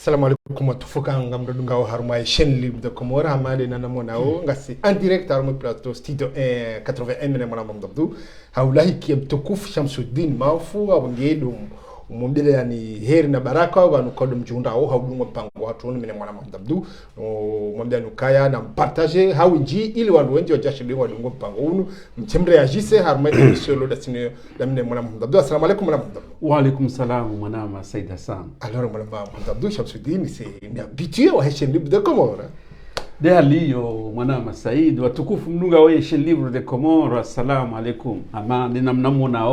Assalamu alaikum watufuka ngamdodunga wa harumai chaîne libre de Comores hamade na namonao ngasi en direct harumai plateau studio 81 mene mwana mamdabdu haulahi kiemtukufu Shamsuddin Mafu abangedum mumbile yani heri na baraka wa nukodum junda au haudunga mpango watu mene mwana mamdabdu mwambia nukaya na mpartage hawinji ili wanu wenji wajashi liwa dunga mpango unu mchemre ajise harumai emission loda sine la mene mwana mamdabdu. Assalamu alaikum mwana mamdabdu. Wa alaikum salam mwana ma Said Hassan. Alors mwana mamdabdu Shamsuddin c'est habitué wa chaîne libre de Comores. De aliyo mwana ma Said watukufu mnunga wa chaîne libre de Comores. Assalamu alaikum. Ama ninamnamona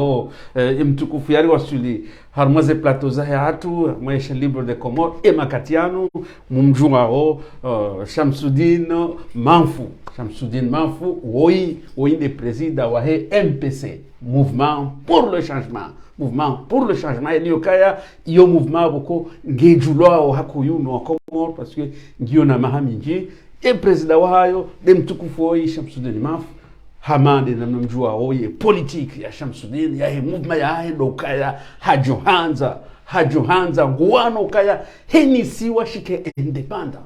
mtukufu yari wasuli harmaze plateau za hatu ma chaîne libre de Comores e makatiano mumjunga Shamsuddin Manfu. Shamsuddin Manfu oui des présidents wa MPC, mouvement pour le changement. Mouvement pour le changement iliyokaya iyo mouvement boko ngejulo hakuyuno Comores parce que ngiyo na mahaminji e president wayo de mtukufu oyi Shamsuddin Mafu hamande na mjua oyi politique ya Shamsuddin ya mouvement ya ndokaya hajohanza nguano kaya henisiwa shike independent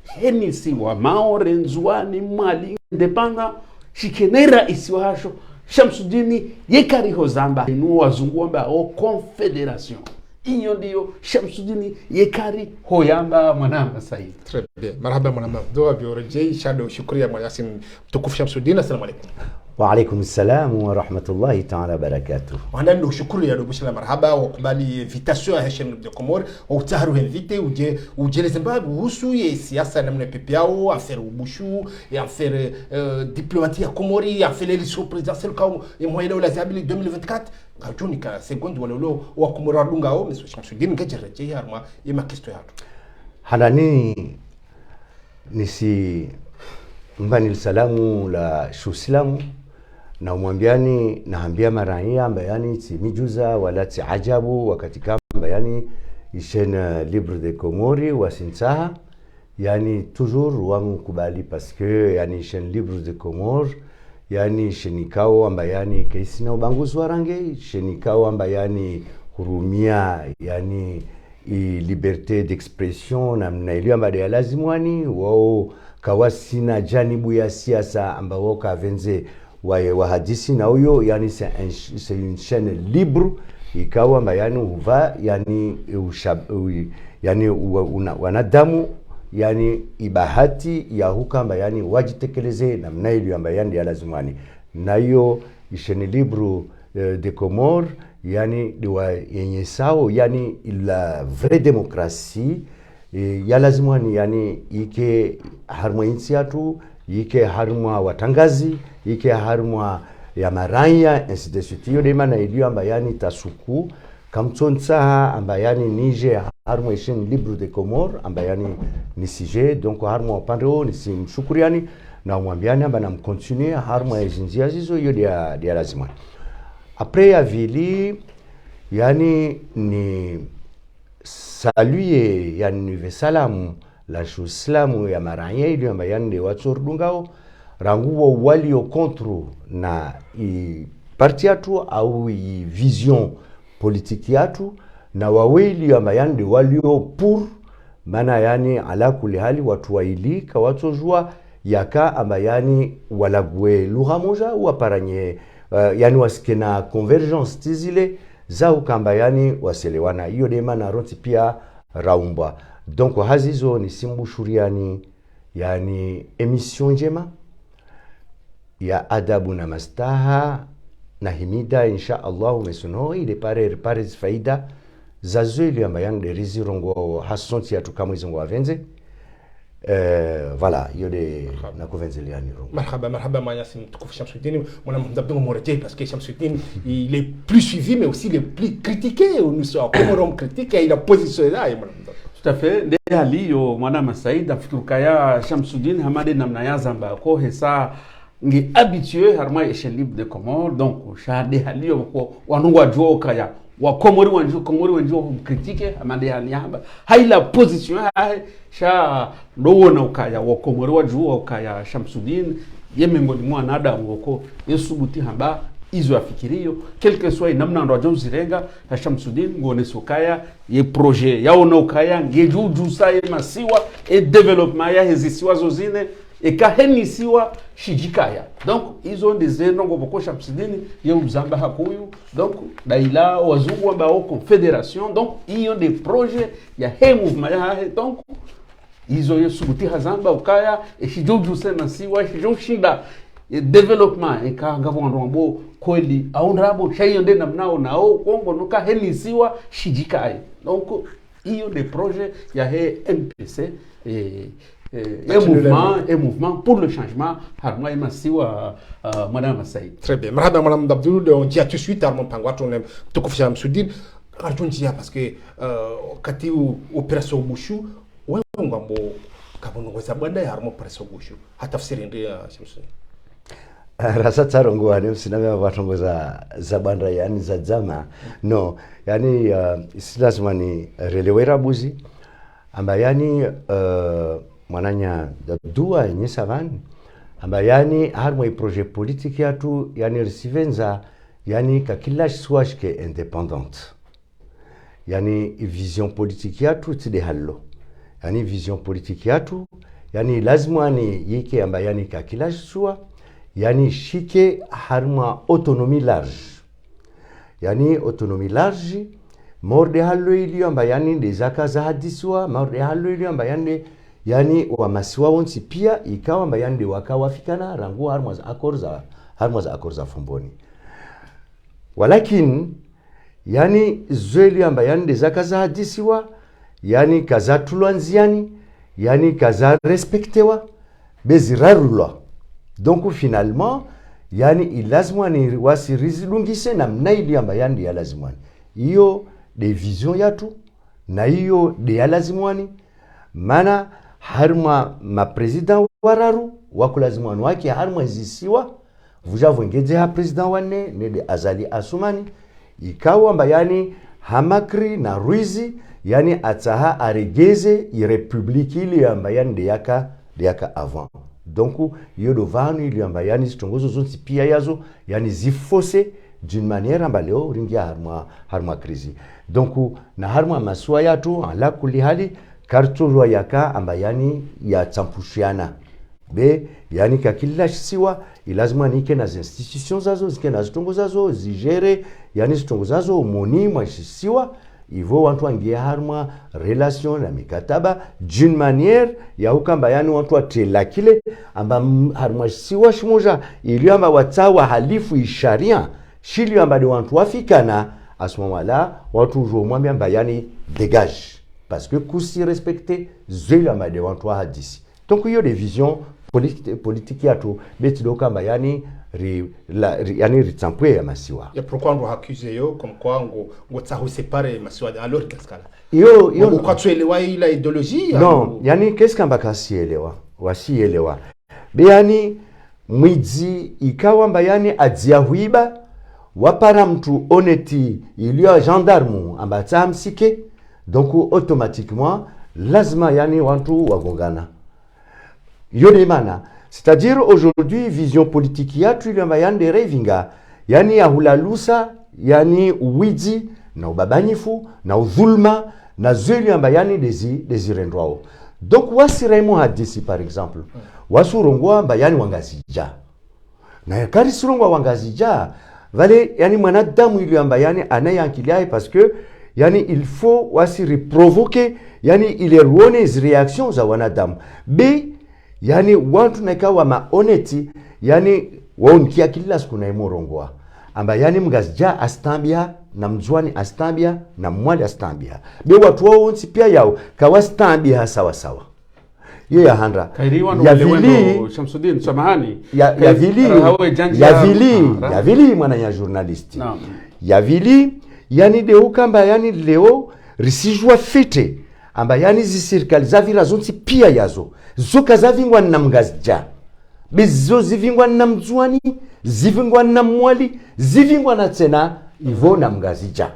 henisiwa maorenzwani mali independent shikenera isiwasho Shamsuddin yekariho zamba inu wazungu amba o confederation inyo ndiyo Shamsuddin yekari hoyamba mwanama Said. Très bien. Marhaba mwanama doa biorejei shado shukria mwayasim mtukufu Shamsuddin. Assalamu alaikum. Wa alaikum assalam wa rahmatullahi ta'ala barakatuh. Wanda ndo shukuru ya dobusha marhaba wa kubali invitation ya chaîne de Comores au taharu invité uje les Zimbabwe husu ya siasa namna pepe yao affaire ubushu ya affaire diplomatie ya Comores ya affaire l'élection présidentielle kwa moyenne la zabili 2024 ngajuni ka seconde walolo wa Comores adunga au monsieur Shamsuddin ngajereje harma yema kisto yatu halani nisi mbani salamu la shuslamu na umwambiani naambia marania ambayani ti mijuza wala ti ajabu wakati kamba yani chaîne libre de Comores wasintaha yani toujours wamkubali parce que yani chaîne libre de Comores yani shenikao ambayani kaisina ubanguzi wa rangi shenikao ambayani hurumia yani liberté d'expression na ilio ambade lazimwani wao kawasina janibu ya siasa ambao kavenze wa hadisi na huyo yani c'est une chaîne libre ikawa mbayani uva yani yani wanadamu yani ibahati ya hukamba yani wajitekeleze na mnaili ambayani ya lazimani na hiyo chaîne libre de Comores yani diwa yenye sao yani la vraie démocratie ya lazimani yani ike harma insiatu ike harma watangazi ike harma ya maranya ainsi de suite yo de mana ilio ambayani tasuku kamtsonsa ambayani nije harma chaîne libre de Comores ambayani ni sujet donc harma pandro ni simshukuriani na mwambiani amba namcontinue harma ejinzia zizo yo dia lazimani après ya vili yani ni saluye yani salamu la shuslamu ya maranya ili ambayani de watsordungao ranguwa walio contre na parti yatu au vision politique yatu na wawili ambayani de walio pour mana yani ala kuli hali watu wailika watojua yaka ambayani walagwe lugha moja waparanye yani wasikena convergence tizile zao kamba yani waselewana hiyo dema na roti pia raumba donc hazizo ni simbu shuriani yani emission njema ya adabu na mastaha na himida insha Allah mesuno ile pare faida zazo ile ambayani de rizirongo hasonti atu kama izongo avenze voilà yode na kuvenzeliani rongo. Marhaba Mayasim mtukufu Shamsuddin mwana mdabdunga morete parce que Shamsuddin il est plus suivi mais aussi le plus critiqué nous sommes Comores critique et il a positionné là tout à fait de aliyo mwana ma Said afikukaya Shamsuddin hamade namna ya zamba ko hesa ngi habitué harma chaîne libre de Comores donc shade aliyo ko wanungwa joka ya wa Comores wanju critique amade hanyamba haila position sha ndowona ukaya wa Comores wanju ukaya Shamsuddin yemengoli mwana adam woko yesubuti hamba izo afikirio quel que soit namna ndo ajo zirenga Shamsuddin ngone sokaya ye projet yaona ukaya ngejuju saye masiwa e development ya hezisiwa zozine e kahenisiwa shijikaya donc izo ndeze nongo boko Shamsuddin ye uzamba hakuyu donc daila wazungu ambao confederation donc iyo des projets ya he mouvement ya he donc izo yesubuti hazamba ukaya e shijuju sema siwa shijushinda development eka ngavondombo kweli au nrabo chayonde namnao nao kongo nuka henisiwa shijikaye donc iyo des projets ya he MPC et mouvement pour le changement harma imasiwa madame Saïd. Très bien. Madame Abdou, on dit à tout de suite à mon pangwa on aime tout confier à Sudin arjontia parce que kati opération Bushu wewe ngambo kabongo zabanda ya harmo opération Bushu hatafsiri ndio Shamsuddin. Rasa tarongo ani usiname watongo za banda yani za zama no yani si lazima ni relewera buzi amba yani mwananya dua yenye savani amba yani harmo projet politique yatu yani resivenza yani kakila swashke independente yani vision politique yatu tide hallo yani vision politique yatu yani lazima ni yike amba yani kakila shwa yani shike harma autonomie large yani autonomie large morde hallo ili amba yani ndezaka za hadiswa morde hallo ili amba yani wa masiwa wonsi pia ikawa amba yani wakawafikana rangu harma za akorza fomboni walakin yani zweli amba yani ndezaka za hadisiwa yani kaza tulwanziani yani kaza respectewa bezirarulwa. Donc finalement yani ilazimani wasirizilungise na mnaili amba yani ya lazimani iyo de vision yatu na iyo de ya lazimani mana harma ma president wararu wakulazimani wake harma zisiwa vujavo ngeze ha president wane ne de Azali Assoumani ikawa amba yani Hamakri na Ruizi yani ataha aregeze i republiki ili amba yani de yaka avant. Donc yodo vanu ili amba yani zitongozo zonti pia yazo yani zifose d'une manière amba leo ringia harma krizi. Donc na harma maswa yatu ala kuli hali kartulwa yaka amba yani ya tampushiana be yani kakila siwa ilazima nike na institutions zazo zike na zitongo zazo zigere yani zitongo zazo umoni mwa siwa ivo wantu angia harma relation na mikataba d'une manière ya ukamba yani wantu atela kile amba harma siwa shimoja ili amba watawa halifu isharia shili amba de wantu wafikana à ce moment-là watu jomwambia amba yani dégage parce que kusi respecter zeli amba de wantu hadisi. Donc il y a des visions politique yatu betido kamba yani yani ritampwe ya masiwa ya pourquoi on accuse yo comme quoi on tsaho séparer masiwa alors qu'est-ce qu'ala yo kwa tuelewa ila ideologie non yani qu'est-ce kamba kasielewa wasielewa be yani mwizi ikawa mba yani adzia huiba wapara mtu oneti iliyo gendarme amba tsamsike donc automatiquement lazima yani wantu wagongana yone mana. C'est-à-dire aujourd'hui vision politique yatu ile mayande revinga yani ya hulalusa yani uwiji na ubabanyifu na udhulma na zeli amba yani desirendwao. Donc wasiremo hadisi par exemple wasurongwa amba yani wangazija na yakari surongwa wangazija vale yani mwanadamu ile amba yani anayankiliaye parce que yani il faut wasiri provoquer yani ile ruone réactions za wanadamu be yani wantu nakawa maoneti yani waonkia kila siku na imorongwa amba yani mgazija astambia na mzwani astambia na mwali astambia be watu wao onsi pia yao kawastambia sawa sawa yo ya handra ya vili Shamsuddin samahani ya vili mwana ya journalisti ya vili yani de ukamba yani leo risijwa fete amba yani zisirikali zavira zonsi pia yazo zoka zavingwa na mgazija bezo zivingwa na mzwani zivingwa na mwali zivingwa na tena ivo na mgazija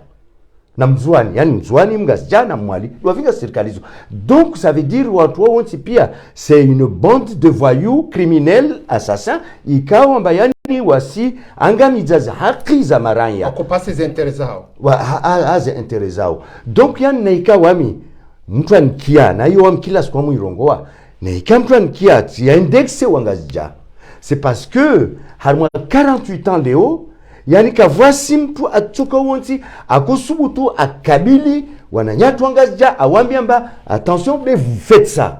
na mzwani yani mzwani mgazija na mwali doavinga serikali zo. Donc ça veut dire watu wao pia c'est une bande de voyous criminels assassins ikawa amba yani wasi angamiza haki za maranya wakupasi za interest zao haze interest zao. Donc yani naika wami mtu anikia na hiyo wami kila siku irongoa naika mtu anikia ya indexe wangazija. C'est parce que harma 48 ans leo yani ka voici mtu atoka wonti akosubutu akabili wananyatu wangazija awambiamba attention vous faites ça.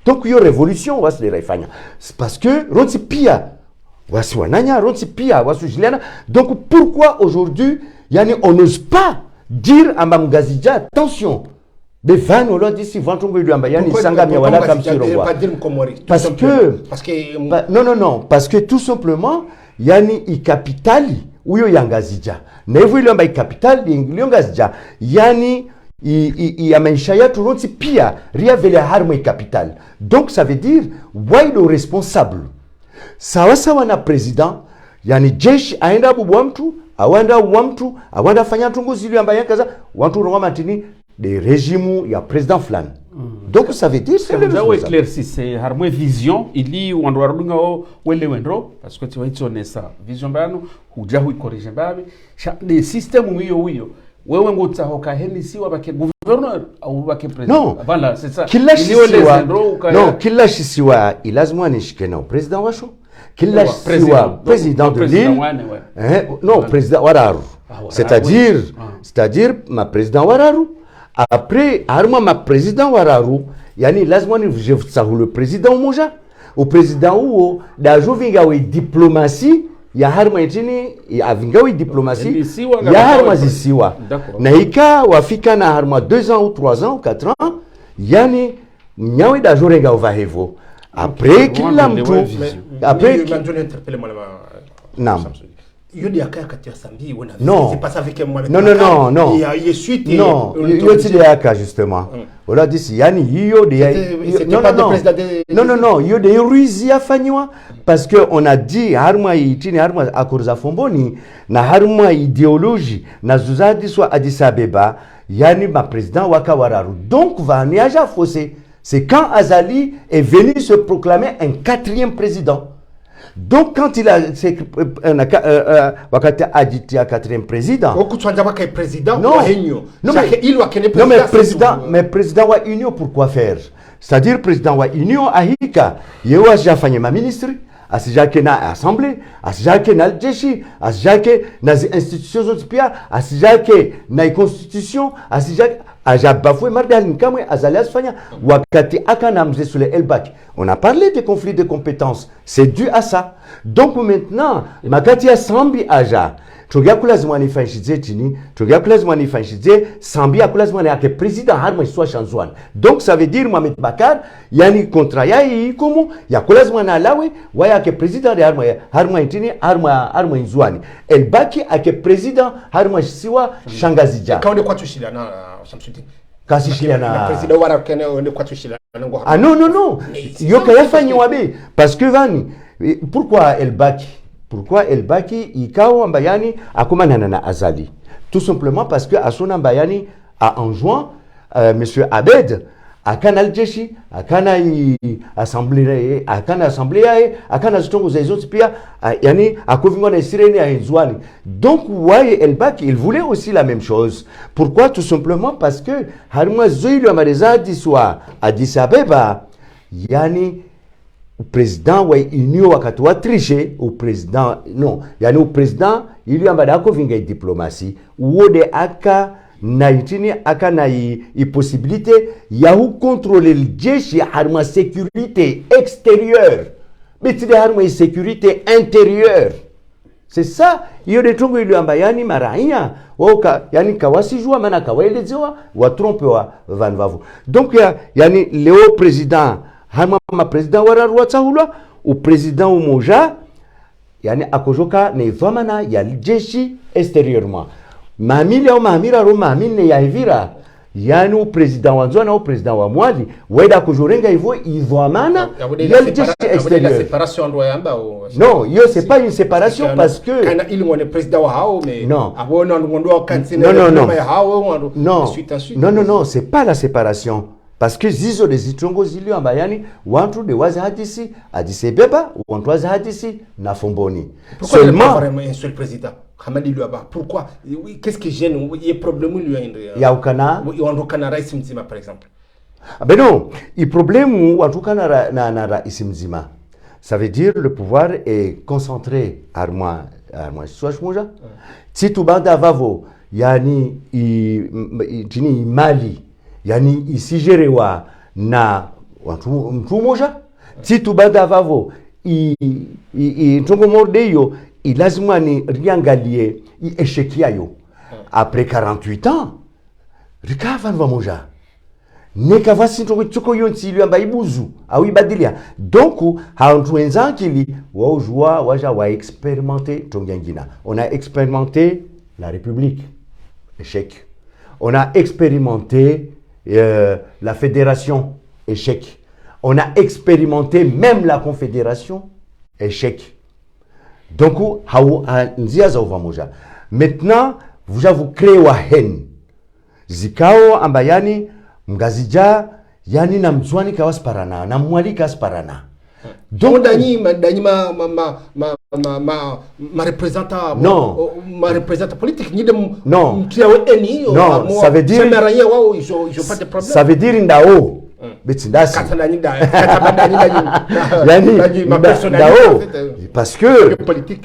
Donc hiyo révolution wasi leraifanya. C'est parce que ronti pia wasi wananya ronti pia wasi jiliana. Donc pourquoi aujourd'hui yani on n'ose pas dire à Mamgazija attention des fans on leur dit si ventongo lui amba yani sangami wala comme sur parce que non parce que tout simplement yani i capitali uyo yangazija na hivyo ile amba i capitali ngazija yani i amaisha yetu ronti pia ria vile harmo i capital. Donc ça veut dire why le responsable sawa sawa na president yani jeshi aenda bubwa mtu awanda fanya tunguzi ile ambaye kaza watu roho matini de régime ya président flan. Donc ça veut dire c'est le éclairci c'est harmo vision ili wando warudunga wele wendro parce que tu vas itone ça vision bano huja hui corriger babi de système hiyo wewe ngotsa hoka henisiwa bake gouverneur au bake president. Non voilà c'est ça kila shisiwa ilazimwa nishike na president washo kila siwa président de l'île non président wararu c'est-à-dire ma président wararu après harma ma président wararu yani lazima ni je le président moja au président huo da jovinga we diplomatie ya harma itini ya avingawi diplomatie ya harma zisiwa na ika wafika na harma 2 ans ou 3 ans ou 4 ans yani nyawe da jorenga uvahevo après kila mtu après yodi akaya katia sambi wona c'est pas avec moi non il y a suite non yodi de aka justement on a dit si yani hiyo non yodi ruizi yafanywa parce que on a dit harma itini harma akorza fomboni na harma idéologie na zuzadi soit Addis Abeba yani ma président waka wararu. Donc va niaja fossé. C'est quand Azali est venu se proclamer un 4e président. Donc quand il a wakati ajiti ya 4e président. Mais président wa union pourquoi faire? C'est-à-dire président wa union ahika yewa jafanye ma ministre asijake na assemblée asijake na jeshi asijake na institutions zote pia asijake na constitution asijake ajabafwe mardal nkamwe azalias fanya wakati akana mzee Sule Elbaki. On a parlé des conflits de compétences, c'est dû à ça. Donc maintenant makati ya sambi aja tugia kulazima nifanishize chini tugia kulazima nifanishize sambi akulazima yake president harma soit chanzwan. Donc ça veut dire Mohamed Bakar yani contrat yai komo ya kulazima na lawe waya ke president de harma itini harma inzwani Elbaki ake president harma siwa shangazija kaone kwa tushila na Shamsuddin kasi shila na president wara kene on kwa tushila ngo non yoka yafanyiwa be parce que vani pourquoi Elbaki ikao ambayani akomanana na Azali? Tout simplement parce que Asuna Mbayani a enjoint monsieur Abed akana jeshi akana assemblée akana zitongo za hizo pia yani akovingwa na sireni ya Nzwani. Donc waye Elbaki il voulait aussi la même chose. Pourquoi? Tout simplement parce que harima zoilo amarezadi soit Addis Abeba yani président wa union wakati wa tricher au président non yani au président ili ambada ko vinga diplomatie wode aka na itini aka na i possibilité ya hu contrôler le jeshi harma sécurité extérieure bitide harma sécurité intérieure. C'est ça iyo de tongo ili amba yani maraia woka yani kawasijua maana kawaelezewa wa trompe wa van vavu. Donc yani leo président hama ma président wararu tsahulwa u président umoja yani akojoka ne vamana ya jeshi extérieurement mamili au mamira ro mamine ya hivira yani u président wanzona u président wa mwali weda kujorenga hivyo ivamana ya jeshi extérieur. Séparation ndo yamba non yo c'est pas une séparation parce que kana ili ngone président wa hao mais abona ngondo kantina non, c'est pas la séparation. parce que zizo de zitongo zilio amba yani wantu de wazi hadisi Addis Abeba wantu wazi hadisi na Fomboni. Pourquoi seulement vraiment un seul président Hamadi Luaba? Pourquoi? Qu'est-ce qui gêne? Il y a problème lui ya ukana wantu kana rais mzima par exemple. Ben non, le problème wantu kana na rais mzima. Ça veut dire le pouvoir est concentré à moi soit moja. Si tu banda vavo yani tini mali yani isijerewa na watu mtu moja. Si tu banda vavo ntongo mordeyo lazima ni riangalie esheki yayo. Après 48 ans rikava nva moja. Neka vasi ntongo tsoko yonti liamba ibuzu au ibadilia. Donc hantu wenzanki waujua waja wa expérimenter tongangina. On a expérimenté la République, échec. On a expérimenté la fédération, échec. On a expérimenté même la confédération, échec. Donc, maintenant, vous créez wa haine. Zikao ambayani mgazija yani na mzwani kawasparana na mwali kasparana. Donc ma représentant non ma représentant politique ni de non ça veut dire ils ont pas de problème. Ça veut dire indao betindasi yani ma personnalité parce que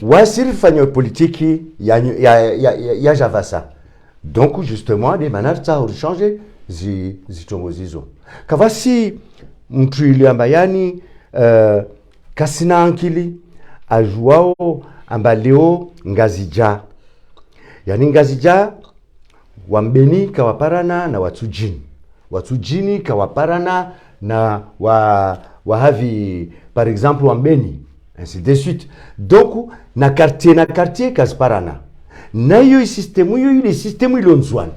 wasir fanyo politique ya javasa. Donc justement des manières ça ont changé zitongo zizo kavasi mtu ile ambayani kasina ankili ajuao ambaleo ngazija yani ngazija wambeni kawaparana na watujini kawaparana na wahavi par exemple wambeni ainsi de suite. Donc na quartier kasparana na yo système yo ile système ilonzwan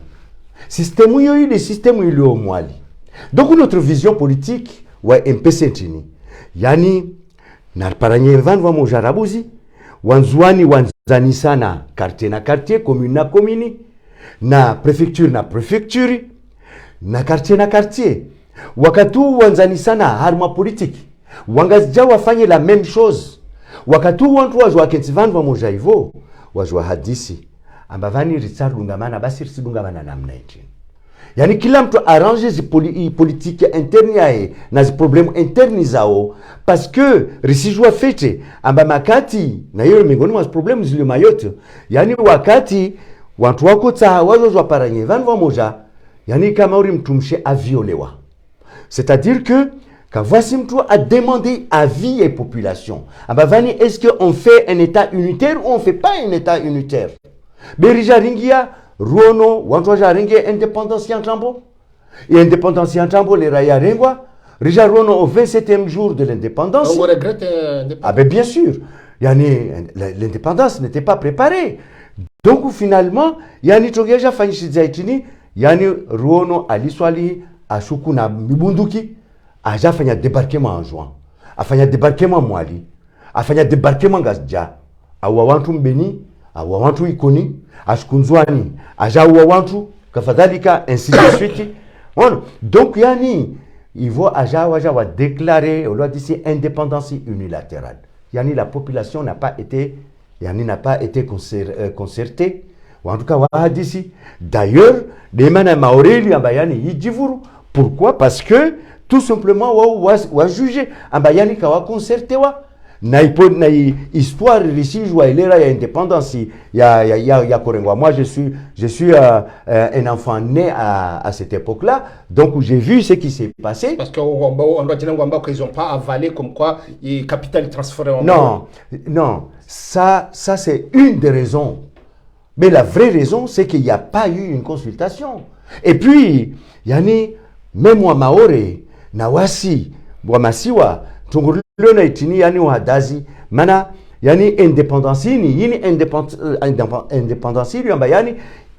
système yo ile système ile omwali. Donc notre vision politique wa MPC yani na paranye van wa mojarabuzi wanzuani wanzani sana quartier commune na commune na préfecture na quartier wakatu wanzani sana harma politique wangazija wafanye la même chose wakatu wantu wajwa kentivan wa mojaivo wajwa hadisi ambavani ritsarungamana basi rsidungamana namna hichi. Yani kila mtu arrange zi politique interne yae na zi problème interne zao parce que risijua fete amba makati na hiyo miongoni mwa problème zile mayote. Yani wakati watu wako ta wajwa paranye van moja yani kama uri mtumshe aviolewa. C'est-à-dire que quand voici mtu a demandé avis et population amba vani est-ce que on fait un état unitaire ou on fait pas un état unitaire? Berija ringia Ruono, wantu waja ringe indépendance yantambo. Et indépendance yantambo, les raya ringwa. Rija Ruono au 27e jour de l'indépendance. On regrette l'indépendance. Ah ben bien sûr. Yani, l'indépendance n'était pas préparée. Donc finalement, yani togeja fanyishi zaitini, yani Ruono aliswali ashuku na mibunduki, aja fanya débarquement en juin. Afanya débarquement mwali. Afanya débarquement gazja. Awa wantu mbeni, awa wantu ikoni. Ashkunzwani ajawa wantu kafadhalika ainsi de suite. Donc yani il faut ajawa déclarer on doit dire indépendance unilatérale. Yani la population n'a pas été concertée ou en tout cas d'ici. D'ailleurs les mana maoreli ambayani yijivuru. Pourquoi? Parce que tout simplement wa juger ambayani kawa concerté wa na histoire ici joie il y a indépendance ya Korengwa. Moi je suis un enfant né à cette époque-là, donc j'ai vu ce qui s'est passé. Parce qu'on doit dire qu'ils n'ont pas avalé comme quoi le capital est transféré en non, ça c'est une des raisons. Mais la vraie raison c'est qu'il n'y a pas eu une consultation. Et puis yani même moi maore na wasi wamasiwa tunguru lona itini yani wadazi mana yani indépendance yini indépendance yani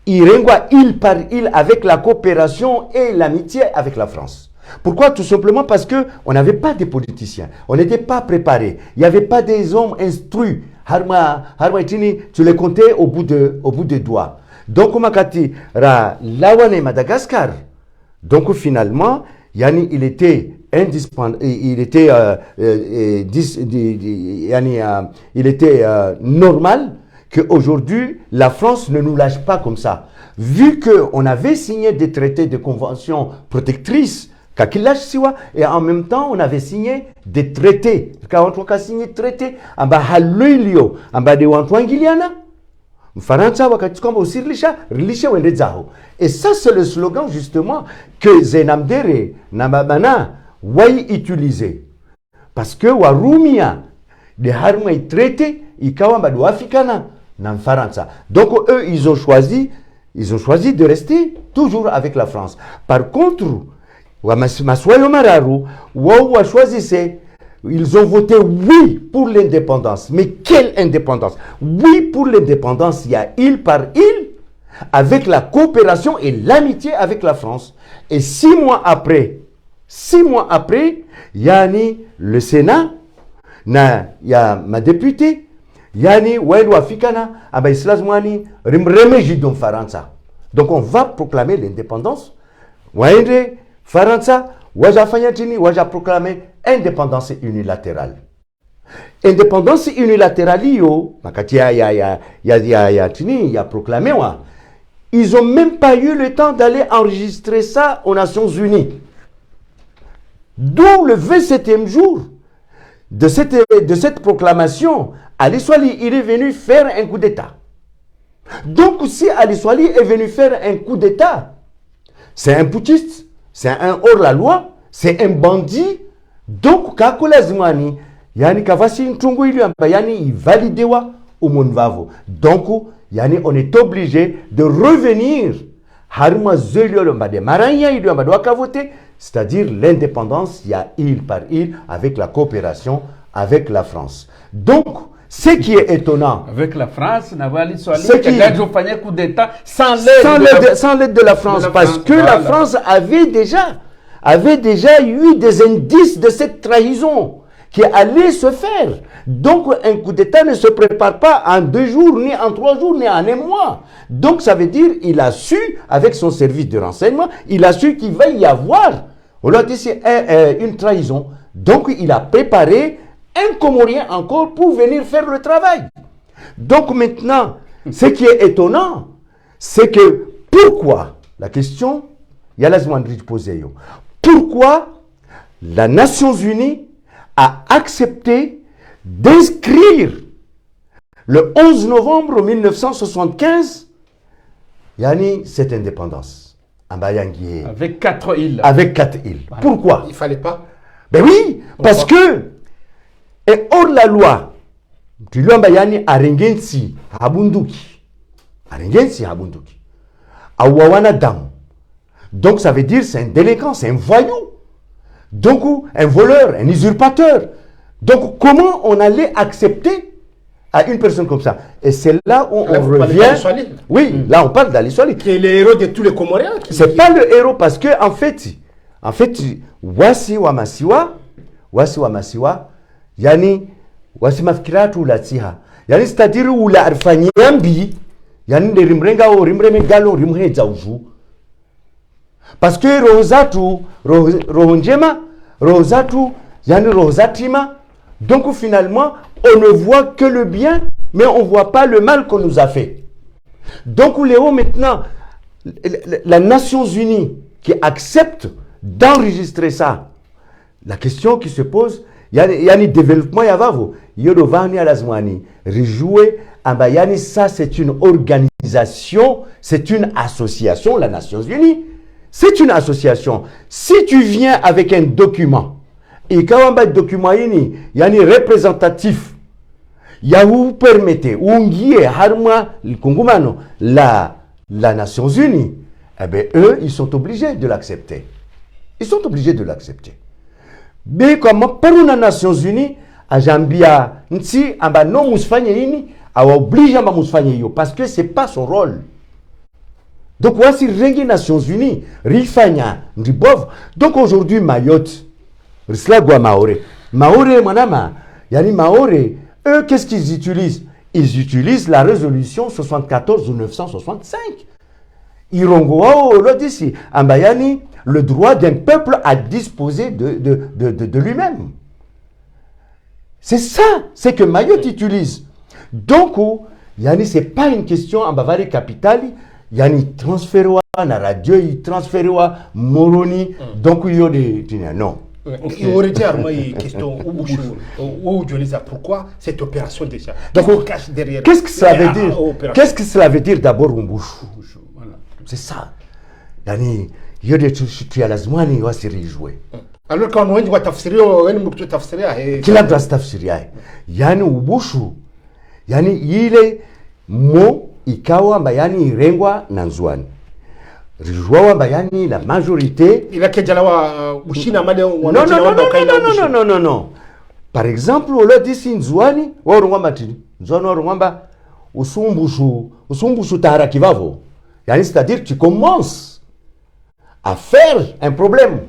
irengwa il par il avec la coopération et l'amitié avec la France. Pourquoi? Tout simplement parce que on n'avait pas de politiciens, on n'était pas préparés, il n'y avait pas des hommes instruits. Harma itini tu les comptais au bout de doigts. Donc makati ra lawane Madagascar. Donc finalement yani il était normal qu'aujourd'hui la France ne nous lâche pas comme ça. Vu qu'on avait signé des traités de conventions protectrices, et en même temps on avait signé des traités. Quand on a signé des traités, on a de Wantwangiliana. Et ça, c'est le slogan justement que Zenamdere Namabana va utiliser. Parce que Warumia, de Harma traité, Ikawamba do Africana, Nam Faransa. Donc eux, ils ont choisi de rester toujours avec la France. Par contre, Maswayo Mararu, Wawa choisissait. Ils ont voté oui pour l'indépendance. Mais quelle indépendance? Oui pour l'indépendance, il y a île par île, avec la coopération et l'amitié avec la France. Et 6 mois après, yani le Sénat, il y a ma députée, yani Waïlou Afikana, Abaïslazmouani, Rimremejidom Faransa. Donc on va proclamer l'indépendance. Waïlou Faransa, Waja Fayatini, Waja proclamer indépendance unilatérale. Indépendance unilatérale, il a proclamé, ils n'ont même pas eu le temps d'aller enregistrer ça aux Nations Unies. D'où le 27e jour de cette proclamation, Ali Souali, il est venu faire un coup d'État. Donc si Ali Souali est venu faire un coup d'État, c'est un putschiste, c'est un hors-la-loi, c'est un bandit. Donc, Kakolazmani, yani Kavasi Ntungu yani il validewa au Monvavo. Donc, yani on est obligé de revenir Haruma Zeliolomba de Maranya, il doit voter, c'est-à-dire l'indépendance, il y a île par île avec la coopération avec la France. Donc, ce qui est étonnant. Avec la France, Navali Soali, qui fait coup d'État sans l'aide de la France, parce que la France avait déjà eu des indices de cette trahison qui allait se faire. Donc un coup d'État ne se prépare pas en 2 jours, ni en 3 jours, ni en 1 mois. Donc ça veut dire qu'il a su, avec son service de renseignement, il a su qu'il va y avoir une trahison. Donc il a préparé un Comorien encore pour venir faire le travail. Donc maintenant, ce qui est étonnant, c'est que pourquoi, la question, il y a la posée, pourquoi la Nations Unies a accepté d'inscrire le 11 novembre 1975 yani, cette indépendance avec 4 îles. Avec 4 îles. Voilà. Pourquoi? Il ne fallait pas. Ben oui, pourquoi? Parce que et hors la loi, tu lui as yani arengensi habunduki. Arengensi habunduki. Awawana dam. Donc ça veut dire c'est un délinquant, c'est un voyou. Donc un voleur, un usurpateur. Donc comment on allait accepter à une personne comme ça? Et c'est là où on revient. Oui, là on parle d'Ali Souali. Qui est le héros de tous les Comoriens. C'est pas le héros parce que en fait, Wasi Wamasiwa, yani Wasi Mafkiratu Latiha. Yani c'est-à-dire où la Arfanyambi, yani de Rimrenga ou Rimremegalo Rimre Zaouju. Parce que Rosatu, yani Rosatima, donc finalement, on ne voit que le bien, mais on ne voit pas le mal qu'on nous a fait. Donc Léo, maintenant, la Nations Unies qui accepte d'enregistrer ça, la question qui se pose, il y a un développement, il y a vavo, Yodovani Alazmani, rejouer, yani ça c'est une organisation, c'est une association, la Nations Unies. C'est une association. Si tu viens avec un document, et quand on a un document, il y a un représentatif, il y a où permettez, où la Nations Unies, eh bien, eux, ils sont obligés de l'accepter. Ils sont obligés de l'accepter. Mais comme par les Nations Unies, à Jambia, nti amba non musfanye ini, a obligé à musfanye yo, parce que c'est pas son rôle. Donc, voici les Nations Unies, Rifanya, Ndibov. Donc, aujourd'hui, Mayotte, Rislagwa Maoré. Maoré, manama, yani Maoré, eux, qu'est-ce qu'ils utilisent? Ils utilisent la résolution 74 965. Irongoa, l'a dit ici, Ambayani, le droit d'un peuple à disposer de lui-même. C'est ça, c'est que Mayotte utilise. Donc, yani, ce n'est pas une question en Bavarie capitale, yani transférer na radio, il transférer Moroni, donc il y a des... Non. Il y aurait une question où je les ai. Pourquoi cette opération déjà? Donc, cache derrière. Qu'est-ce que cela veut dire? Qu'est-ce que cela veut dire d'abord Umbushu? Voilà. C'est ça. Yani, il y a des choses qui à la zmani, il va se réjouir. Alors quand on dit tafsiri, on dit tafsiri. Kila mtu asitafsiria. Yani Umbushu, yani ile mo ikawa amba yani irengwa na Nzwani. Rijua wamba yani la majorité. Il a kejala wa ushina made non. Par exemple, on l'a dit si Nzwani, wa urungamba tini. Nzwani wa urungamba usumbushu tahara kivavo. Yani c'est-à-dire tu commences à faire un problème.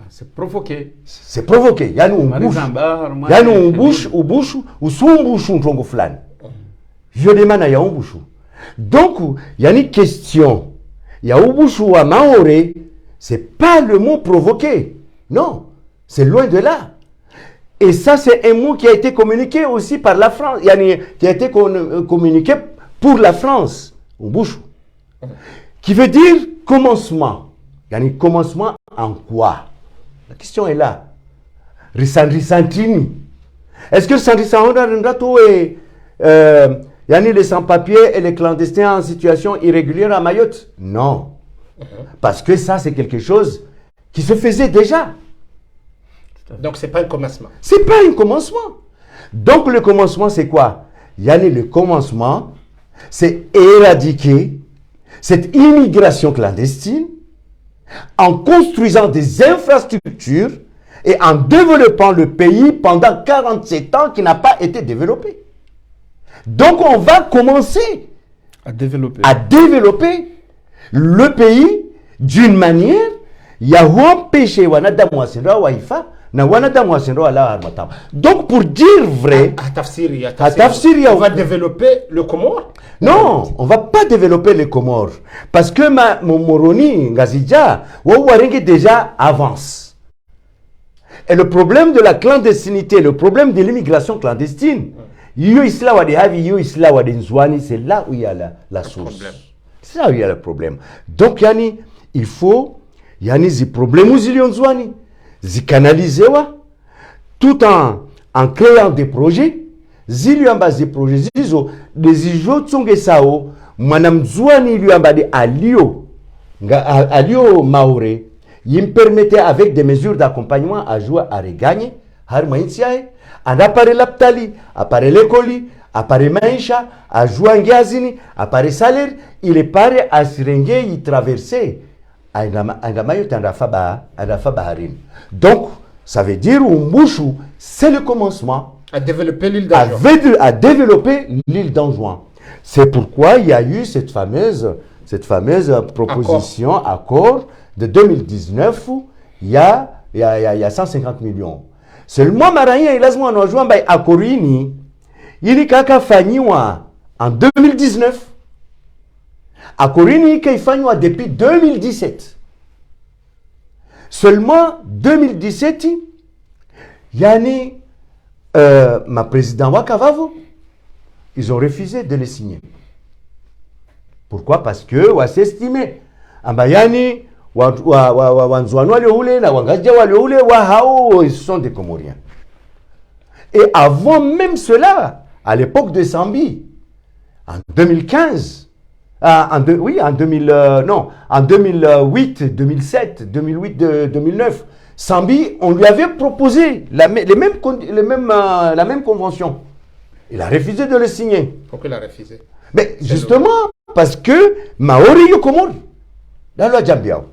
C'est provoqué. C'est provoqué. Yani umbushu, usumbushu ntongo fulani. Je demande ya umbushu. Donc, il y a une question. Il y a umbushu wa maore, c'est pas le mot provoqué. Non, c'est loin de là. Et ça, c'est un mot qui a été communiqué aussi par la France. Qui a été communiqué pour la France. Umbushu. Qui veut dire commencement. Yani commencement en quoi? La question est là. Risantini. Est-ce que Risantini est les sans-papiers et les clandestins en situation irrégulière à Mayotte? Non. Parce que ça, c'est quelque chose qui se faisait déjà. Donc, ce n'est pas un commencement. Ce n'est pas un commencement. Donc, le commencement, c'est quoi? Le commencement, c'est éradiquer cette immigration clandestine en construisant des infrastructures et en développant le pays pendant 47 ans qui n'a pas été développé. Donc on va commencer à développer le pays d'une manière, donc pour dire vrai, on va développer le Comore? Non, on ne va pas développer les Comores. Parce que Moroni, Ngazidja, déjà avance. Et le problème de la clandestinité, le problème de l'immigration clandestine, c'est là où il y a la source. C'est là où il y a le problème. Donc, yani, il faut, ces problèmes, ils canaliser tout en créant des projets. Des projets, des ijo tsonge sao, manam Zouani lui ambade alio maore, il me permettait avec des mesures d'accompagnement à jouer à regagner, harmaïtiae, en appareil laptali, appareil l'écoli, appareil maïcha, à jouer en gazini, appareil salaire, il est paré à Sirenge, il traversait, à Baharim. Donc, ça veut dire, Umbushu, c'est le commencement. À développer l'île d'Anjouan. À développer l'île d'Anjouan. C'est pourquoi il y a eu cette fameuse proposition, accord de 2019, où il y a 150 millions. Seulement, Maranya, il a joué en Anjouan, à Korini, il y a Fanyiwa en 2019. À Korini, il Fanyiwa depuis 2017. Seulement, 2017, il y a ma président Wakavavo, ils ont refusé de le signer. Pourquoi? Parce que on s'est estimé. Ambayani, ils sont des Comoriens. Et avant même cela, à l'époque de Sambi, en 2015, en 2008, 2007, 2008, 2009, Sambi, on lui avait proposé la même convention. Il a refusé de le signer. Pourquoi il a refusé? Mais justement, parce que Maori Yokomor, dans la Djambiao.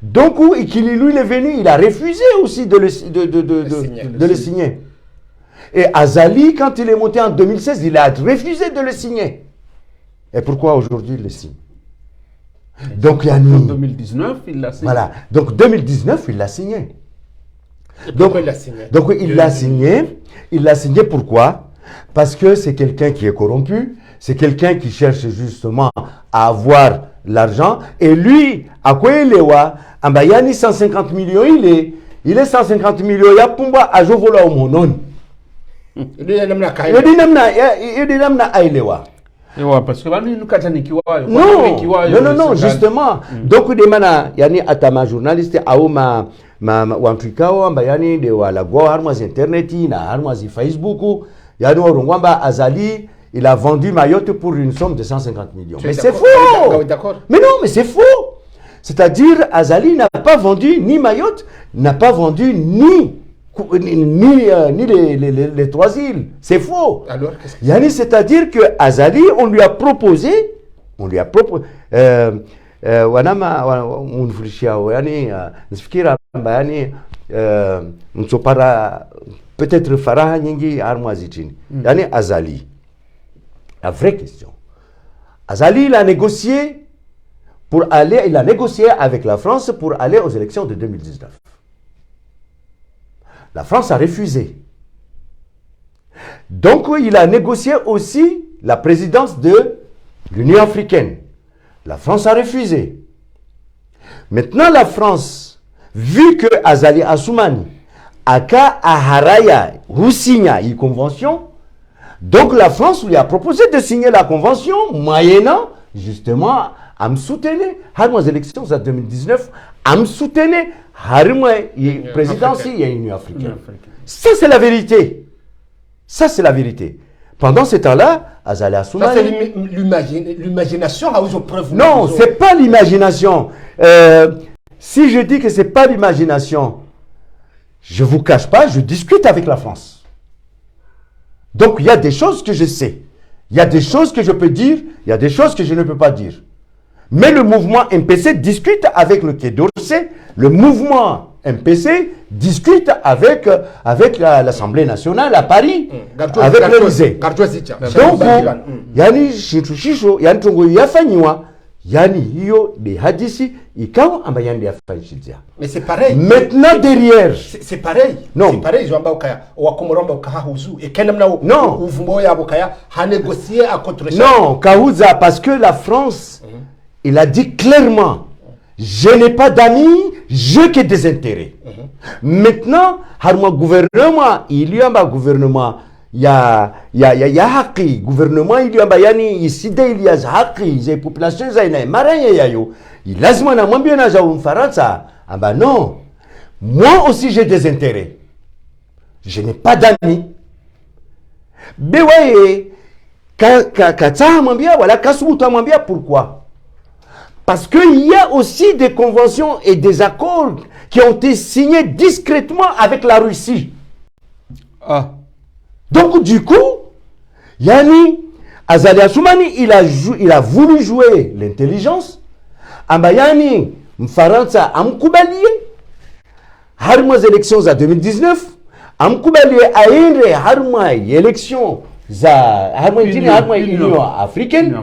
Donc, lui, il est venu, il a refusé aussi de le signer. Et Azali, quand il est monté en 2016, il a refusé de le signer. Et pourquoi aujourd'hui il le signe? Donc, en 2019, il l'a signé. Voilà. Donc, 2019, il l'a signé. Donc, il l'a signé. Donc, il l'a signé. Il l'a signé pourquoi? Parce que c'est quelqu'un qui est corrompu, c'est quelqu'un qui cherche justement à avoir l'argent. Et lui, à quoi il est, il 150 millions, il est 150 millions, il y a Pumba à Jovola au Monon. Il dit namna ailewa. Parce que non, justement. Donc, des mana, yani atama journaliste, auma wantrikao, amba yani de wala go harmas interneti, na harmas Facebook, yani orungwamba Azali, il a vendu Mayotte pour une somme de 150 millions. Mais c'est faux. Mais non, mais c'est faux. C'est-à-dire, Azali n'a pas vendu ni Mayotte, n'a pas vendu ni les trois îles. C'est faux. Alors, yani, c'est-à-dire que Azali, on lui a proposé, wanama unfurishia yani nisifikira yani msopara peut-être faraha nyingi armoisi chini. Yani Azali, la vraie question. Azali, il a négocié avec la France pour aller aux élections de 2019. La France a refusé. Donc, il a négocié aussi la présidence de l'Union africaine. La France a refusé. Maintenant, la France, vu que Azali Assoumani a haraya signé une convention, donc la France lui a proposé de signer la convention, moyennant justement à me soutenir aux élections en 2019, à me soutenir à la présidence de l'Union africaine. Ça, c'est la vérité. Ça, c'est la vérité. Pendant ce temps-là, Azali Assoumani... Ça, c'est l'imagination à aux preuves. Non, ce n'est pas l'imagination. Si je dis que ce n'est pas l'imagination, je ne vous cache pas, je discute avec la France. Donc, il y a des choses que je sais. Il y a des choses que je peux dire, il y a des choses que je ne peux pas dire. Mais le mouvement MPC discute avec le Quai d'Orsay, le mouvement MPC discute avec l'Assemblée nationale à Paris, avec l'Élysée. Donc, yani shisho, yani tongo yafanyiwa, yani hiyo de hadisi, ikawa amba yani yafanyishizia. Mais c'est pareil. Maintenant derrière. C'est pareil. Non. C'est pareil, Joamba Okaya, Wakomoramba Okaha Huzu, et Kenamna Uvumboya Okaya a négocié à contre Non, Kaouza, parce que la France, il a dit clairement, je n'ai pas d'amis, je que des intérêts. Maintenant, harma gouvernement, il y a un gouvernement, il y a haki, gouvernement, il y a yani ici il y a haki, les populations zaina maranye yayo. Il lazima na mwambie na ja Mfaransa, ah bah non. Moi aussi j'ai des intérêts. Je n'ai pas d'amis. Mais ouais, kata mwambia voilà kasubuta mwambia pourquoi? Parce qu'il y a aussi des conventions et des accords qui ont été signés discrètement avec la Russie. Ah. Donc du coup, Yani, Azali Assoumani, il a voulu jouer l'intelligence. Ambayani, Mfaransa, Amkoubalie, harma élections à 2019, Amkoubalie a une harma élection à Union africaine.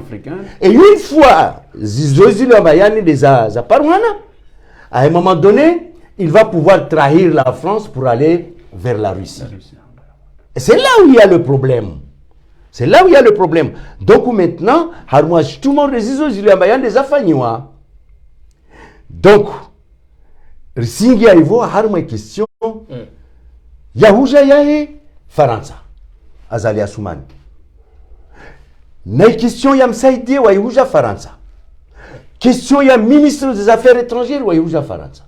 Et une fois, Zizozili Ambayani des Aparwana, à un moment donné, il va pouvoir trahir la France pour aller vers la Russie. Et c'est là où il y a le problème. C'est là où il y a le problème. Donc maintenant, tout le monde réussit des affaires. Donc, Singi Aivo a une question. Yahouja Yahe, Faransa, Azali Assoumani. Une question Yam Saïdi ou Yahouja Faransa. Question Yam ministre des Affaires étrangères ou Yahouja Faransa.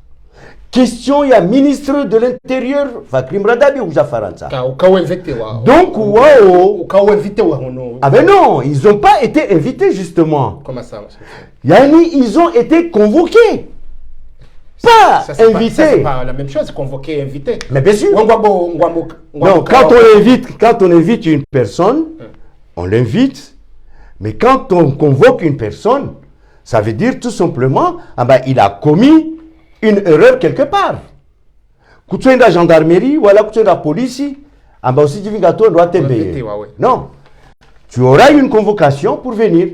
Question, il y a ministre de l'Intérieur, Fakrim Radabi ou Faransa. Donc, ah ben non, ils n'ont pas été invités justement. Comment ça? Yani, ils ont été convoqués. Pas invités. C'est pas la même chose, convoquer et inviter. Mais bien sûr. Non, quand on invite une personne, on l'invite. Mais quand on convoque une personne, ça veut dire tout simplement, ah ben, il a commis une erreur quelque part. Quand tu es dans la gendarmerie, ou alors quand tu es dans la police, aussi tu dois t'aimer. Non. Tu auras une convocation pour venir.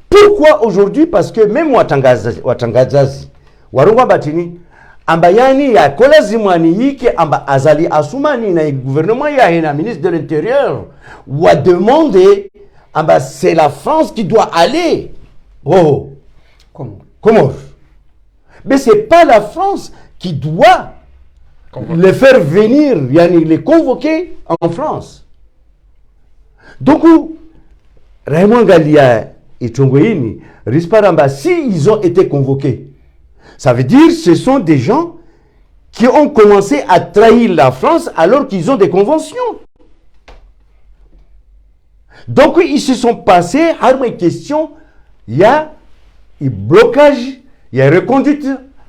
Pourquoi aujourd'hui? Parce que même Watangazazi, Warungwa Batini, Ambayani, ya kola zimwani yiki, amba Azali Assoumani, na gouvernement, ya ministre de l'Intérieur, ou a demandé ah bah, c'est la France qui doit aller. Oh, comment? Mais ce n'est pas la France qui doit les faire venir, les convoquer en France. Donc, Raymond Galia et Tchongoïni, Risparamba, s'ils ont été convoqués, ça veut dire que ce sont des gens qui ont commencé à trahir la France alors qu'ils ont des conventions. Donc, ils se sont passés à une question, il y a un blocage, il y a une reconduite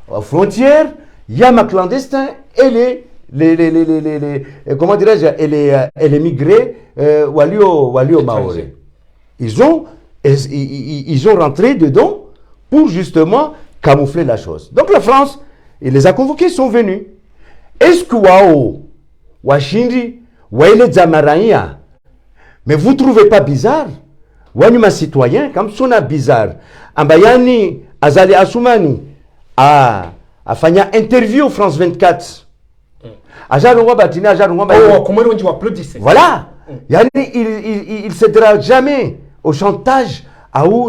aux frontières, il y a ma clandestin et comment dirais-je, et les migrés Walio Maoré. Ils ont rentré dedans pour justement camoufler la chose. Donc la France, et les a convoqués, sont venus. Est-ce que Washindi, Waile Zamarania, mais vous ne trouvez pas bizarre? Wanuma citoyen, comme ça bizarre. Ambayani, Azali Assoumani, a fait une interview France 24. Voilà. Il ne cédera jamais au chantage,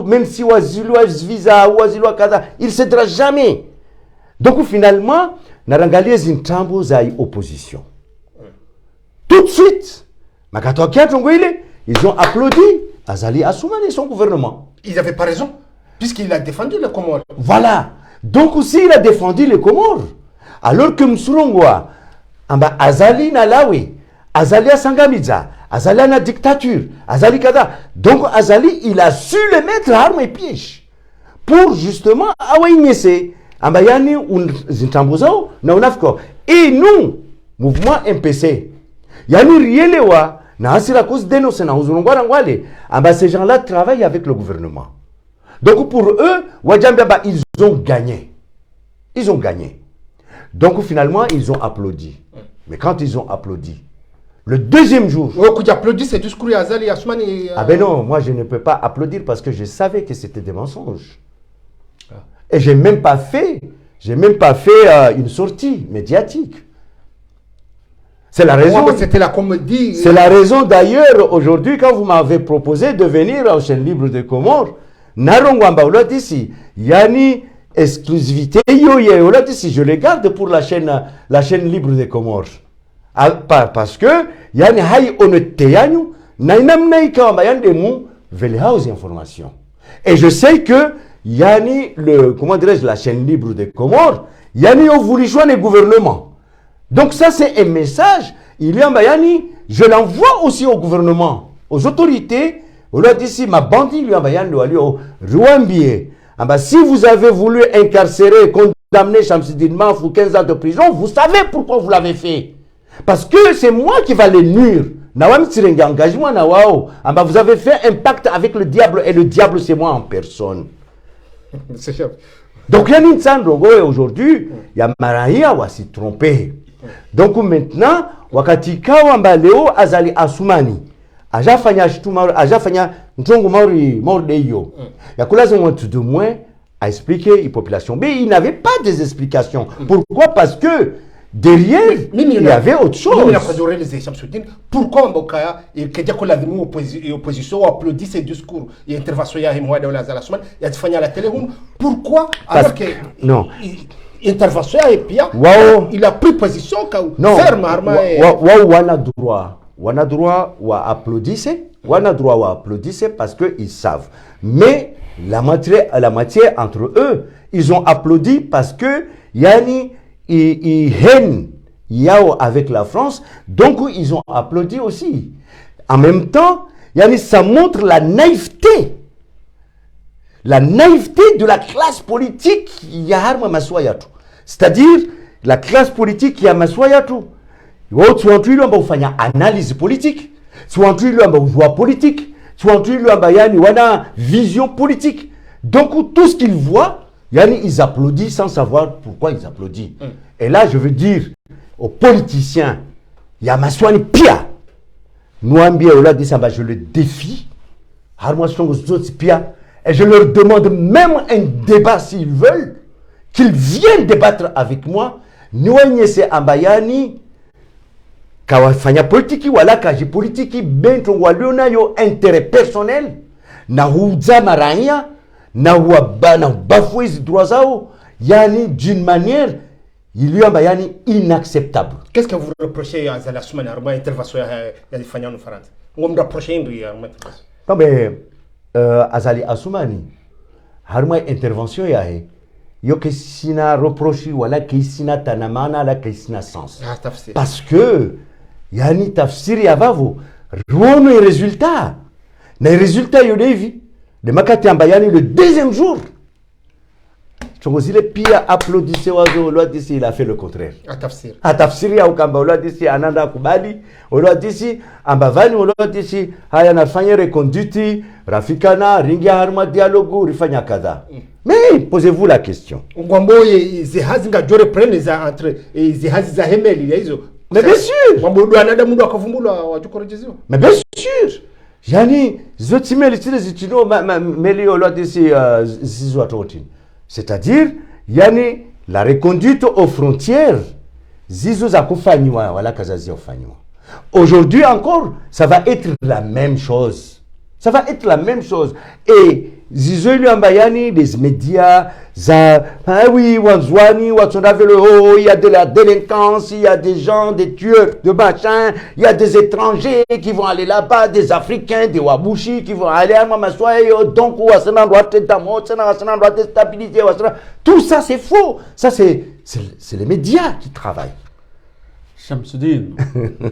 même si Waziloua visa, Waziloua Kaza, il ne cédera jamais. Donc finalement, Narangalie Zintambo a opposition. Tout de suite, ils ont applaudi Azali Assoumani et son gouvernement. Ils n'avaient pas raison, puisqu'il a défendu les Comores. Voilà. Donc aussi, il a défendu les Comores. Alors que Msoulongwa, Azali Nalawi, Azali Sangamidza, Azali na dictature, Azali Kada. Donc Azali, il a su le mettre à armes et pièges. Pour justement, Awaïnese, Ambayani ou Zintambozao, Naunafko. Et nous, mouvement MPC, Yani Rielewa, na asira cause dénoncer na Uzulongwa Rangwale, ces gens-là travaillent avec le gouvernement. Donc pour eux, Wadjambaba, ils ont gagné. Ils ont gagné. Donc finalement, ils ont applaudi. Mais quand ils ont applaudi, le deuxième jour... Quand tu applaudis, c'est discours Azali Assoumani... Ah ben non, moi je ne peux pas applaudir parce que je savais que c'était des mensonges. Et je n'ai même pas fait une sortie médiatique. C'est la raison. C'était la comédie. C'est la raison d'ailleurs, aujourd'hui, quand vous m'avez proposé de venir à la chaîne libre des Comores, Narongwamba, ici, Yani exclusivité, ici, je le garde pour la chaîne libre des Comores. Parce que, Yani Hay honnêteté, Yannou, Nainam Naika, Mayan de Mou, Velhaus information. Et je sais que, Yani, comment dirais-je, la chaîne libre des Comores, Yani ont voulu joindre le gouvernement. Donc ça, c'est un message. Il y a Bayani, je l'envoie aussi au gouvernement, aux autorités. On a dit si ma bandit, il y a Bayani, Rwambié. Si vous avez voulu incarcérer, condamner Chamsidine Maf ou 15 ans de prison, vous savez pourquoi vous l'avez fait. Parce que c'est moi qui va les nuire. Engagement, vous avez fait un pacte avec le diable et le diable, c'est moi en personne. C'est sûr. Donc, il y a une Sandrogo aujourd'hui, il y a Marahia qui s'est trompé. Donc maintenant, Wakatika Wambaleo Azali Assoumani, Ajafanya Shtumar, Ajafanya Ntongo Mordeyo. Il y a que là, on de moins à expliquer la population. Mais il n'avait pas des explications. Pourquoi? Parce que derrière, il y avait autre chose. Pourquoi Mbokaya, il y a que l'opposition applaudit ses discours et intervention il y a il y a la télé. Pourquoi? Alors que non. Intervention et puis il a pris position ferme. On a droit à applaudir parce qu'ils savent. Mais la matière entre eux, ils ont applaudi parce que Yani ils haine Yao avec la France, donc ils ont applaudi aussi. En même temps, Yani ça montre la naïveté. La naïveté de la classe politique Yaharma Maswayatou. C'est-à-dire, la classe politique Yamaswayatou. Soit tu lui as fait analyse politique, soit tu lui as voix politique, soit tu lui as une vision politique. Donc, tout ce qu'ils voient, ils applaudissent sans savoir pourquoi ils applaudissent. Et là, je veux dire aux politiciens, Yamaswani Pia, Nouambi Ola dit ça, je le défie. Et je leur demande même un débat s'ils veulent, qu'ils viennent débattre avec moi. Nouagnese Ambayani, kawafanya politiki wala kaji politiki bento waliona yo intérêt personnel na huza marania na wabana bafoué les droits zao yani d'une manière yani inacceptable. Qu'est-ce que vous reprochez à Azali Assoumani Harma intervention ya ifanya no France? Ngom reprocher ndio ya intervention. Kama Azali Assoumani Harma intervention ya yo que sina reproche wala que sina tanamana la que sina sens. Ah, tafsir. Parce que yani tafsiri ya vavo ruono résultat. Na résultat yo devi de makati amba yani le deuxième jour. Chongozile pia applaudissé wazo lwa disi il a fait le contraire. Atafsiri. Atafsiri ya ukamba lwa disi ananda kubali, lwa disi ambavani lwa disi haya nafanya reconduite, rafikana, ringia harma dialogue, rifanya kadha. Mais posez-vous la question. Ngwamboye zihazi ngajore prene za entre zihazi za hemeli ya hizo. Mais bien sûr. Ngwamboye anada mundu akavumbula wajukorejeziwa. Mais bien sûr. Yani zotimeli tile zitino meli lwa disi zizo atotini. C'est-à-dire, yani la reconduite aux frontières, zizo za kufanywa wala kazazi ofanywa. Aujourd'hui encore, ça va être la même chose. Ça va être la même chose. Et zizo yani des médias, za, ah oui, wanzwani, watsondavelo, il y a de la délinquance, il y a des gens, des tueurs, de machin, il y a des étrangers qui vont aller là-bas, des Africains, des Wabushi qui vont aller à Mamaswaye, donc wasana doit être d'amo, wasana doit être stabilisé, tout ça c'est faux. Ça c'est les médias qui travaillent. Shamsuddin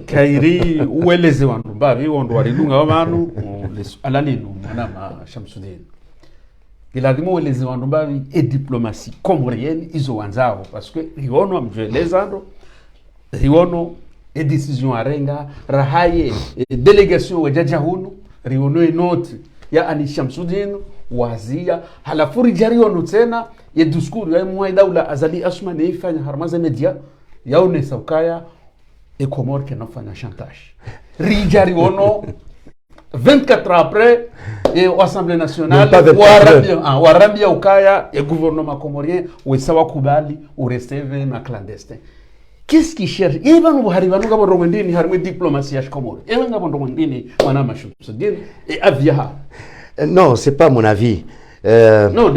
kairi ueleze wandu bavi wandu walilunga wamanu alalinu mwanama Shamsuddin ilazima ueleze wandu bavi e diplomatie comorienne izo wanzao parce que riono amjueleza ndo riono e décision arenga rahaye délégation wajaja hunu riono enoti ya ani Shamsuddin wazia halafuri jariono tena ya diskuru ya mwa daula Azali Assoumani ifanya harmaza media yaone saukaya et Comores qui n'ont fait un chantage. Rijari ono 24 ans après et l'Assemblée nationale ou Arabia ou Kaya et gouvernement comorien ou sawa kubali ou rester un clandestin. Qu'est-ce qu'ils cherchent? Et ben nous arrivons nous avons rwandini harme diplomatie à Comores. Et nous avons rwandini manama Shamsuddin et avia. Non, c'est pas mon avis. Non,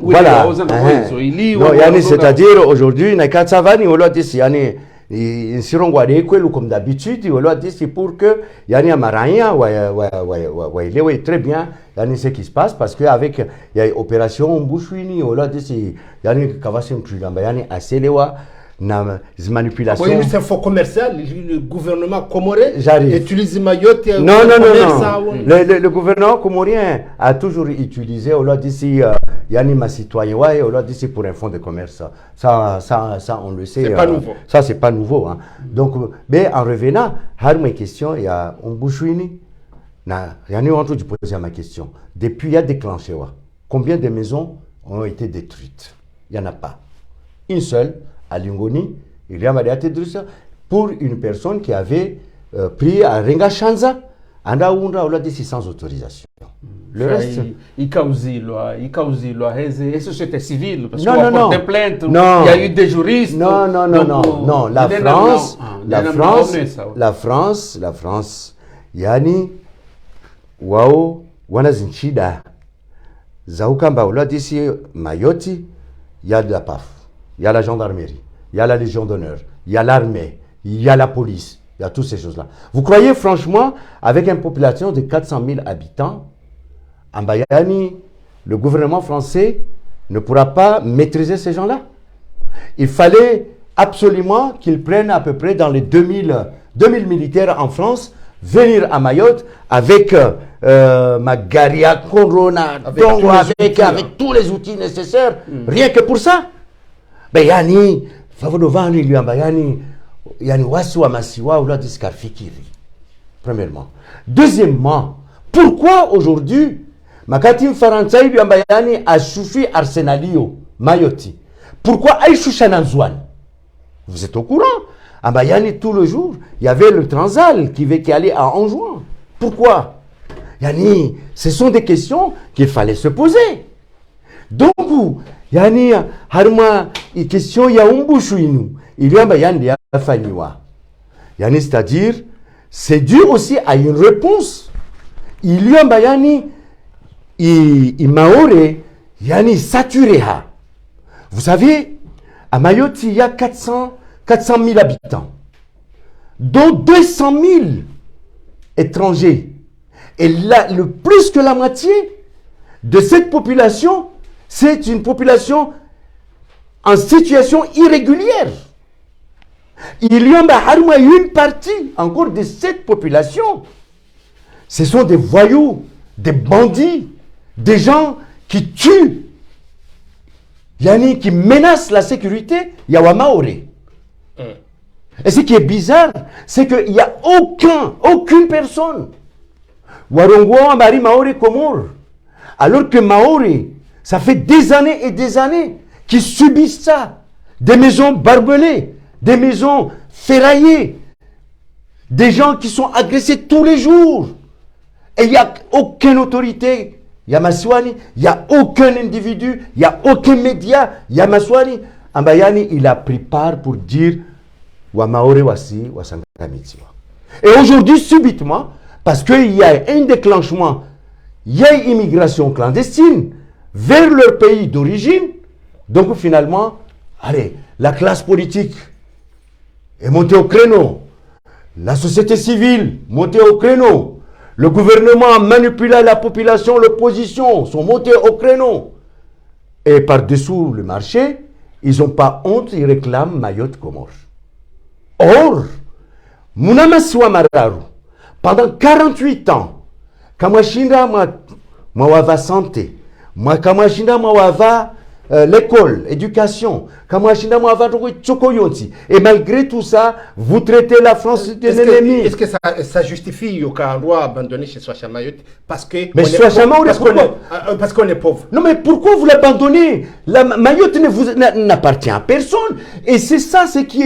voilà. Non, yani c'est-à-dire aujourd'hui na katsavani wala disi yani insirongwa kwelu comme d'habitude wala disi pour que yani amaranya wa elewe très bien yani ce qui se passe parce que avec il y a opération Mbushwini wala disi yani kavasi mtulamba yani aselewa na manipulations. Oui, c'est faux commercial. Le gouvernement comorien utilise Mayotte. Non. Le gouvernement comorien a toujours utilisé, on l'a dit, yani ma citoyen, ouais, on l'a dit pour un fonds de commerce. Ça, on le sait. C'est pas nouveau. Ça, c'est pas nouveau. Hein. Donc, mais en revenant, à mes questions, il y a un bouchouini. Il y a un autre qui pose ma question. Depuis, il y a déclenché. Combien de maisons ont été détruites? Il n'y en a pas. Une seule. À Lingoni, il y a pour une personne qui avait pris à Renga Shanza, on l'a dit sans autorisation. Le reste, il cause loi, et société civile, parce qu'on a des plaintes, il y a eu des juristes. Non, la France, yani, wao, wanazinchida, zaukamba, on l'a dit Mayoti, il y a de la PAF. Il y a la gendarmerie, il y a la Légion d'honneur, il y a l'armée, il y a la police, il y a toutes ces choses-là. Vous croyez franchement, avec une population de 400 000 habitants, en Bayani, le gouvernement français ne pourra pas maîtriser ces gens-là? Il fallait absolument qu'ils prennent à peu près dans les 2000 militaires en France, venir à Mayotte avec Magaria, Corona, avec tous les outils nécessaires, rien que pour ça. Ben yani favonovani liamba yani wasi wa masiwa ou la discarfikiri. Premièrement. Deuxièmement, pourquoi aujourd'hui Makatim Faransaï liamba yani a choufi Arsenalio Mayoti? Pourquoi Aïchoucha Nanzouane? Vous êtes au courant? À Bayani tout le jour, il y avait le Transal qui allait à Anjouan. Pourquoi? Yani, ce sont des questions qu'il fallait se poser. Donc yani harma question ya umbushu inu iliamba yandi yafanyiwa Yani, c'est-à-dire, c'est dû aussi à une réponse. Il y a bayani, il Maoré, yani saturé. Vous savez, à Mayotte, il y a 400 000 habitants, dont 200 000 étrangers. Et là, le plus que la moitié de cette population, c'est une population en situation irrégulière. Il y a une partie encore de cette population. Ce sont des voyous, des bandits, des gens qui tuent, yani qui menacent la sécurité Yawamaoré. Et ce qui est bizarre, c'est qu'il n'y a aucune personne. Warongo Amari Maoré Komor. Alors que Maoré, ça fait des années et des années qu'ils subissent ça. Des maisons barbelées, des maisons ferraillées, des gens qui sont agressés tous les jours. Et il n'y a aucune autorité. Yamaswani, il n'y a aucun individu, il n'y a aucun média. Yamaswani, Ambayani, il a pris part pour dire Wamaore Wasi, Wasangamitiwa. Et aujourd'hui, subitement, parce qu'il y a un déclenchement, il y a une immigration clandestine vers leur pays d'origine. Donc finalement, allez, la classe politique est montée au créneau. La société civile montée au créneau. Le gouvernement a manipulé la population, l'opposition sont montés au créneau. Et par-dessous le marché, ils n'ont pas honte, ils réclament Mayotte Comore. Or, Munamaswa Mararu, pendant 48 ans, Kamashinda Mawava santé, Kamashinda Mawava l'école, éducation, Kamashinda Mawava Tchokoyonti. Et malgré tout ça, vous traitez la France d'un ennemi. Est-ce que ça justifie qu'un roi abandonné chez Soacha Mayotte parce que parce qu'on est pauvre? Non, mais pourquoi vous l'abandonnez? La Mayotte n'appartient à personne. Et c'est ça ce qui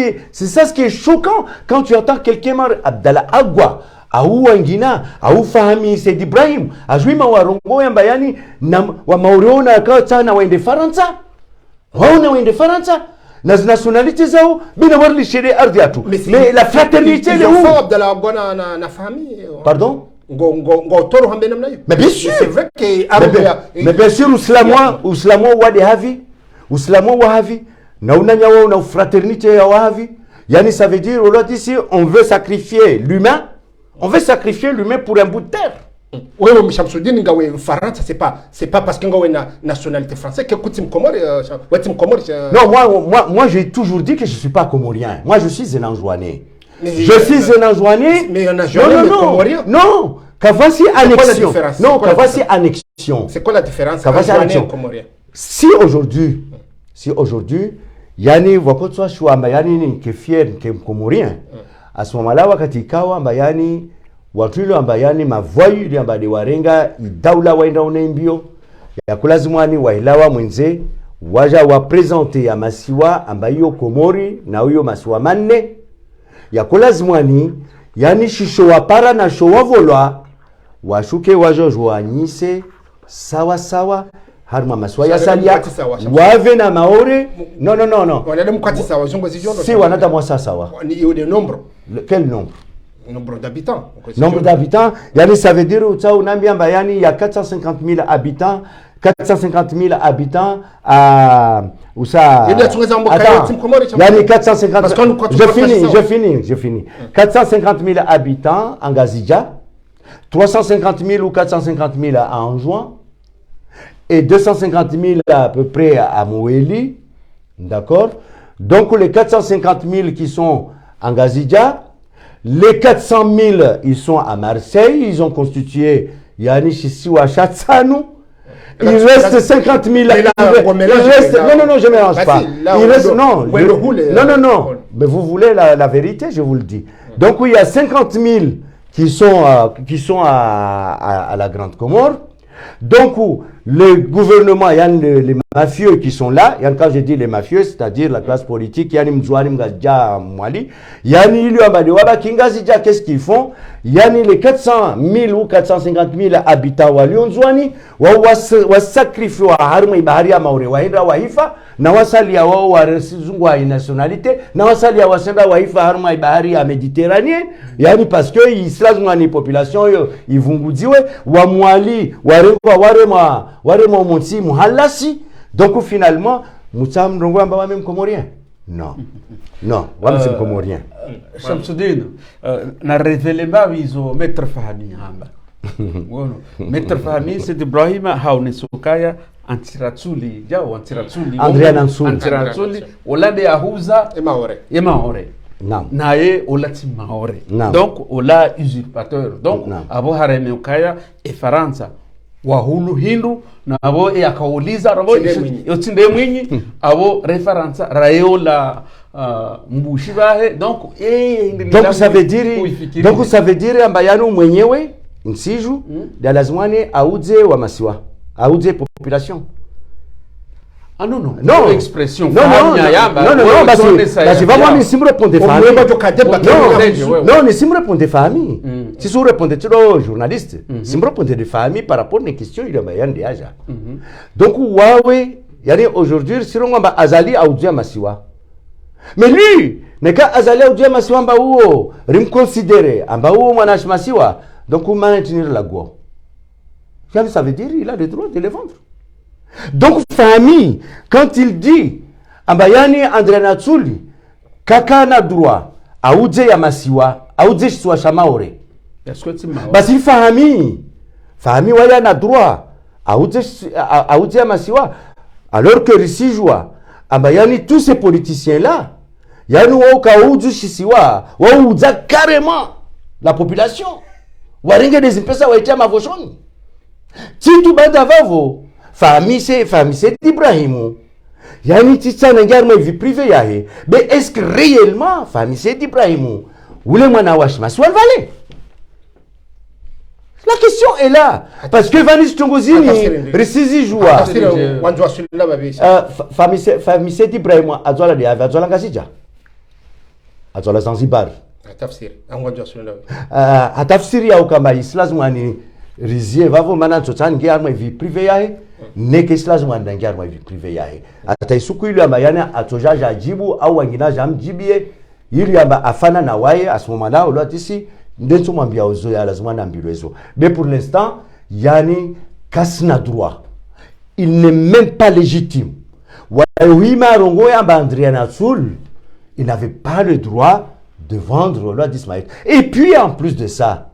est choquant quand tu entends quelqu'un Abdallah Agwa. Au Angina, au Fahami Said Ibrahim, a joué Mawarongo et Bayani, wa Mauriona Kautana ou Faransa. Ou Faransa. Les nationalités, bien avoir les chéris ardiatou. Mais la fraternité, les où? Abdallah Agwa na famille. Pardon? Mais bien sûr. C'est vrai que. Mais bien sûr, Ouslamo Wadehavi, Ouslamo Wahavi, Naunanyawa, na fraternité Wahavi. Yani, ça veut dire, ici, on veut sacrifier l'humain. On veut sacrifier l'humain pour un bout de terre. Oui, mais Chamsoudine, c'est pas parce qu'on a une nationalité française que Koutim Komor. Non, moi j'ai toujours dit que je ne suis pas comorien. Moi, je suis un Anjouanais. Je suis un Anjouanais. Mais un Anjouanais, comorien? Non, Kavasi annexion. Non, Kavasi annexion. C'est quoi la différence? Kavasi annexion. Si aujourd'hui, Yani, Wakotwa Chouamba, Yani, qui est fier, qui est comorien. À ce moment-là, wakati kawa mbayani watuilo ambayani mavoyu ya mbadi warenga idaula waenda unembio ya kulazimwani wailawa mwenze waja wapresente ya masiwa ambayo Komori na huyo masiwa manne ya kulazimwani yani shisho wapara na showa volwa washuke wajo joanyise sawa sawa harma maswa ya salia wave na maore non wanada mkati sawa zongo zijondo si wanada mwasa sawa ni le nombre quel nombre? Nombre d'habitants. Nombre d'habitants, yani ça veut dire il y a 450 000 habitants. 450 000 habitants à où ça? Yani 450. Je finis. 450 000 habitants en Gazidja, 350 000 ou 450 000 à Anjouan et 250 000 à peu près à Moueli, d'accord? Donc les 450 000 qui sont en Gazidja, les 400 000, ils sont à Marseille, ils ont constitué Yani Chisiwa Chatsanou. Il reste 50 000. Non, je ne mélange pas. Il reste, non, mais vous voulez la vérité, je vous le dis. Donc, il y a 50 000 qui sont à la Grande Comore. Donc, le gouvernement, il y a les mafieux qui sont là, quand je dis les mafieux, c'est-à-dire la classe politique, yani mzwani mgaja mwali, yani ili ambali waba kingazija, qu'est-ce qu'ils font? Yani les 400 000 ou 450 000 habitants wali onzwani, wa sacrifice wa harma ibahari ya maure, wa hindra wa hifa, na wasali ya wao wa resizungu wa nationalité, na wasali ya wasenda wa hifa harma ibahari ya Méditerranée, yani parce que islazunga ni population yo, ivungudziwe, wa mwali, warema monsi muhalasi. Donc finalement, Moussam Ndongwamba wa même comorien. Non. Non, wa même comorien. Shamsuddin, na révélé ba wizo Maître Fahmi hamba. Maître Fahmi c'est Ibrahim haune sukaya antiratsuli, jao antiratsuli. Antiratsuli, olade ahuza emaore. Non. Nae olati maore. Non. Donc ola usurpateur. Donc abo hareme ukaya e Faransa. Wahulu Hindu na abo akauliza rabo yotinde mwinyi abo reference rayola mbushi bahe donc ça veut dire ambayano mwenyewe nsiju da lazimane auze wa masiwa auze population. Ah non, non, non, expression. Non, non, parce que vraiment, ni si me répondez famille. Non, ni si me répondez famille. Si vous répondez aux journalistes, si me répondez de famille par rapport à une question, il y a un déjà. Donc, Huawei, il y a aujourd'hui, si on a Azali Aoudia Masiwa. Mais lui, n'est qu'à Azali Aoudia Masiwa, Mbao, rim considéré, Mbao Manash Masiwa, donc on maintenir la Gua. Ça veut dire qu'il a le droit de les vendre. Donc, famille, quand il dit Ambayani André Natsuli, Kaka na droit, Aoudze Yamasiwa, Aoudze Shwa Shamaore. Parce que famille, Waya na droit, Aoudze Yamasiwa. Alors que ici, joie, Ambayani, tous ces politiciens-là, Yanu Wauka Aoudze Shisiwa, Waoudza carrément la population. Waringe des impesa Waitia Mavoshon. Titu Badavavo. Famille c'est d'Ibrahim. Yani titsa nangar ma vie privée yahe. Mais est-ce que réellement famille c'est d'Ibrahim? Ou le mwana washma soit valé? La question est là parce que Vanis Tongozini récisi joie. Famille c'est d'Ibrahim azola de ave azola ngasija. Azola Zanzibar. Tafsir. Tafsir ya ukama islamani rizie vavo mana tsotsani ngiar ma vie privée yahe. Neke lazima ndangiar ma vie privée yahe ataisuku ile amayana atojaja ajibu au wengine jamjibie ili amba afana na waye à ce moment là olotisi ndenso mwambia ozo ya lazima na mbilezo. Mais pour l'instant yani kasna droit, il n'est même pas légitime. Oui marongo ya André Natsuli, il n'avait pas le droit de vendre loi d'Ismaël. Et puis en plus de ça,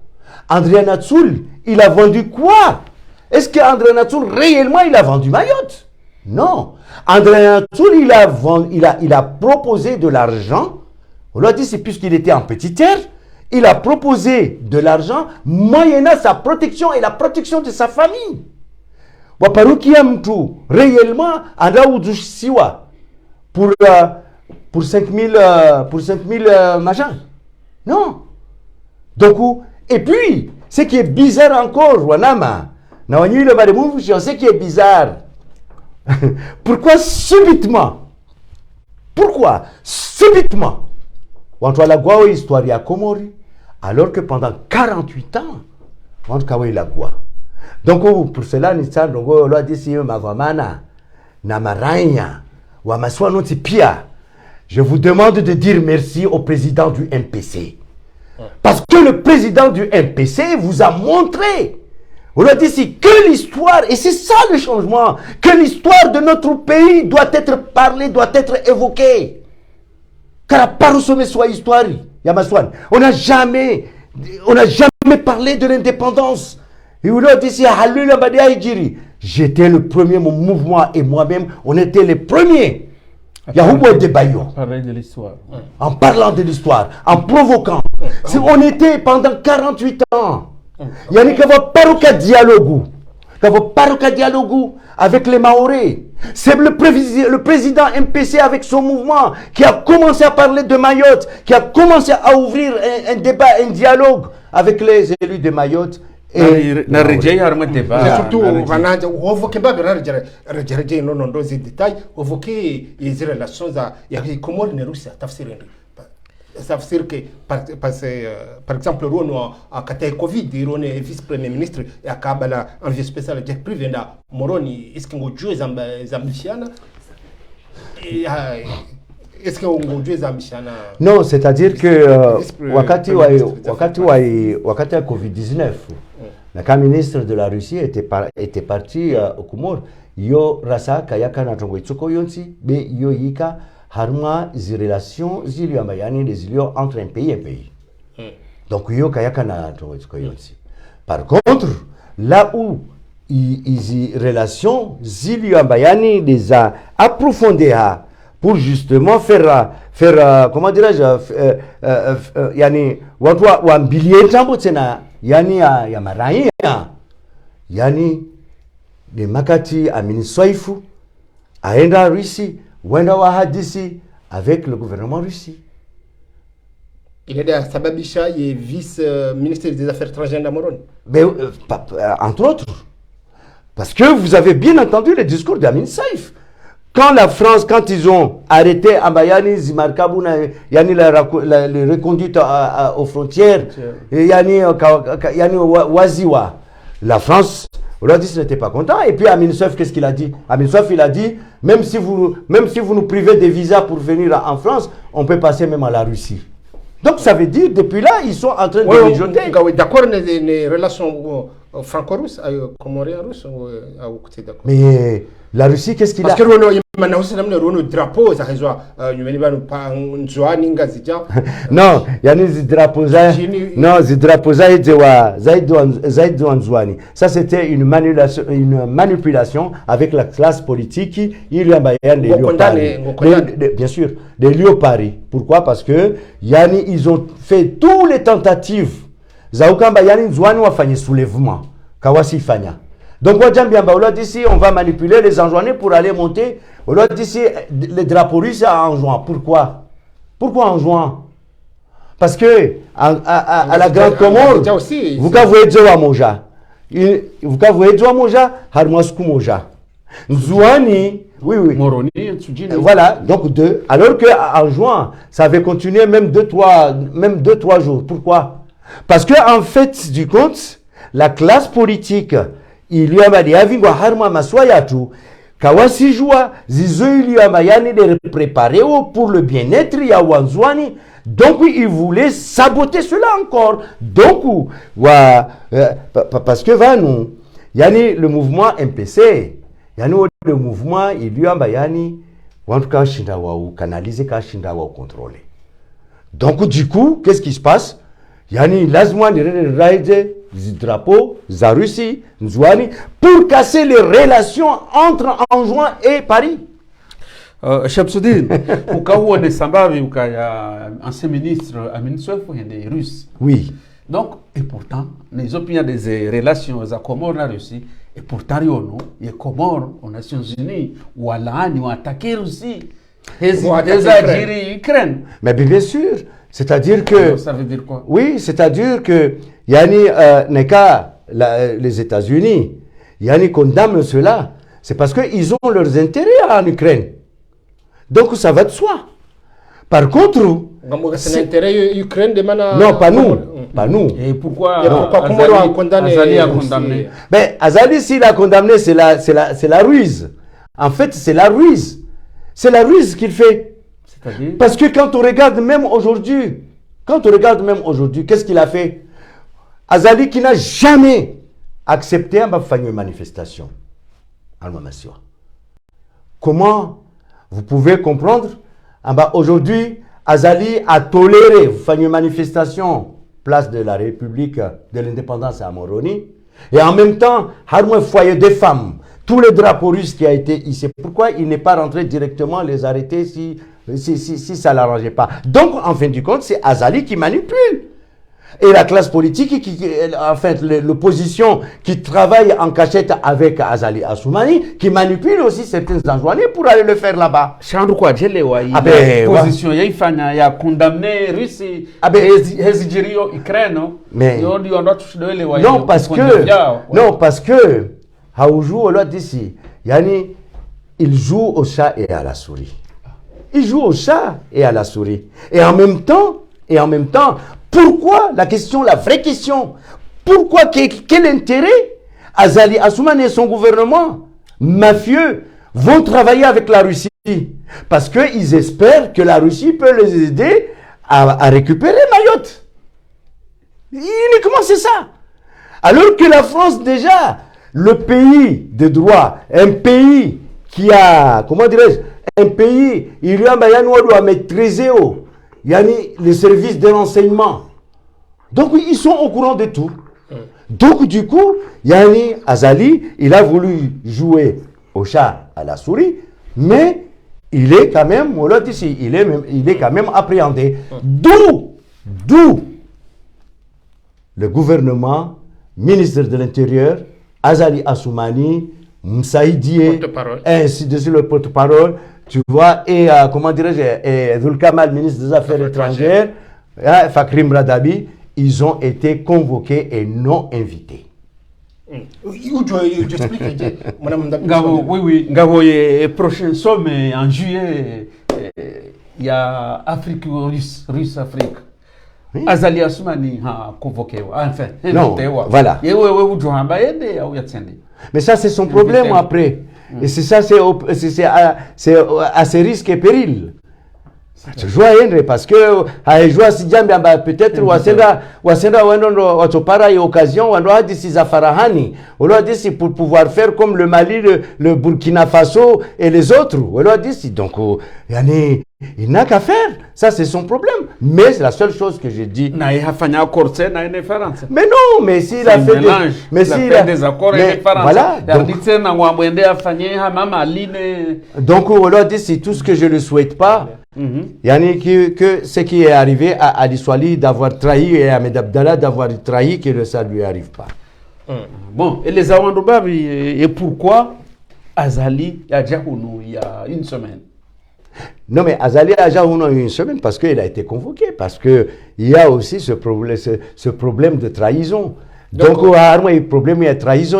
André Natsuli, il a vendu quoi? Est-ce qu'André Natsuli réellement il a vendu Mayotte? Non. André Natsuli il a proposé de l'argent. On lui a dit c'est puisqu'il était en petit terre, il a proposé de l'argent moyennant sa protection et la protection de sa famille. Waparuki Amtou réellement Andra Udusiwa pour 5000 machin. Non. Donc et puis ce qui est bizarre encore Wanama. Ce qui est bizarre, pourquoi subitement, on doit la Gua histoire ya Komori, alors que pendant 48 ans, on doit la Gua. Donc pour cela, Nissan Longo l'a dit si Mavamana, Namaranya, Wamaswa Pia, je vous demande de dire merci au président du MPC. Parce que le président du MPC vous a montré. On a dit ici que l'histoire, et c'est ça le changement, que l'histoire de notre pays doit être parlée, doit être évoquée. Car à part sommet soit histoire, Yamaswan, on n'a jamais parlé de l'indépendance. Et on a dit ici, j'étais le premier, mon mouvement et moi-même, on était les premiers. Yahoubo de Bayo. En parlant de l'histoire, en provoquant. On était pendant 48 ans. Il y a pas de dialogue avec les Maoris. C'est le président MPC avec son mouvement qui a commencé à parler de Mayotte, qui a commencé à ouvrir un débat, un dialogue avec les élus de Mayotte na rejei harma débat. C'est surtout vananja ovoke mbabe rejere non non dozi détail ovoke les relations ya Comores ne Russie tafsiri ndi. Ça veut dire que par exemple Rono a kata Covid Rono vice premier ministre ya kabala envoyé spécial jet privé na Moroni est-ce que ngo jouer zambishana est-ce que ngo jouer zambishana? Non, c'est-à-dire que wakati wa Covid-19 le ministre de la Russie était parti au Comores yo rasa kayaka na tongo itsoko yonsi be yo yika harma zi relations zilio amayani des zilio entre un pays et un pays. Donc yo kayaka na tongo itsoko yonsi. Par contre, là où ils relations zilio amayani des a approfondir pour justement faire comment dirais-je yani watu wa mbilie tambo tena yani ya marai yani de makati amini swaifu aenda Russie wenda wahadisi avec le gouvernement russe. Il est à sababisha et vice ministre des affaires étrangères d'Amoron. Mais entre autres parce que vous avez bien entendu le discours d'Amin Saïf. Quand la France, quand ils ont arrêté Ambayani, Zimarkabouna, yani la reconduite aux frontières, yani Waziwa, la France, Rodis n'était pas content. Et puis Amin Soif, qu'est-ce qu'il a dit? Amin Soif, il a dit, même si vous nous privez des visas pour venir en France, on peut passer même à la Russie. Donc ça veut dire, depuis là, ils sont en train de mijoter. D'accord, les relations franco-russes, comoriens-russes, mais la Russie, qu'est-ce qu'il a? Parce que le drapeau, ça non, il y a des drapeaux. Non, des drapeaux, ça c'était une manipulation avec la classe politique. Il y a bien sûr, des lieux Paris. Pourquoi? Parce que ils ont fait toutes les tentatives. Zaoukamba yani Nzouani a fait un soulèvement. Kawasi Fanya. Donc, on a dit on va manipuler les enjoinés pour aller monter. On a dit les drapeaux russes à enjoint. Pourquoi? Pourquoi enjoint? Parce que à la Grande Comore, vous voyez Djoa Moja. Vous voyez Djoa Moja, Harmaskou Moja. Nzouani, oui. Moroni, voilà, donc deux. Alors qu'en juin, ça avait continué même 2-3 jours. Pourquoi? Parce qu'en fait, du compte, la classe politique, il y a des avingo harma maswayatu kawasi joua zizo il y a mayani de préparer pour le bien-être ya wanzwani. Donc ils voulaient saboter cela encore. Donc parce que va nous yani le mouvement MPC yani le mouvement il y a mayani en tout cas shinda wa canaliser ka shinda wa contrôler. Donc du coup qu'est-ce qui se passe? Yani lazima ni raide drapeau, za Russie, Nzouani, pour casser les relations entre Anjouan et Paris. Shamsuddin, au cas où on est sambavi, au cas ancien ministre Amin Soif, il y a des Russes. Oui. Donc, et pourtant, les opinions des relations aux Comores en Russie, et pourtant, il y a Comores aux Nations Unies, ou à l'An, ou à attaquer Russie. Les Algérie, Ukraine. Mais bien sûr, c'est-à-dire que... Ça veut dire quoi? Oui, c'est-à-dire que yani les États-Unis, yani condamnent cela. C'est parce qu'ils ont leurs intérêts en Ukraine. Donc ça va de soi. Par contre, c'est l'intérêt Ukraine de Mana. Non, pas nous. Pas nous. Et pourquoi Azali a condamné? Ben, Azali, s'il a condamné, c'est la ruse. En fait, c'est la ruse. C'est la ruse qu'il fait. Parce que quand on regarde même aujourd'hui, qu'est-ce qu'il a fait? Azali qui n'a jamais accepté une manifestation. Comment vous pouvez comprendre? Aujourd'hui, Azali a toléré une manifestation place de la République de l'indépendance à Moroni. Et en même temps, un foyer des femmes, tous les drapeaux russes qui a été ici. Pourquoi il n'est pas rentré directement les arrêter si ça ne l'arrangeait pas? Donc, en fin de compte, c'est Azali qui manipule. Et la classe politique, enfin l'opposition qui travaille en cachette avec Azali Assoumani, qui manipule aussi certains enjoignés pour aller le faire là-bas. Chandu kwa jele wa position yaifanya ya condamner Russie hezijirio Ukraine. Mais non parce que Haoujou on l'a dit ici, yani il joue au chat et à la souris. Il joue au chat et à la souris. Et en même temps, pourquoi la vraie question, pourquoi, quel intérêt Azali Assoumani et son gouvernement mafieux vont travailler avec la Russie? Parce qu'ils espèrent que la Russie peut les aider à récupérer Mayotte. Uniquement c'est ça. Alors que la France déjà, le pays de droit, un pays qui a, comment dirais-je, un pays, il y a doit maîtriser les services de renseignement. Donc ils sont au courant de tout. Donc du coup, Yani Azali, il a voulu jouer au chat à la souris, mais il est quand même, on l'a dit ici, il est quand même appréhendé. D'où le gouvernement, ministre de l'Intérieur, Azali Assoumani, Moussaïdié, ainsi de suite le porte-parole, tu vois, et comment dirais-je, Zulkamal, ministre des Affaires étrangères, Fakrim Radabi, ils ont été convoqués et non invités. Oui. Gabo, le prochain sommet en juillet, il y a Afrique Russe Afrique. Oui. Azali Assoumani a convoqué, enfin, invité. Voilà. Mais ça, c'est son problème après. Et c'est ça, c'est à ses risques et périls. Je vois parce que peut-être Watopara et occasion pour pouvoir faire comme le Mali, le Burkina Faso et les autres. Donc il n'a qu'à faire. Ça, c'est son problème. Mais c'est la seule chose que j'ai dit. Mais non, mais s'il a fait des accords avec voilà. Donc, c'est tout ce que je ne souhaite pas. Yani que ce qui est arrivé à Ali Swali d'avoir trahi et à Ahmed Abdallah d'avoir trahi, que ça ne lui arrive pas. Bon, et les Awandoubabi, et pourquoi Azali a déjà il y a une semaine? Non, mais Azali a déjà une semaine parce qu'il a été convoqué, parce qu'il y a aussi ce problème de trahison. Donc, il y a un problème de trahison.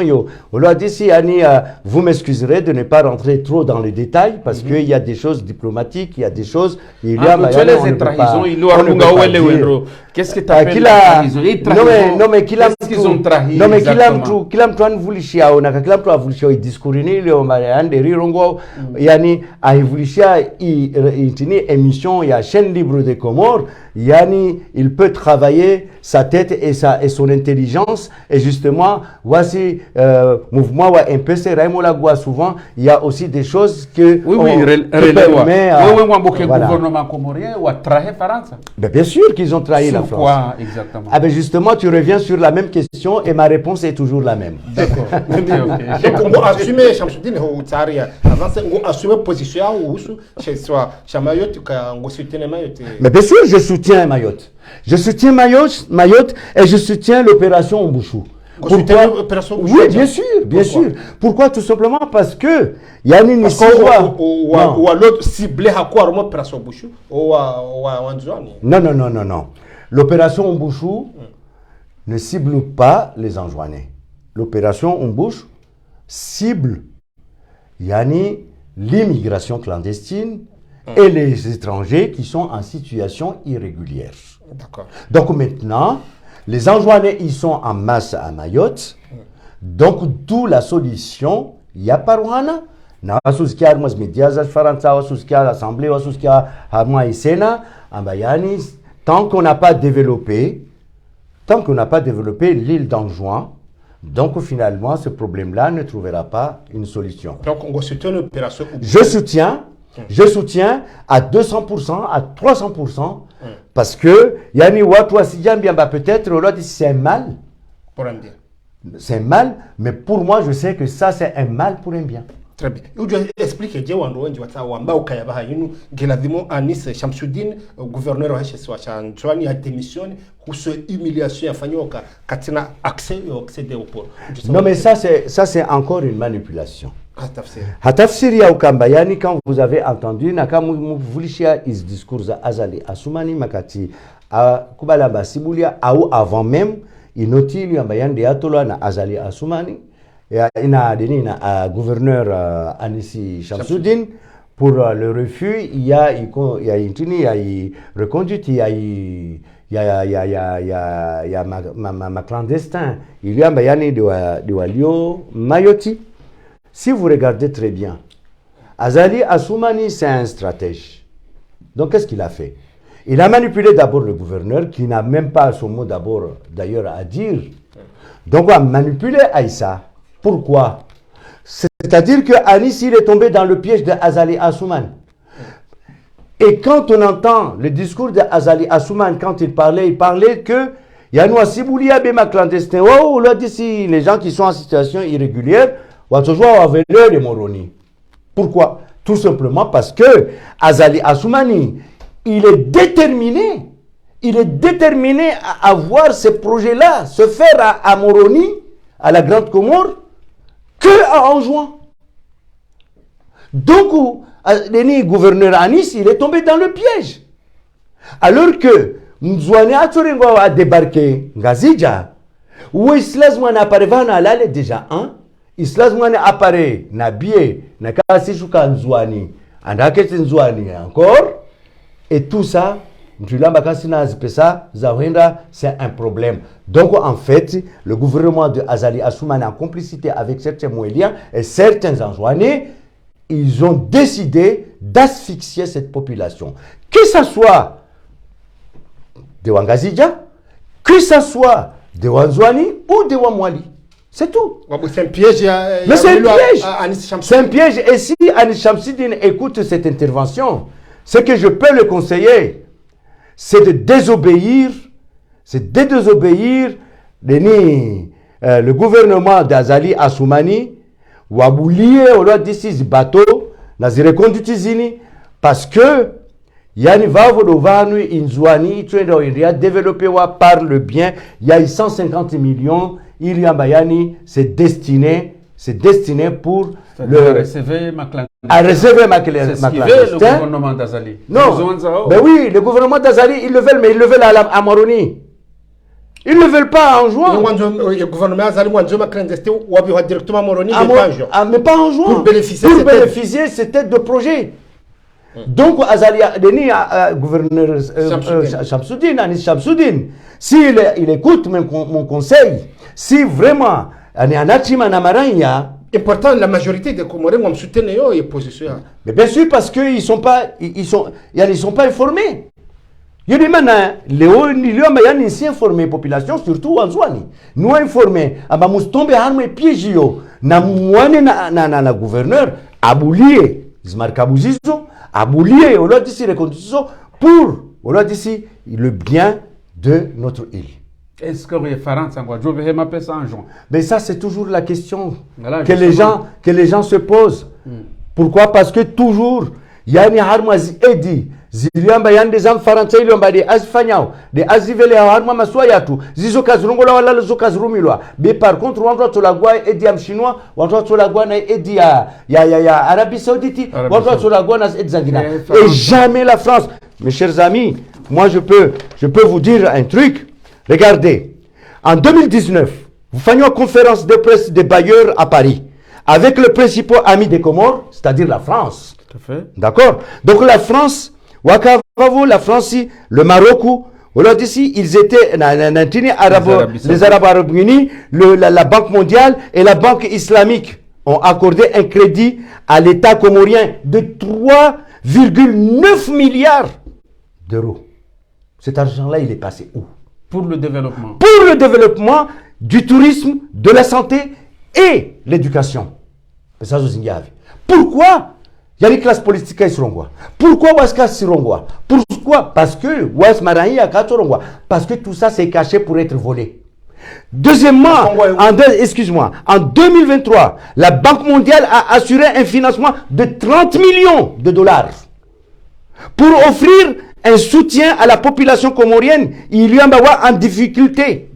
On lui a dit, si Annie, vous m'excuserez de ne pas rentrer trop dans les détails, parce qu'il y a des choses diplomatiques, il y a des choses... Il y a des trahisons, qu'est-ce que tu appelles la trahison? Non, mais qu'est-ce qu'ils ont trahi? Non, mais qu'il a voulu chia, on a voulu chia, il discourir, il a rirongo, yani, a voulu chia, il tenait émission, il y a chaîne libre des Comores, yani, il peut travailler sa tête et son intelligence, et justement, voici, mouvement, un peu, c'est Raimola souvent, il y a aussi des choses que... gouvernement comorien ou a trahi France. Bien sûr qu'ils ont trahi la France. Quoi exactement? Ah ben justement, tu reviens sur la même question et ma réponse est toujours la même. D'accord. Donc on va assumer, Chamsoudine, on va assumer position ou chez soi, chez Mayotte, on soutient Mayotte. Mais bien sûr, je soutiens Mayotte. Je soutiens Mayotte et je soutiens l'opération Ombouchou. Pourquoi? Oui, bien sûr. Pourquoi? Tout simplement parce que il y a une ou l'autre ciblé à quoi l'opération Ombouchou Non. L'opération Ombouchou ne cible pas les Anjouanais. L'opération Ombouchou cible l'immigration clandestine et les étrangers qui sont en situation irrégulière. D'accord. Donc maintenant, les Anjouanais, ils sont en masse à Mayotte. Donc, d'où la solution, il y a pas Rouhana. Tant qu'on n'a pas développé l'île d'Anjouan, donc finalement, ce problème-là ne trouvera pas une solution. Donc, on soutient l'opération. Je soutiens à 200%, à 300%, parce que Yani Watwa Sidjambiamba peut-être, c'est un mal. Pour un bien. C'est un mal, mais pour moi, je sais que ça, c'est un mal pour un bien. Très bien. Ujua explique je wandu wengi watawa ambao kaya baha yinu geladhimo Anis Shamsuddin gouverneur wa HS wa Chanchwani a démissionné ou ce humiliation yafanyoka katina accès au pouvoir. Non mais ça c'est encore une manipulation. Tafsir. Hatafsiri ya ukambayani quand vous avez entendu na kama mvulishia is discours za Azali Assoumani makati kubala basibulia au avant même inotili ambayani de atolwa na Azali Assoumani ina gouverneur Anis Shamsuddin pour le refus il y a reconduite il y a ma clandestin il y a bayani de Walio Mayoti. Si vous regardez très bien, Azali Assoumani c'est un stratège. Donc qu'est-ce qu'il a fait? Il a manipulé d'abord le gouverneur qui n'a même pas son mot d'abord d'ailleurs à dire. Donc on a manipulé Aïssa. Pourquoi? C'est-à-dire que Anis il est tombé dans le piège de Azali Assoumani. Et quand on entend le discours de Azali Assoumani, quand il parlait que Yannoua Siboulia Bema clandestin. Oh, là d'ici les gens qui sont en situation irrégulière, on va toujours avoir les Moroni. Pourquoi? Tout simplement parce que Azali Assoumani, il est déterminé à avoir ces projets-là, se faire à Moroni, à la Grande Comore, que à Anjouan. Donc, le gouverneur Anis, il est tombé dans le piège. Alors que Nzouane Atsorengo a débarqué Ngazidja, où Islas Mouane apparaît là déjà un, Islas Mouane apparaît Nabie, Nakasishuka Nzouani, Andakete Nzouani encore, et tout ça, c'est un problème. Donc en fait, le gouvernement de Azali Assoumani en complicité avec certains Mouéliens et certains Anjouanais, ils ont décidé d'asphyxier cette population. Que ce soit de Wangazidja, que ce soit de Wanzouani ou de Wamwali. C'est tout. C'est un piège. Mais c'est un piège. C'est un piège. Et si Anis Shamsuddin écoute cette intervention, ce que je peux le conseiller, c'est de désobéir, le gouvernement d'Azali Assoumani, ou à boulier au loi d'ici bateau, nazire conduitizini, parce que yani va vodovanu inzwani, tu es développé par le bien, il y a 150 millions, il y a bayani, c'est destiné pour à recevoir ma clandestin. Le gouvernement d'Azali. Non, ben oui, le gouvernement d'Azali, ils le veulent, mais ils le veulent à Moroni. Ils ne le veulent pas en juin. Le gouvernement d'Azali, clandestin, ou directement à Moroni, mais pas en juin. Pour bénéficier cette aide de projet. Donc, Azali, gouverneur Shamsuddin, Anis Shamsuddin, s'il écoute mon conseil, si vraiment, et pourtant, la majorité des Comoriens ont soutenu les positions. Mais bien sûr, parce qu'ils sont pas informés. Il y a des gens qui sont informés, population, surtout en Zouani. Nous informés, nous sommes tombés dans les pièges. Nous sommes gouverneur, aboulié, Ismaël Kabouzizo, aboulié, on l'a dit, pour le bien de notre île. Est-ce que les parents je vais m'appeler ça en juin? Mais ça, c'est toujours la question que les gens se posent. Pourquoi? Parce que toujours, il y a une harmonie edi. Ziliamba y a des enfants français, il y a des azfanyao, des azivele harma maswayatu, zizo kazrungola wala zo kazrumilwa. Mais par contre, on doit la gua edi am chinois, on doit la gua na edi ya Arabie Saoudite, on doit la gua na edi zangina. Et jamais la France. Mes chers amis, moi je peux vous dire un truc. Regardez, en 2019, vous faites une conférence de presse des bailleurs à Paris avec le principal ami des Comores, c'est-à-dire la France. Tout à fait. D'accord? Donc la France, la France, le Maroc, ils étaient les Arabes Unis, la Banque mondiale et la Banque islamique ont accordé un crédit à l'État comorien de 3,9 milliards d'euros. Cet argent-là, il est passé où? Pour le développement. Pour le développement du tourisme, de la santé et l'éducation. Pourquoi il y a les classes politiques qui seront quoi? Pourquoi Waska seront? Pourquoi? Parce que Parce que tout ça c'est caché pour être volé. Deuxièmement, excuse-moi, en 2023, la Banque mondiale a assuré un financement de 30 millions de dollars pour offrir un soutien à la population comorienne. Il y a en difficulté.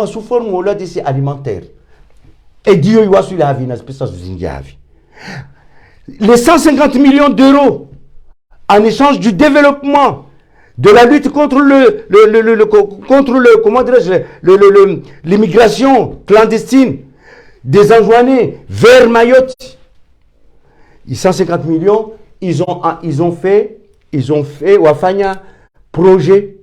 Sous forme alimentaire. Et Dieu y a sur la vie, les 150 millions d'euros en échange du développement, de la lutte contre l'immigration clandestine des Anjouanais vers Mayotte. Les 150 millions, ils ont fait Wafanya projet.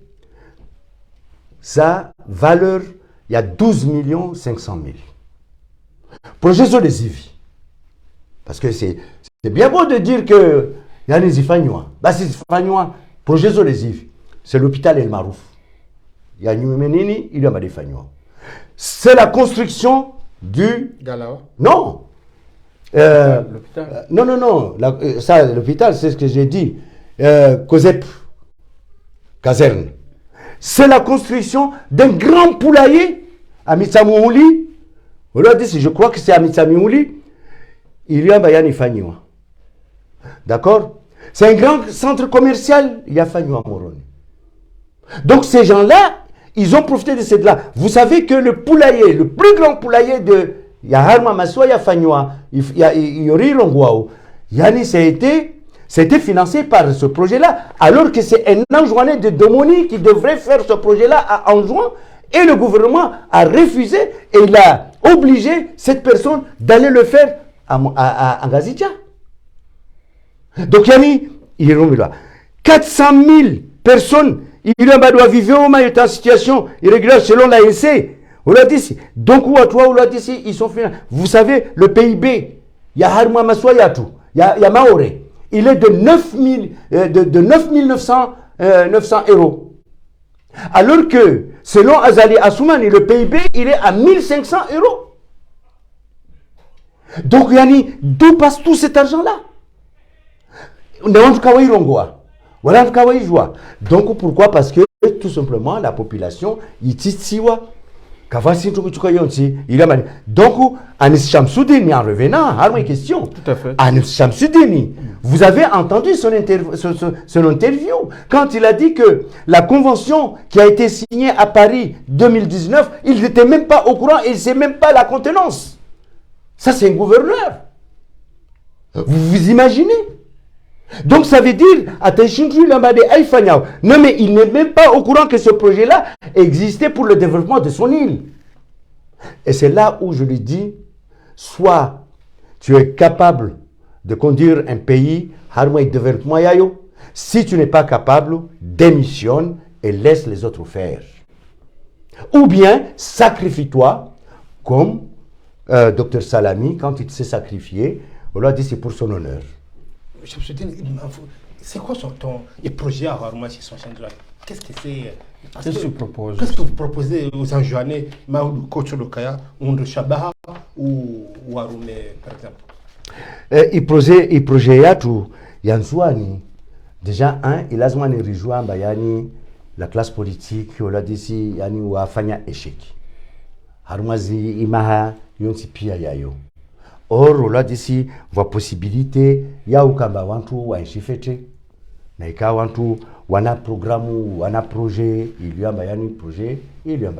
Sa valeur, il y a 12 500 000. Projet sur les IVI. Parce que c'est bien beau de dire que il y a des Ifagnois. Bah, c'est Ifagnois. Projet sur les IVI. C'est l'hôpital El Marouf. Il y a Numenini, il y a des Ifagnois. C'est la construction du. Galawa. Non. L'hôpital. Non. Ça, l'hôpital, c'est ce que j'ai dit. COSEP. Caserne. C'est la construction d'un grand poulailler à Mitsamououli. Je crois que c'est à Mitsamououli. Il y a Bayani Fagnoua. D'accord? C'est un grand centre commercial. Il y a Fagnoua Moroni. Donc ces gens-là, ils ont profité de cette là. Vous savez que le poulailler, le plus grand poulailler de. Il y a Harma Massoua, il y a Fagnoua, il y a Yori Longwao. Yani, c'était financé par ce projet-là, alors que c'est un Anjouanais de Domoni qui devrait faire ce projet-là à Anjouan, et le gouvernement a refusé et il a obligé cette personne d'aller le faire à Ngazidja. Donc, yani, il est là. 400 000 personnes, doivent vivre en situation irrégulière selon l'ANC. On l'a dit, donc, on l'a dit, ils sont financés. Vous savez, le PIB, il y a Harma Massoua, il y a tout. Il y a Maoré. Il est de 9 900 euros. Alors que, selon Azali Assoumani, le PIB, il est à 1500 euros. Donc, Yani, d'où passe tout cet argent-là? Donc, pourquoi? Parce que, tout simplement, la population, Yititsiwa, donc, Anis Chamsoudini, en revenant à mes questions, tout à fait. Anis Chamsoudini, vous avez entendu son interview quand il a dit que la convention qui a été signée à Paris 2019, il n'était même pas au courant et il ne sait même pas la contenance. Ça, c'est un gouverneur. Vous imaginez? Donc ça veut dire, non mais il n'est même pas au courant que ce projet-là existait pour le développement de son île. Et c'est là où je lui dis, soit tu es capable de conduire un pays, si tu n'es pas capable, démissionne et laisse les autres faire. Ou bien sacrifie-toi, comme Dr Salami, quand il s'est sacrifié, on lui a dit c'est pour son honneur. C'est quoi les projets à Harma qui sont changés? Qu'est-ce que c'est? Qu'est-ce que tu proposes? Qu'est-ce que vous proposez aux Anjouanais, Maoudou Kotsolokaya, Oundou Shabaha ou Waroune, par exemple? Il projet tout. Yansouani, déjà, il a besoin de rejoindre la classe politique, on l'a dit, yani ou afanya échec. Harmazi, Imaha, Yonsi Pia Yayo. Or, on l'a dit, voit possibilité, ya ukamba wantu wa enchifete, na ika wantu wana programme, wana projet, il y a un projet, il y a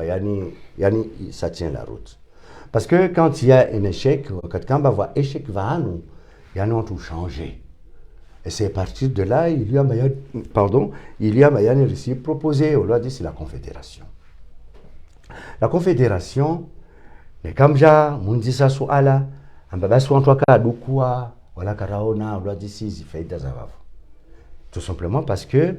yani ça tient la route. Parce que quand il y a un échec, quand on voit échec va nous, il y a nous tout changer. Et c'est à partir de là, il y a un récit proposé, on l'a dit, c'est la confédération. La confédération, mais comme j'ai dit ça sur Allah, tout simplement parce que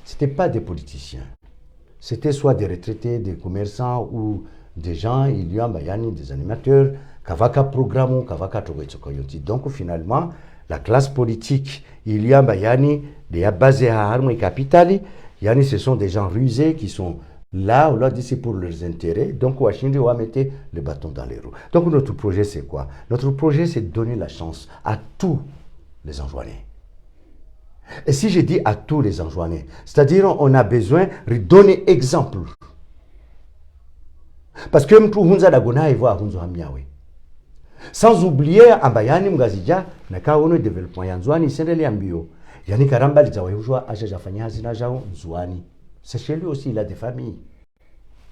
c'était pas des politiciens, c'était soit des retraités, des commerçants ou des gens, il y a des animateurs, donc finalement la classe politique, il y a des basés à Harmonie Capitali, ce sont des gens rusés qui sont là, on leur dit c'est pour leurs intérêts. Donc, Washington va mettre le bâton dans les roues. Donc, notre projet, c'est quoi? Notre projet, c'est de donner la chance à tous les Anjouanais. Et si je dis à tous les Anjouanais, c'est-à-dire on a besoin de donner exemple. Parce que mtu hunza dagona ivoa hunzo hamiawe. Sans oublier ambayani mgazija na kaono development ya Nzwani sendele ambio. Yani karamba lizawe hujua acha jafanya hazina jao Nzwani. C'est chez lui aussi, il a des familles.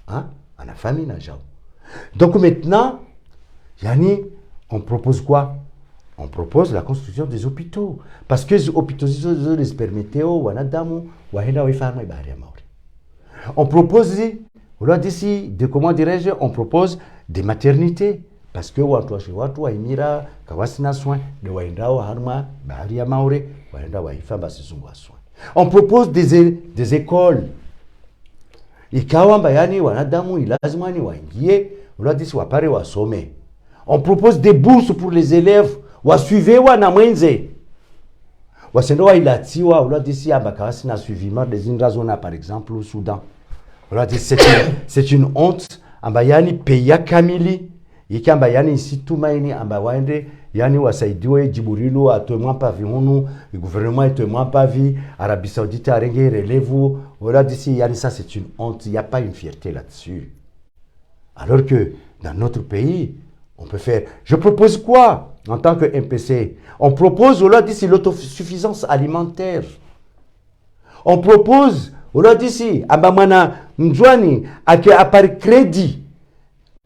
Hein? On a famille na jao. Donc maintenant, yani, on propose quoi? On propose la construction des hôpitaux. Parce que les hôpitaux, les permettent, on propose, comment dirais-je, on propose des maternités. Parce que on propose des écoles. On propose des bourses pour les élèves. Wasuivewa na mwenze. Wasendowa ilatiwa, on disi abakawasi na suiviment des indrazona par exemple au Soudan. On dit c'est une honte ambayani peya kamili yiki ambayani isi tumaini ambawaende yani wasaidiwe Djibrilo atoemwa pavi hunu, le gouvernement atoemwa pavi, Arabie Saoudite arenge relève. On dit yani ça c'est une honte, il n'y a pas une fierté là-dessus. Alors que dans notre pays, on peut faire. Je propose quoi en tant que MPC? On propose, on dit, l'autosuffisance alimentaire. On propose, on dit, Abamana Nzwani, à part crédit,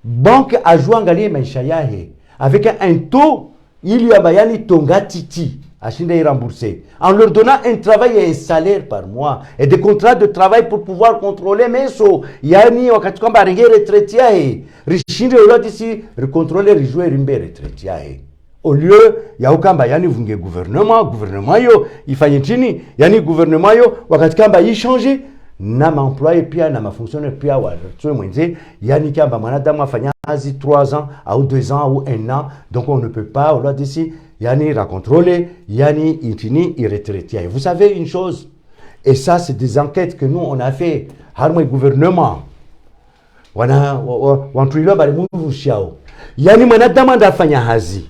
banque à Jouangali Maïchayahe, avec un taux, il y a Bayani Tonga Titi, à Chinde rembourser, en leur donnant un travail et un salaire par mois, et des contrats de travail pour pouvoir contrôler mes sauts. Yani, Wakatuka Barigé retraitiahe, Richinde, on dit, recontrôler, rejouer, rimbe retraitiahe. Au lieu, il y a aucun bayani vunge gouvernement yo, il fallait chini, yani gouvernement yo, wakati kamba y changer, na m'employé pia, na ma fonctionnaire pia, wa, tu vois, yani kamba manadama fanya hazi 3 ans, ou 2 ans, ou 1 an, donc on ne peut pas, on l'a dit, yani racontrôler, yani intini, il retraité. Vous savez une chose, et ça c'est des enquêtes que nous on a fait, harmonie gouvernement, on trouve bari mungu shiao, yani manadama da fanya hazi.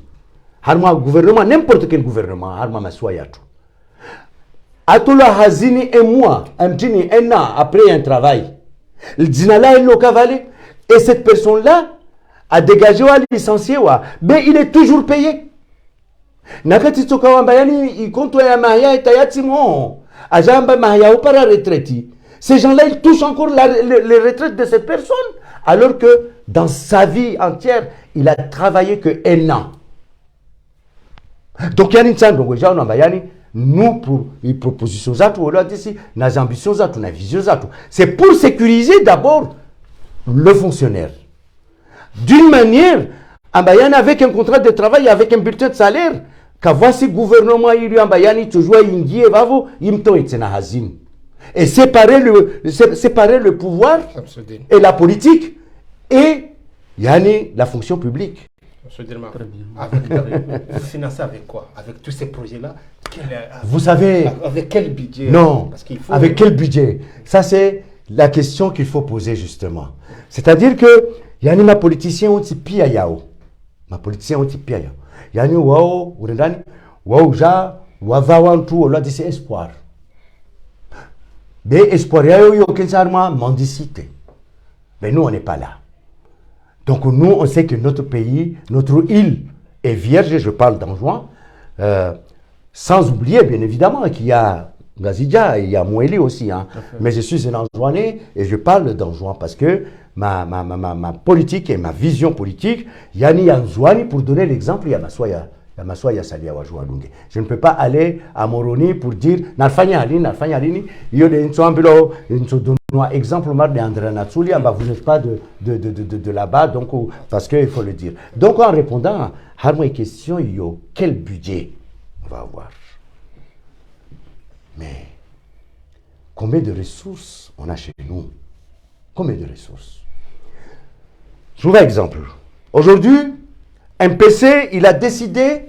Harma gouvernement, n'importe quel gouvernement, harma maswayatu. Atula hazini un mois, un an après un travail. Le dinala est le cavalier. Et cette personne-là a dégagé ou a licencié, mais il est toujours payé. Nakati toka wambayani, il compte ya mahia et tayatimo. Ajamba mahia ou para retraiti. Ces gens-là, ils touchent encore les retraites de cette personne. Alors que dans sa vie entière, il a travaillé que 1 an. Donc, nous, pour les propositions, nos ambitions, nos visions, c'est pour sécuriser d'abord le fonctionnaire. D'une manière, avec un contrat de travail, avec un bulletin de salaire, voici le gouvernement, et séparer le pouvoir et la politique et la fonction publique. Vous financez avec quoi? Avec tous ces projets-là? Vous savez... Avec quel budget? Non, avec quel budget? Ça, c'est la question qu'il faut poser, justement. C'est-à-dire que, yani ma politicien oti pia yao. Ma politicien oti pia yao. Yani wao, urendani, wao ja, wavawantu, on l'a dit, c'est espoir. Mais espoir yao yo kensarma mendicité. Mais nous, on n'est pas là. Donc nous, on sait que notre pays, notre île est vierge, je parle d'Anjouan, sans oublier bien évidemment qu'il y a Ngazidja, il y a Moueli aussi, hein. Mais je suis un Anjouanais et je parle d'Anjouan parce que ma politique et ma vision politique, yani Anjouani, pour donner l'exemple, il y a Massoya Salia Wajoualunge. Je ne peux pas aller à Moroni pour dire Narfanya Alini, il y a des exemple, vous n'êtes pas de là-bas, donc, parce qu'il faut le dire. Donc, en répondant à mes questions, quel budget on va avoir? Mais, combien de ressources on a chez nous? Combien de ressources? Je vous donne un exemple. Aujourd'hui, MPC, il a décidé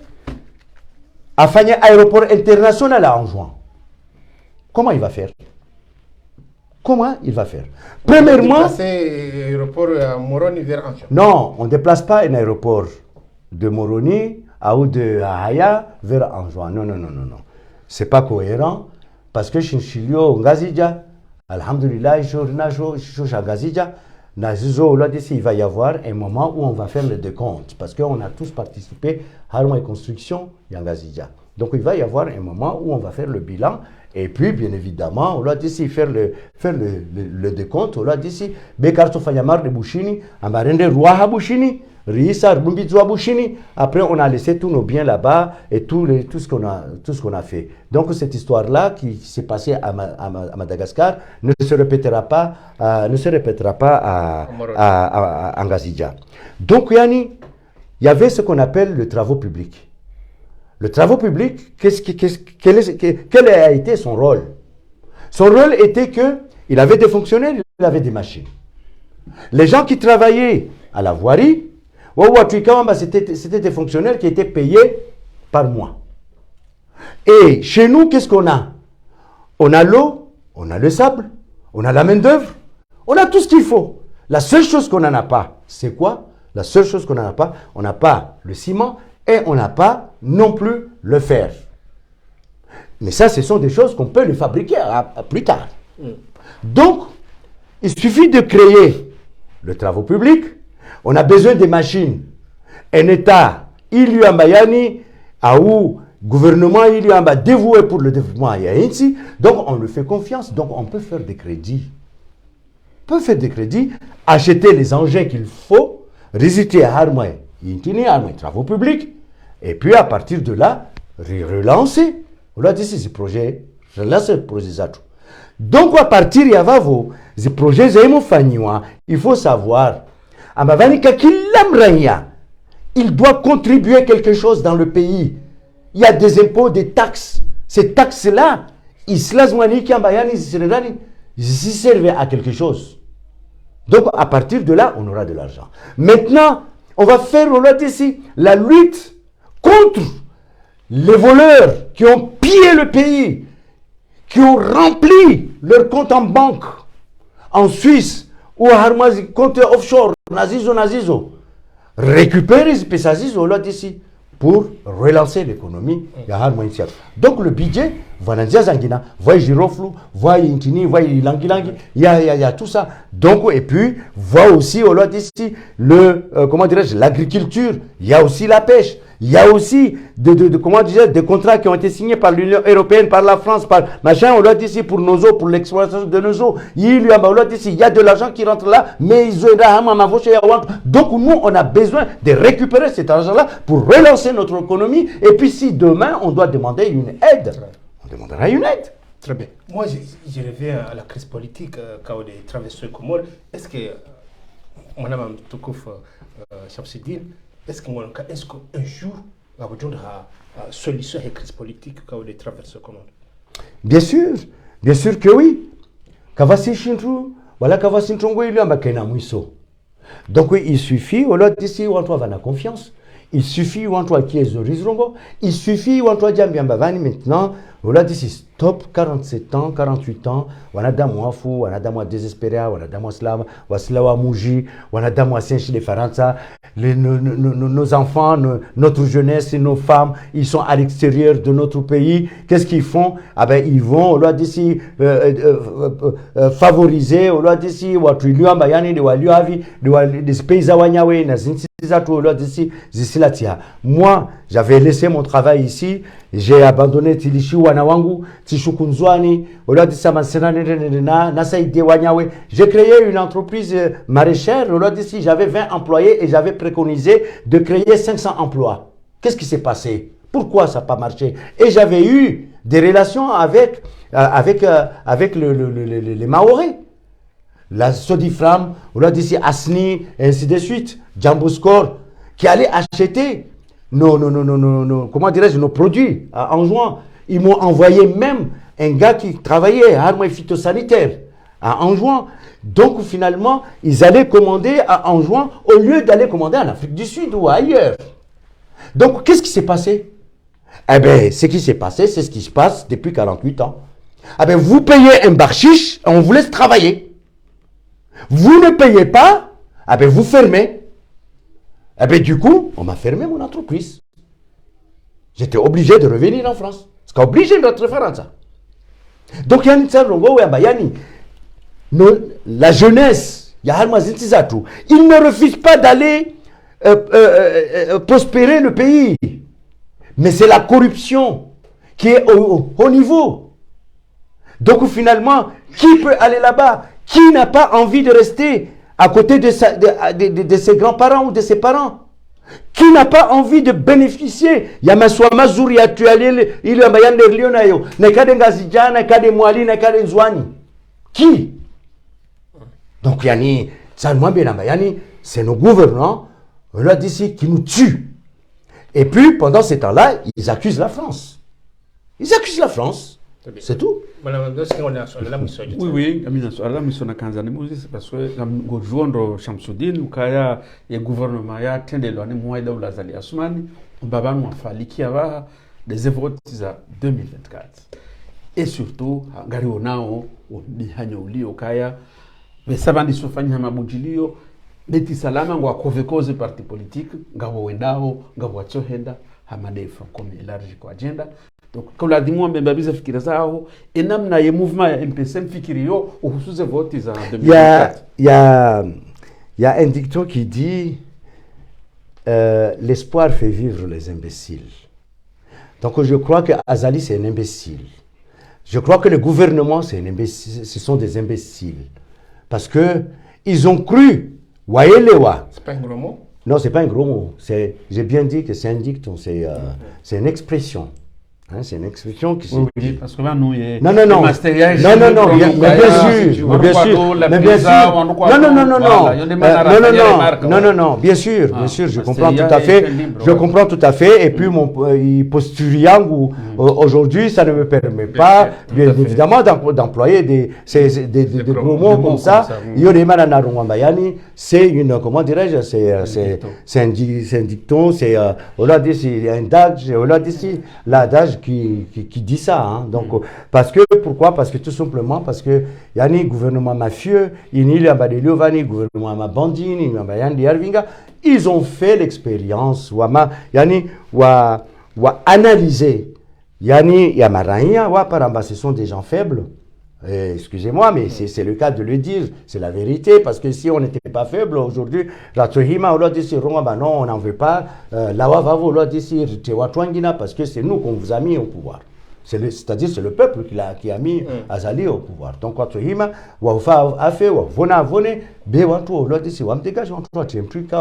à faire un aéroport international à Anjouan. Comment il va faire? Comment il va faire? Premièrement... Déplacer l'aéroport à Moroni vers Anjouan. Non, on ne déplace pas un aéroport de Moroni ou de Ahaya vers Anjouan. Non. C'est pas cohérent. parce que Chinchilio, Ngazidja, Alhamdulillah, Ngazidja, Nazizo, là, il va y avoir un moment où on va faire le décompte, parce qu'on a tous participé à la construction Ngazidja. Donc il va y avoir un moment où on va faire le bilan, et puis bien évidemment, on va d'ici faire le décompte, on va d'ici, Bekarto Fayamar de Bouchini, Amarende Roi Bouchini, Risa Rumbizwa Bouchini. Après, on a laissé tous nos biens là-bas et tout ce qu'on a fait. Donc cette histoire-là qui s'est passée à Madagascar ne se répétera pas à Ngazidja. Donc il y avait ce qu'on appelle le travaux public. Le travaux public, quel a été son rôle? Son rôle était qu'il avait des fonctionnaires, il avait des machines. Les gens qui travaillaient à la voirie, c'était des fonctionnaires qui étaient payés par mois. Et chez nous, qu'est-ce qu'on a? On a l'eau, on a le sable, on a la main-d'œuvre, on a tout ce qu'il faut. La seule chose qu'on n'en a pas, c'est quoi? La seule chose qu'on n'en a pas, on n'a pas le ciment et on n'a pas non plus le fer. Mais ça, ce sont des choses qu'on peut les fabriquer plus tard. Donc, il suffit de créer le travaux public. On a besoin des machines. Un État, il y a Mayani, où gouvernement, il y a dévoué pour le développement. Donc, on lui fait confiance. Donc, on peut faire des crédits. On peut faire des crédits, acheter les engins qu'il faut, résister à Harmoy, travaux publics, et puis à partir de là, relancer. On a dit ces projets, relancer le projet. Donc, à partir de là, ces projets, il faut savoir, il doit contribuer quelque chose dans le pays. Il y a des impôts, des taxes. Ces taxes-là, ils servent à quelque chose. Donc, à partir de là, on aura de l'argent. Maintenant, on va faire, on l'a dit ici, la lutte contre les voleurs qui ont pillé le pays, qui ont rempli leur compte en banque en Suisse ou à Harmazi, compte offshore, Nazizo. Récupérer ces pesazizo, on l'a dit ici, pour relancer l'économie. Donc le budget, voilà Zangina, voyez Giroflou, voyez Intini, voyez Langilangi, il y a tout ça. Donc, et puis, voyez aussi, on l'a dit ici, l'agriculture, il y a aussi la pêche. Il y a aussi des contrats qui ont été signés par l'Union européenne, par la France, par machin, on l'a dit ici pour nos eaux, pour l'exploitation de nos eaux. Il y a de l'argent qui rentre là, mais donc nous, on a besoin de récupérer cet argent-là pour relancer notre économie. Et puis si demain, on doit demander une aide, on demandera une aide. Très bien. Moi, je reviens à la crise politique quand on est traversé Comores. Est-ce que, Mme Toukouf Shamsidine, est-ce qu'un jour, on va avoir une solution à la crise politique quand on est traversé Comores? Bien sûr que oui. Kavasi Shintu, voilà Kavasi Ntongo, il y a donc oui, il suffit, on l'a dit, on va avoir confiance. Il suffit, on doit qu'il y ait il suffit, on doit dire maintenant, on l'a dit, stop, 47 ans, 48 ans, on a d'amour fou, on a d'amour désespéré, on a d'amour slave, on a slawa mouji, on a d'amour senchi de Faransa, nos enfants, notre jeunesse et nos femmes, ils sont à l'extérieur de notre pays. Qu'est-ce qu'ils font? Ah ben, ils vont, on l'a dit, favoriser, on l'a dit, ou à Trilua, Bayani, des pays Awanyawe, moi, j'avais laissé mon travail ici, j'ai abandonné Tilishu Wanawangu, Tishukunzwani, j'ai créé une entreprise maraîchère, j'avais 20 employés et j'avais préconisé de créer 500 emplois. Qu'est-ce qui s'est passé? Pourquoi ça n'a pas marché? Et j'avais eu des relations avec les Maoris. La Sodifram, Asni, et ainsi de suite, Jamboskor, qui allaient acheter nos produits en juin. Ils m'ont envoyé même un gars qui travaillait à armes phytosanitaires en juin. Donc finalement, ils allaient commander en juin au lieu d'aller commander en Afrique du Sud ou ailleurs. Donc qu'est-ce qui s'est passé? Eh bien, ce qui s'est passé, c'est ce qui se passe depuis 48 ans. Eh bien, vous payez un bakshish, on vous laisse travailler. Vous ne payez pas, eh bien, vous fermez. Eh bien, du coup, on m'a fermé mon entreprise. J'étais obligé de revenir en France. C'est obligé de faire ça. Donc yani tsarongo ya bayani la jeunesse ya harma zintizatu, ils ne refusent pas d'aller prospérer le pays, mais c'est la corruption qui est au niveau. Donc finalement, qui peut aller là-bas? Qui n'a pas envie de rester à côté de ses grands-parents ou de ses parents? Qui n'a pas envie de bénéficier? Yamaswa mazuri ya tualele ili ambayande lionayo nekade ngazijana nekade mwali nekade nzwani. Qui? Donc yani yani c'est nos gouvernants là d'ici qui nous tuent. Et puis pendant ces temps-là, ils accusent la France. Ils accusent la France. C'est tout. Oui, amina swala misona kanzani muzisi baswe ngojondo Shamsuddin ukaya ya gouvernement ya tendelwa ni mwaida ulazali Asumani mbabanu wafalikia ba des votes za 2024. Et surtout ngari onao ni hanya ulio kaya besabandi sofanya mabujilio beti salama ngwa kovekoze parti politique ngabo wendao ngabo wachohenda hamadefa comme élargi kwa agenda. Donc quand la dimu mbebabiza fikira zao enamna ye mouvement ya MPC mfikirio uhusuze vote za 2024. Il y a un dicton qui dit l'espoir fait vivre les imbéciles. Donc je crois que Azali c'est un imbécile. Je crois que le gouvernement c'est un imbécile, ce sont des imbéciles parce que ils ont cru Waelewa. C'est pas un gros mot? Non, c'est pas un gros mot. J'ai bien dit que c'est un dicton, c'est une expression. Hein, c'est une expression qui oui, parce que là nous bien sûr, je comprends tout à fait, et puis mon posture yangu aujourd'hui ça ne me permet pas bien évidemment d'employer des gros mots comme ça. C'est une, comment dirais-je, c'est un dicton, c'est on l'a dit, c'est un adage, on l'a dit, l'adage qui dit ça, hein. Donc parce que pourquoi? Parce que tout simplement parce que yani gouvernement mafieux, gouvernement mabandini, ils ont fait l'expérience wa analyser yani yamaranya wa paramba, ce sont des gens faibles. Excusez-moi, mais c'est le cas de le dire, c'est la vérité, parce que si on n'était pas faible aujourd'hui, la Trohima, on l'a dit, non, on n'en veut pas, la Wavavo, on l'a dit, parce que c'est nous qu'on vous a mis au pouvoir. C'est-à-dire c'est le peuple qui a mis Azali au pouvoir. Donc, quand Trohima, Wafa a fait, Wavona Avone, Bewantu, on l'a dit, Wamdégage, on doit être un truc,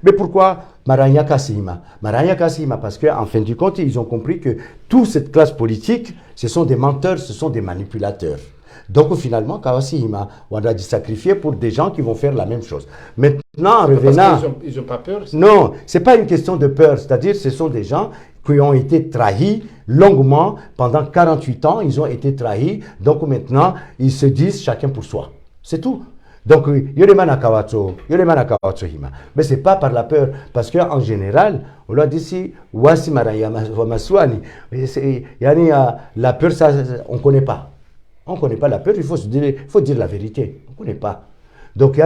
mais pourquoi Maranya Kasima? Maranya Kasima, parce qu'en fin de compte, ils ont compris que toute cette classe politique, ce sont des menteurs, ce sont des manipulateurs. Donc finalement, Kawasihima, on a dû sacrifier pour des gens qui vont faire la même chose. Maintenant, en revenant... Parce qu'ils n'ont pas peur? Non, ce n'est pas une question de peur. C'est-à-dire ce sont des gens qui ont été trahis longuement. Pendant 48 ans, ils ont été trahis. Donc maintenant, ils se disent chacun pour soi. C'est tout. Donc, mais ce n'est pas par la peur, parce qu'en général, on l'a dit ici, la peur, ça, on ne connaît pas. On ne connaît pas la peur, il faut dire la vérité. On ne connaît pas. Donc,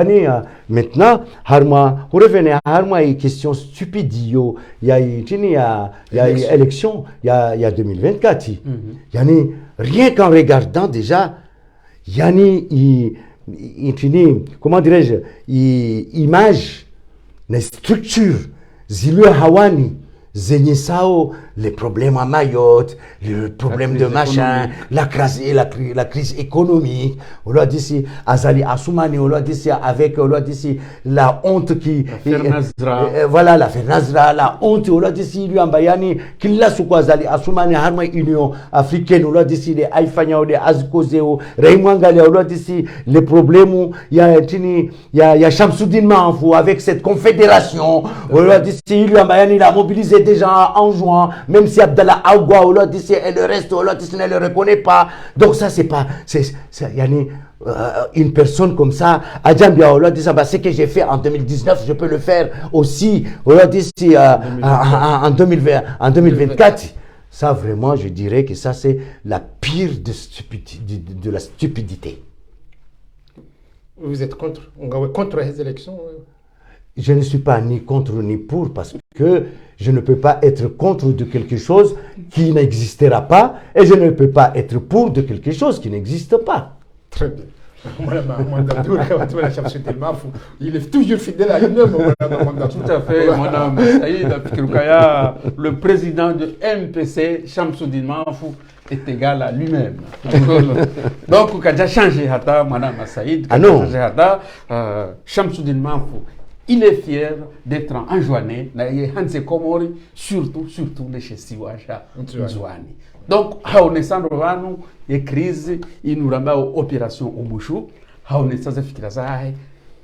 maintenant, on revenait à une question stupide. Il y a élection, il y a 2024. Rien qu'en regardant déjà, comment dirais-je, image, les structures, Zilu Hawani, Zenyesao, les problèmes à Mayotte, le problème de machin, la crise économique, on l'a dit ici, Azali Assoumani, on l'a dit ici, avec, on l'a dit ici, la honte qui... voilà, l'affaire Nazra, la honte, on l'a dit ici, lui, Ambayani, qu'il l'a sous quoi, Azali Assoumani, Harma Union Africaine, on l'a dit ici, les Aïfanya, les Azkozeo, Raymangale, on l'a dit ici, les problèmes, il y a Shamsuddin Manfou, avec cette confédération, on l'a dit ici, lui, Ambayani, il a mobilisé des gens en juin, même si Abdallah Aoua, et le reste, ne le reconnaît pas. Donc ça, c'est pas... une personne comme ça, Adjambia, ce que j'ai fait en 2019, je peux le faire aussi en 2024. Ça, vraiment, je dirais que ça, c'est la pire de la stupidité. Vous êtes contre les élections? Je ne suis pas ni contre ni pour, parce que je ne peux pas être contre de quelque chose qui n'existera pas et je ne peux pas être pour de quelque chose qui n'existe pas. Très bien. Il est toujours fidèle à lui-même. Tout à fait, Madame Saïd Fikirukaya, le président de MPC, Shamsuddin Mahfou, est égal à lui-même. Donc, il a déjà changé, Madame Saïd. Ah non. Shamsuddin Mahfou, il est fier d'être enjoigné, Hanse Komori, surtout les chez Siwaja Nzouani. Donc, haonesando vanu et crise inuramba opération Ombushu, haonesando fikirazahe,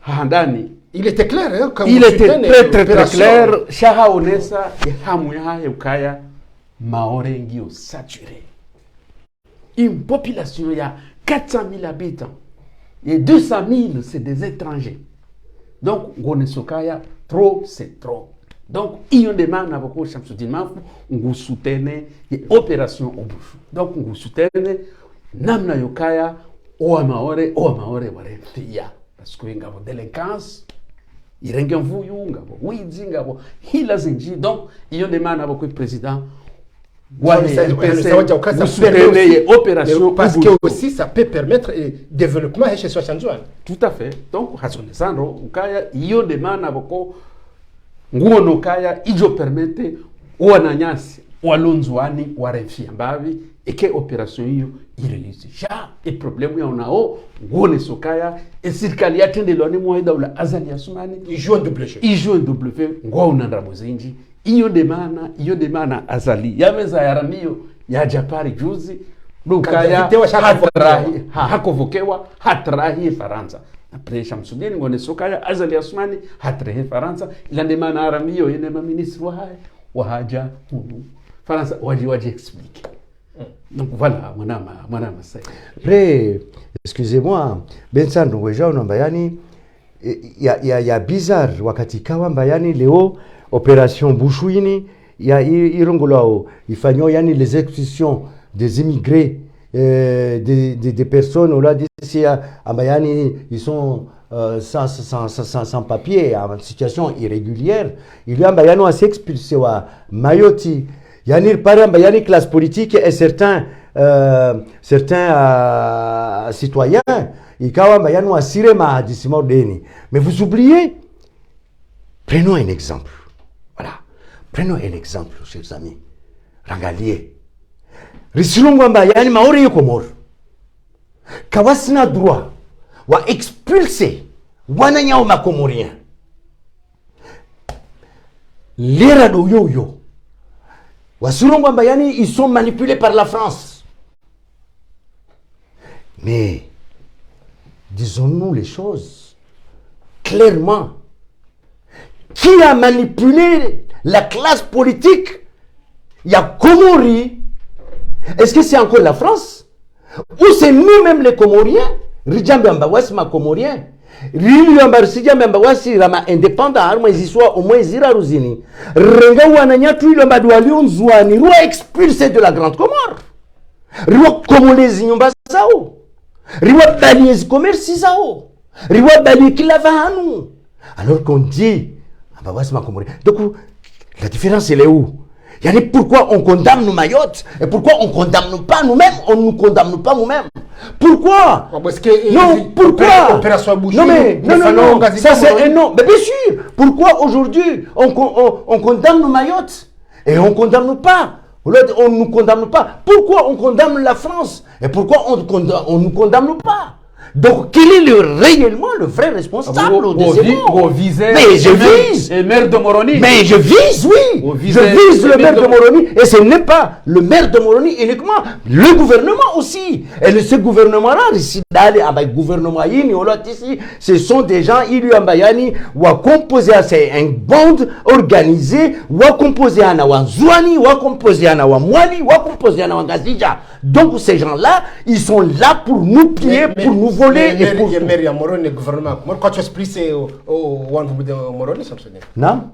handani. Il était clair, hein, quand il était très clair. Shahaonesa et hamuya ukaya maorengio saturé. Une population, il y a 400 000 habitants et 200 000 c'est des étrangers. Donc, Gonesokaya, trop c'est trop. Donc, il y a des gens qui ont Shamsuddin Mahfou, on soutient l'opération Ombushu. Donc, on soutient Namna Yokaya, Oamaore, Warefia. Parce que y a une délinquance, il y a un voyou, il y a un ouidzi, il y a un zinji. Donc, il y a des gens qui ont le président. Opération parce que aussi ça peut permettre le développement chez Swachanzouane. Tout à fait. Donc, il y a des gens nguono kaya ijo permete wananyasi walonzwani warefia mbavi eke operation hiyo irealize ja e problème ya onao nguone sokaya e serikali yatende lone moida ula azali asumani ijo un double jeu ngwa unandra bozinji iyo de mana azali yameza yaramio ya Japari juzi lukaya hakovokewa hatrahi Faransa. Après Shamsuddin ngone sokaya azali asmani hatrehe Faransa ilandemana aramio yenema ministre wa haja Faransa waji explique. Donc voilà mwana Saïd. Après, excusez-moi, Bensan Nweja Mbayani, il y a bizarre wakati kawa Mbayani leo opération Bushuini, il y a irongolao, il fanyo yani les expulsions des immigrés. Des personnes là d'ici à Bayani, ils sont sans papier, en situation irrégulière. Il y a Bayano à s'expulser à Mayoti. Il y a par Bayani classe politique et certains citoyens. Il y a Bayano à Sirema Dissimordeni. Mais vous oubliez, prenons un exemple. Voilà, prenons un exemple, chers amis. Rangalier. Risilungwamba yani maori yokomor kawasina droit wa expulser wananyao makomorien lera do yo wasilungwamba yani ils sont manipulés par la France. Mais disons-nous les choses clairement, qui a manipulé la classe politique? Il y a Komori. Est-ce que c'est encore la France? Ou c'est nous-mêmes les Comoriens? Rijambiamba wasi ma Comorien. Rijambiamba Rijambiamba wasi rama indépendant harma iziswa au moins zira ruzini. Renga wananya tu le madwali unzwani roi expulsé de la Grande Comore. Roi Comolezi nyumba zao. Roi baliez commerce zao. Roi baliez kilavanu. Alors qu'on dit amba wasi ma Comorien. Donc la différence elle est où? Yani pourquoi on condamne Mayotte et pourquoi on ne condamne pas nous-mêmes? On ne nous condamne pas nous-mêmes. Pourquoi? Parce que non, pourquoi? Non, mais non, ça c'est un non. Mais bien sûr, pourquoi aujourd'hui on condamne Mayotte et on ne condamne pas? On ne nous condamne pas. Pourquoi on condamne la France et pourquoi on ne nous condamne pas? Donc, quel est réellement le vrai responsable de ces morts? Mais je vise. Le maire de Moroni. Mais je vise, oui. Je vise le maire de Moroni. Et ce n'est pas le maire de Moroni uniquement. Le gouvernement aussi. Et ce gouvernement-là, ici, avec gouvernement ici, ce sont des gens, il y a Bayani, ou à composer à une bande organisée, ou à composer à Nawanzouani, ou à composer à Nawamwali, ou à composer à Nawangazija. Donc, ces gens-là, ils sont là pour nous piller, pour nous voler. Et pour le maire Moroni, le gouvernement. Quand tu expliques au Wandou de Moroni, ça me sonne. Non?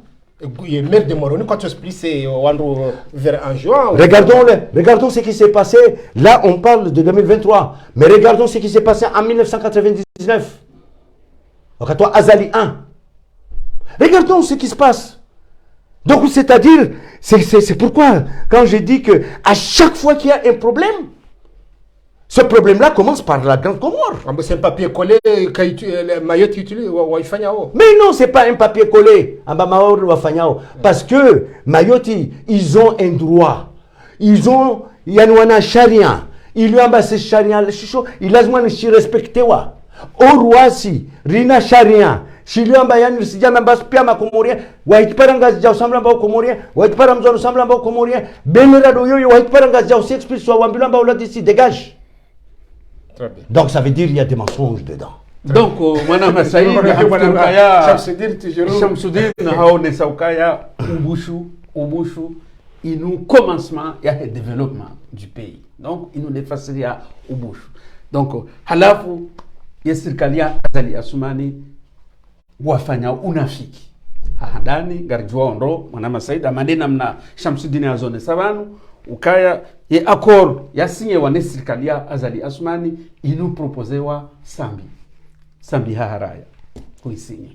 Le maire de Moroni, quand tu expliques au Wandou vers en juin. Regardons ce qui s'est passé. Là, on parle de 2023. Mais regardons ce qui s'est passé en 1999. Donc, à toi, Azali 1. Regardons ce qui se passe. Donc, c'est-à-dire, c'est pourquoi, quand je dis que à chaque fois qu'il y a un problème, ce problème-là commence par la Grande Comore. C'est un papier collé que Mayotte utilise. Mais non, c'est pas un papier collé. Parce que Mayotte, ils ont un droit. Ils ont, il y a une charia. Il y a ce charia, il a besoin de respecter. Au roi, si, Rina charia. Shiliyo ambaye nisijama basi pia makomoria waitparanga za usambla ambao komoria waitpara mzoro usambla ambao komoria benera do yoyo waitparanga za usexpli so wambila ambao d'ici dégage. Très bien. Donc ça veut dire il y a des mensonges dedans. Donc mwana Saïd Shamsuddin haone saukaya ubushu inu commencement ya développement du pays. Donc inu nefasiri ya ubushu. Donc halafu ya serikali ya Azali Assoumani wafanya unafiki ndani garjua ondo mwana Said amadena mna Shamsuddin azone savanu ukaya ye accord ya signé wa serikali ya Azali Assoumani inu proposewa sambi haraya kuisigné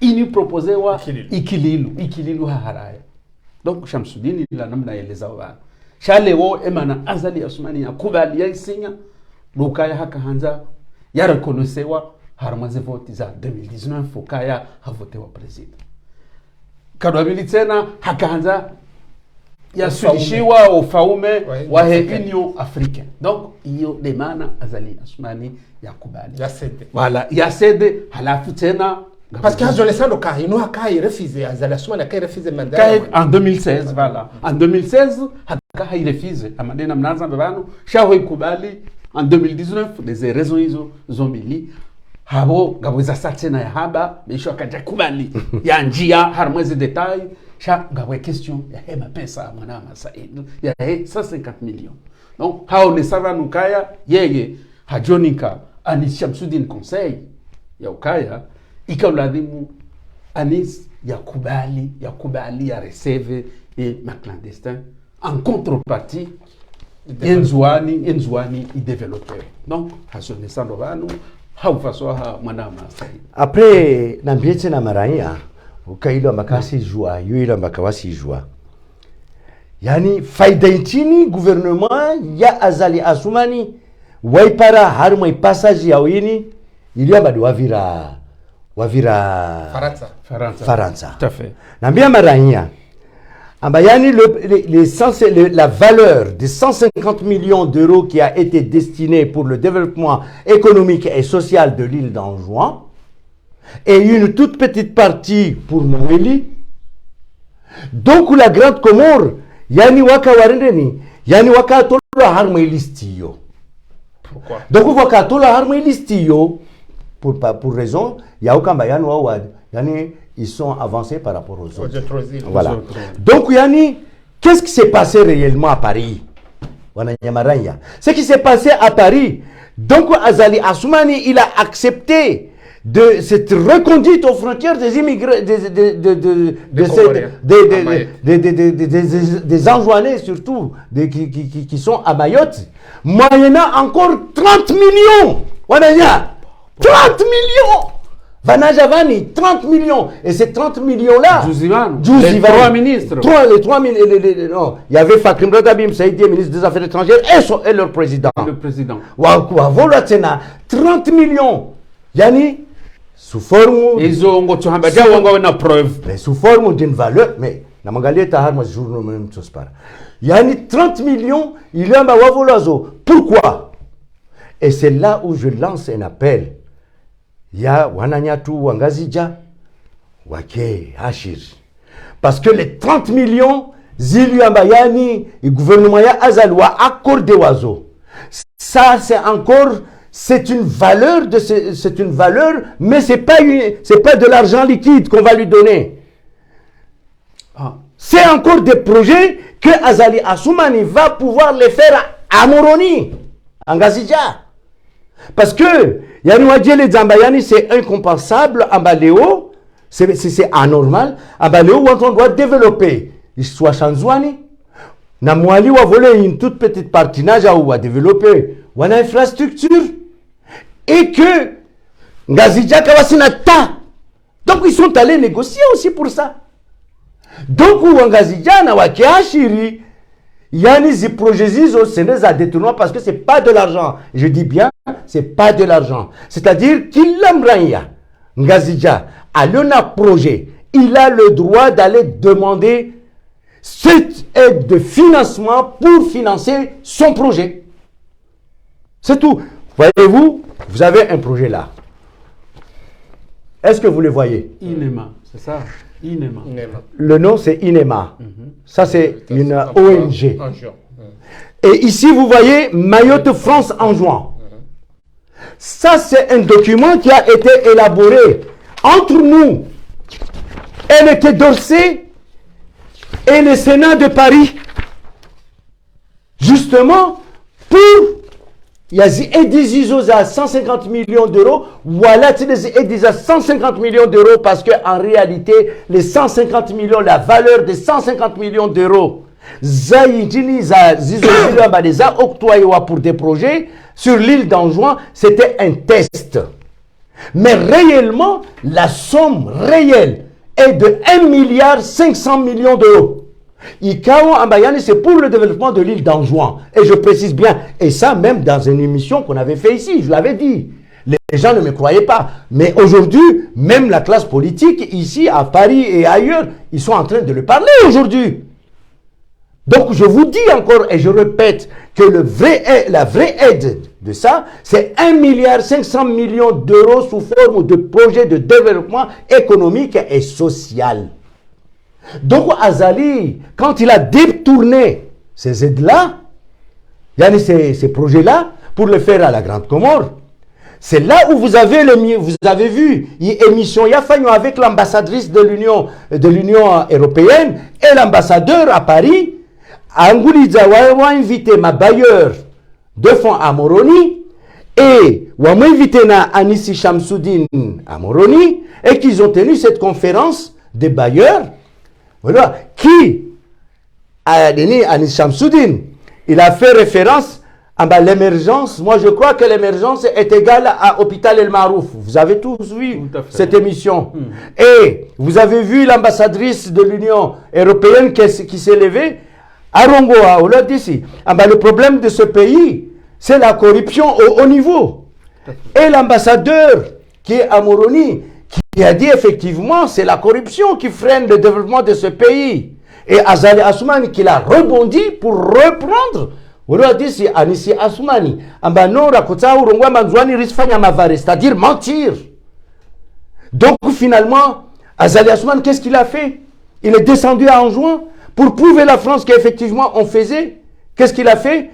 inu proposewa ikililu haraya. Donc Shamsuddin la namna eleza wa shalewo emana Azali Assoumani yakubali ya isinya lukaya haka hanza ya reconnaissewa harmaze vote za 2019 fokaya havotewa president kadwabili tena hakaanza yasulishiwa ufaume wa Union Africaine. Donc hiyo demana Azali Assoumani yakubali yasede voilà yasede halafu tena parce que Azali Sando ka ino akai refuse Azali Assoumani akai refuse mandat en 2016 voilà en 2016 haka refuse amadena mnaanza mbano shaho ikubali en 2019 des raisons hizo zombili habo ngabweza satena ya haba bisho akaja kubali ya njia harmwezi detail sha ngabwe question ya hema pesa mwana Said ya 150 millions. Donc hao ne savanu kaya yeye hajonika ani Shamsuddin conseil ya ukaya ikauladimu anis ya kubali ya receive et ma clandestin en contrepartie Enzouani i développeur. Donc hasone sandovanu haufasoha mwana Said. Après nambiete na maranya ukailo makasi joa yuilo makawasi joa. Yani faida nchini gouvernement ya Azali Assoumani waipara harmo passage ya wini ili abadi wavira Faransa. Tout à fait. Nambia maranya Ambayani, la valeur de 150 millions d'euros qui a été destinée pour le développement économique et social de l'île d'Anjouan et une toute petite partie pour Noélie. Donc la Grande Comore, yani waka warendeni, yani waka tola harmé listio. Pourquoi? Donc waka tola harmé listio pour raison, yaoka yani wawad, yani ils sont avancés par rapport aux autres. Voilà. Donc, Yanni, qu'est-ce qui s'est passé réellement à Paris? Ce qui s'est passé à Paris, donc Azali Assoumani, il a accepté de cette reconduite aux frontières des immigrés, des Anjouanais surtout, qui sont à Mayotte, moyennant encore 30 millions. 30 millions! Vanajavani, 30 millions. Et ces 30 millions-là... Les trois ministres. Les trois ministres. Non. Il y avait Fakim Radabim Saïdi, ministre des Affaires étrangères, et leur président. Le président. 30 millions. Yani, sous forme... Ils ont une preuve. Mais sous forme d'une valeur... Mais, yani, 30 millions, il y a un Wavolazo. Pourquoi? Et c'est là où je lance un appel. Ya wananyatu wangazija wake hashir parce que les 30 millions zilu ambayani le gouvernement ya Azali wa accordé wazo ça c'est une valeur mais c'est pas de l'argent liquide qu'on va lui donner. C'est encore des projets que Azali Assoumani va pouvoir les faire à Moroni en Gazija parce que Yani Wadjele Zambayani, c'est incompensable. Ambaléo, c'est anormal. Ambaléo, on doit développer. Soit Chanzouani. Namouali va voler une toute petite partie. Naja ou va développer. Ou une infrastructure. Et que Ngazidja Kawasinata. Donc ils sont allés négocier aussi pour ça. Donc wangazijana wakiashiri yani zi projets hizo ce n'est à détournement parce que c'est pas de l'argent. Je dis bien, c'est pas de l'argent. C'est-à-dire kila mranya ngazija alona projet, il a le droit d'aller demander cette aide de financement pour financer son projet. C'est tout. Voyez-vous, vous avez un projet là. Est-ce que vous le voyez? INEMA, c'est ça. INEMA. Le nom c'est INEMA. Ça c'est une ONG. Et ici vous voyez Mayotte France en juin. Ça c'est un document qui a été élaboré entre nous et le Quai d'Orsay et le Sénat de Paris. Justement pour il y a des à 150 millions d'euros, voilà, des à 150 millions d'euros parce qu'en réalité, les 150 millions, la valeur des 150 millions d'euros, octroyés pour des projets sur l'île d'Anjouan, c'était un test. Mais réellement, la somme réelle est de 1,5 milliard d'euros. ICAO Ambayani, c'est pour le développement de l'île d'Anjouan. Et je précise bien, et ça même dans une émission qu'on avait fait ici, je l'avais dit. Les gens ne me croyaient pas. Mais aujourd'hui, même la classe politique, ici, à Paris et ailleurs, ils sont en train de le parler aujourd'hui. Donc je vous dis encore, et je répète, que la vraie aide de ça, c'est 1,5 milliard d'euros sous forme de projets de développement économique et social. Donc Azali, quand il a détourné ces aides-là, ces projets-là, pour le faire à la Grande Comore, c'est là où vous avez vu l'émission Yafagnon avec l'ambassadrice de l'Union européenne et l'ambassadeur à Paris. Angoulidza a invité ma bailleur de fonds à Moroni et on a invité Anissi Shamsuddin à Moroni et qu'ils ont tenu cette conférence des bailleurs. Voilà, qui a donné à Shamsuddin, il a fait référence à l'émergence. Moi, je crois que l'émergence est égale à Hôpital El Marouf. Vous avez tous vu cette émission. Et vous avez vu l'ambassadrice de l'Union européenne qui s'est levée à Rongoa, au lot d'ici. Le problème de ce pays, c'est la corruption au haut niveau. Et l'ambassadeur qui est à Moroni, qui a dit effectivement c'est la corruption qui freine le développement de ce pays. Et Azali Assoumani qui l'a rebondi pour reprendre. On a dit c'est Anissi Assoumani. C'est-à-dire mentir. Donc finalement, Azali Assoumani, qu'est-ce qu'il a fait? Il est descendu à Anjouan pour prouver la France qu'effectivement on faisait. Qu'est-ce qu'il a fait?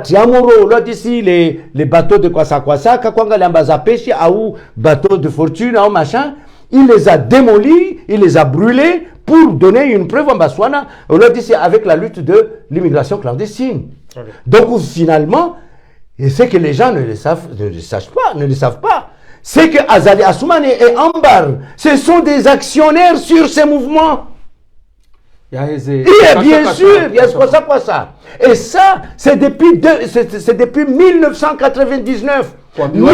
Tiamoro, là d'ici les bateaux de Kwasa, Kakwanga Lambaza Pêche, ou bateaux de fortune, ou machin, il les a démolis, il les a brûlés pour donner une preuve en Botswana, là d'ici avec la lutte de l'immigration clandestine. Donc finalement, et c'est que les gens ne le savent pas, c'est que Azali Assoumani et Ambar, ce sont des actionnaires sur ces mouvements. Bien sûr, il y a ça. Et ça, c'est depuis 1999. Non,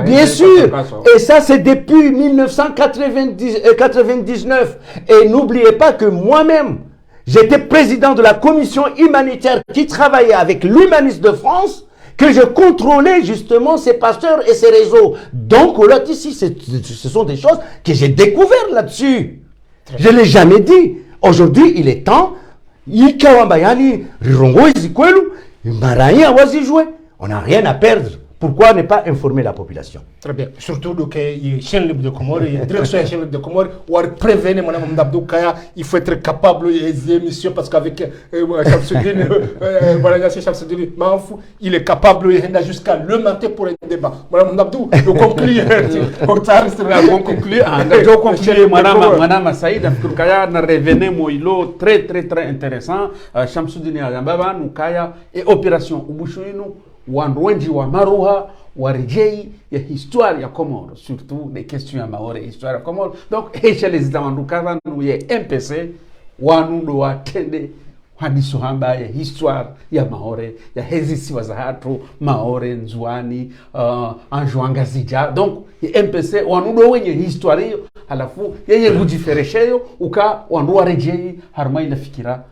bien sûr, et ça c'est depuis 1999. Et n'oubliez pas que moi-même, j'étais président de la commission humanitaire qui travaillait avec l'Humaniste de France, que je contrôlais justement ces pasteurs et ces réseaux. Donc là, ici, ce sont des choses que j'ai découvertes là-dessus. Je ne l'ai jamais dit. Aujourd'hui, il est temps. On n'a rien à perdre. Pourquoi ne pas informer la population? Très bien. Surtout que chaîne libre de Comores, direction chaîne libre de Comores, ou prévenir Mme Mdabdou Kaya, il faut être capable des émissions parce qu'avec Shamsuddin, il est capable jusqu'à le matin pour un débat. Mme Mdabdou, on conclut. On conclut. Mme Saïd, Kaya n'a révélé Moïlo très intéressant. Shamsuddin Yagambaba, Nukaya et Opération Ubushuinu. Wanwenji wa Maruha, warejei ya histoire ya Comores, surtout des questions à Maore, histoire ya Comores. Donc, chez les Itamandoukavan, nous y MPC, wanu do watende, hadiso hamba ya histoire ya Maore ya hezi siwa za hatu Maore Nzwani Anjouanga Zija. Donc MPC wanudo wenye histoire hiyo halafu yeye kujiferesheyo uka wanua rejei harma ila fikira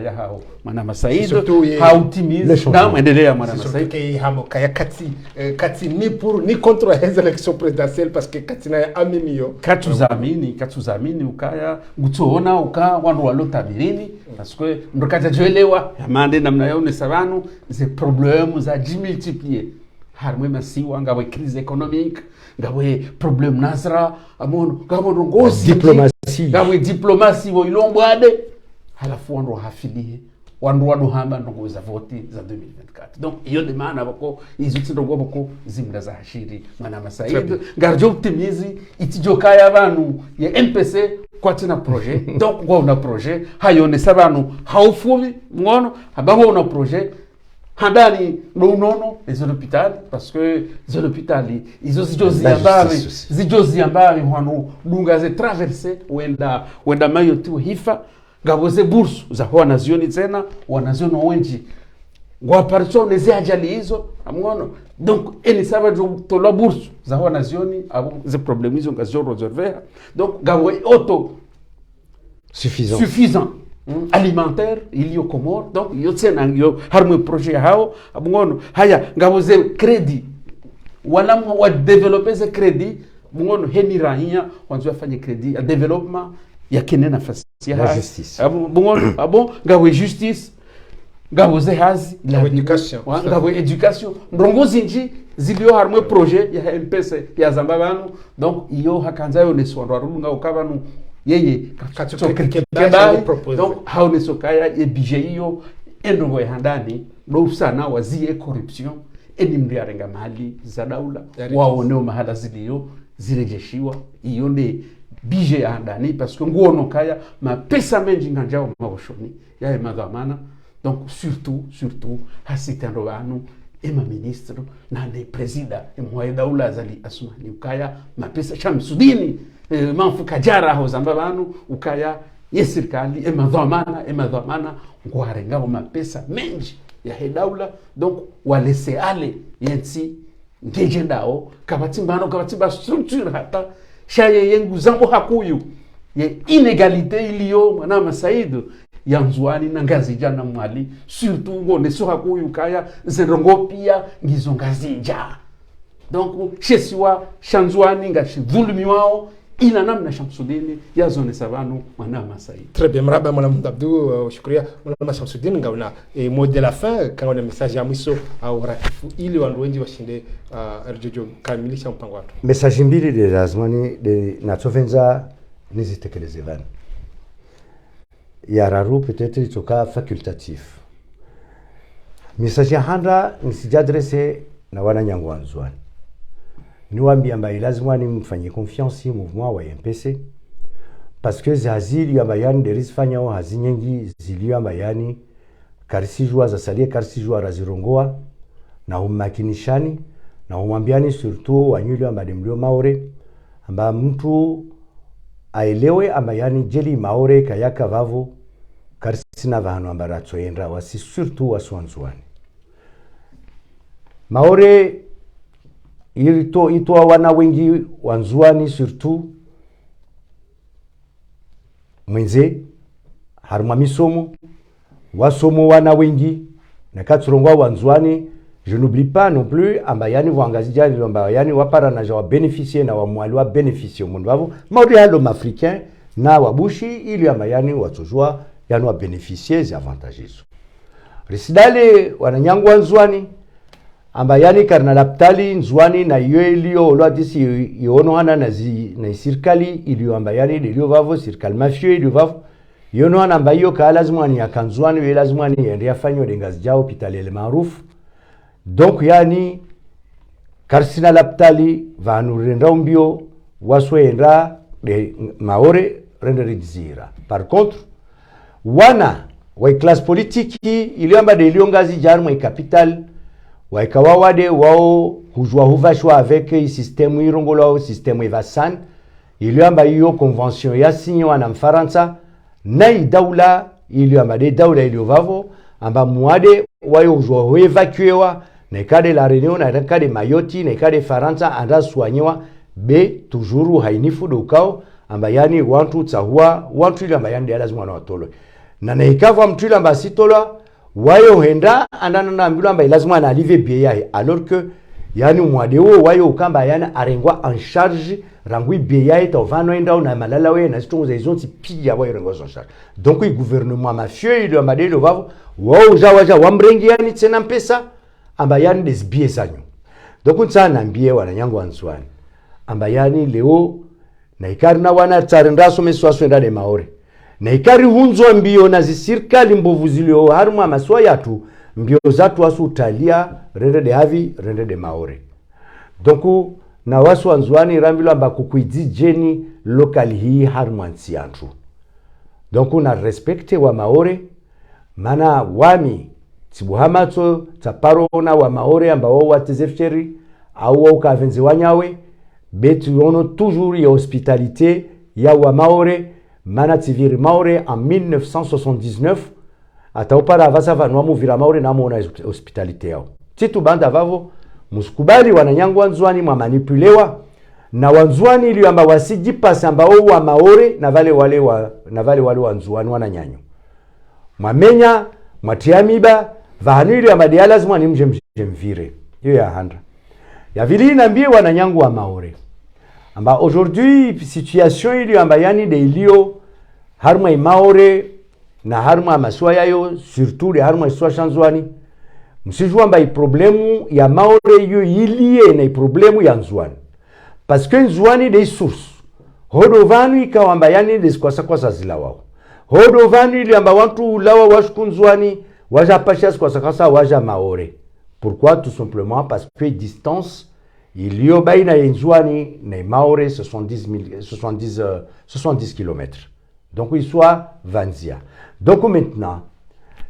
ya hao Mwana Masaid hautimize na endelea Mwana Masaid ke hamo kaya kati ni contre les élections présidentielles parce que kati na amimio katuzamini ukaya gutoona uka wandu walota birini parce que ndokaja joelewa yamande namna yao ne savanu ze problème za multiplier harmwe masiwa ngawe crise économique ngawe problème nasra amono ngamono ngozi diplomatie wo ilombwade halafu wandu hafilie wandu hamba ndongoza voti za 2024. Donc iyo de maana bako izuti ndogo bako zimda za hashiri Mwana Masaid ngarjo optimizi itijokaya abantu ya MPC kwa tina projet. Donc kwa una projet hayone sabanu haufubi mwono ababo una projet handani nono les hôpitaux parce que les hôpitaux izo zijozi ambari wanu dunga ze traverser wenda mayo tu hifa gaboze bursu za wanazioni tena wanazioni wengi ngwa persone ze ajali hizo amgono. Donc eni saba to la bursu za wanazioni abo ze problème hizo ngazo resolver. Donc gawe auto suffisant alimentaire il y a Comores. Donc yo tena yo harmo projet hao amgono haya gaboze crédit wala wa développer ce crédit mgono heni rahia wanzo afanye crédit à développement ya kenena fasi la justice bon gawe justice gawe zehazi la education gawe education ndongozi nji zilio harmwe projet ya MPC ya Zambabanu. Donc iyo hakanza yo neswandwa runga ukabanu yeye donc haone sokaya e budget iyo endongo ya handani do sana wazie corruption enimri arenga mali za daula waoneo mahala zilio zirejeshiwa iyo ne budget ya handani parce que nguono kaya mapesa menji nganjao maboshoni ya madhamana. Donc surtout hasitendo banu ema ministre na ne presida emwa daula zali asumani ukaya mapesa Shamsudini manfu kajara ho Zambabanu ukaya yesirikali ema dhamana ngwarenga mapesa menji ya daula. Donc walese ale yensi ngejendao kabatimba structure hata shaye yengu zambo hakuyu ye inégalité iliyo Mwana Masaid ya Nzwani na Ngazija na Mwali surtout ngone so hakuyu kaya zerongo pia ngizo Ngazija. Donc shesiwa Shanzwani ngashi dhulumi wao ina namna Shamsudini ya zone savanu Mwana Masaid. Très bien, mraba Mwana Abdou, shukria Mwana Shamsudini ngauna mot de la fin quand on a message ya mwiso au ratifu ili wandu wengi washinde arjojo kamilisha mpango watu. Message mbili de lazimani de natsovenza nizitekeleze vana. Yararu peut-être itoka facultatif. Message ya handa nisijadrese na wana Nyango Nzwani. Niwaambia mba lazima ni mfanye confiance mouvement wa MPC parce que zazili ya bayani derisfanya wa hazinyengi zilio bayani karisijwa za salie karisijwa razirongoa na umakinishani na umwambiani surtout wanyuli amba demlio Maore amba mtu aelewe amba yani jeli Maore kayaka vavo karisina vahanu amba ratsoendra wasi surtout waswanzwani Maore ito wana wengi wanzwani surtout mwenze harma misomo wasomo wana wengi na katsurongwa wanzwani. Je n'oublie pas non plus ambayani wangazija ni ambayani wapara na jawa bénéficier na wamwali wa bénéficier mundu wavo maudi halo africain na wabushi ili ambayani watujua yani wa bénéficier zi avantages risidale wananyangwa Nzwani ambayani karna laptali Nzwani na yoelio olwadisi yono hana na sirkali ili ambayani ilio vavo sirkali mafio ili vavo yono hana ambayo ka lazimani ya Kanzwani we lazimani ya fanyo dengazija hospitali ele maarufu. Donc yani karsina laptali vanu renda umbio waswenda de Maore renda rijizira. Par contre wana wa classe politique iliamba de iliongazi jarmo capital wa ikawawade wao hujwa huvashwa avec système irongolo système evasan iliamba hiyo convention ya sinyo na Mfaransa na daula ili amade daula ili vavo amba muade wayo ujwa evacuewa na ikade la Réunion na ikade Mayotte na ikade Faransa anda soignewa be toujours hainifu dokao amba yani wantu tsahua wantu ile amba yani lazima na watolo na ikava mtu ile amba sitola wayo henda andana na ambula amba lazima na alive biya alors que yani mwadeo wayo ukamba yani arengwa en charge rangui biya ita vano enda na malala we na sitongo za izonti pia wayo rengwa en charge donc le gouvernement mafieux ile amba delo vavo wao jawaja wamrengi yani tena mpesa amba yani des billets zanyu donc utsana mbie wana nyango answani amba yani leo na ikari na wana tsarendaso meswaso ndane maore na ikari hunzo mbio na zisirikali mbovu zilio haruma maswa yatu mbio zatu wasu utalia rende de havi rende de maore donc na wasu anzwani rambilo amba kukuidzi jeni lokali hii haruma nsiantu donc na respecte wa maore mana wami tibuhamato taparona wa maore amba wao watezefcheri au wao kavenzi wanyawe betu yono toujours ya hospitalité ya wa maore mana tiviri maore en 1979 ataupara avasa vanwa muvira maore na mona hospitalité yao titu banda vavo muskubali wananyangu wanzwani mwa manipulewa na wanzwani ili amba wasiji pasa amba wa maore na vale wale wanzwani wananyanyo mwamenya mwatiamiba vahanili amba dia lazima ni mvire hiyo ya handra ya vili nambie wananyangu wa maore amba aujourd'hui situation ili amba yani de ilio harma maore na harma maswa yayo surtout de harma swa chanzwani msijua amba problemu ya maore yo ilie na problemu ya nzwani parce que nzwani de source hodovanu ikawa amba yani de kwa zila wao hodovanu ili amba wantu lawa washkunzwani waja pashas kwa waja maore. Pourquoi? Tout simplement parce que distance il y a baina yenzwani na maore 70 km. Donc il soit vanzia. Donc maintenant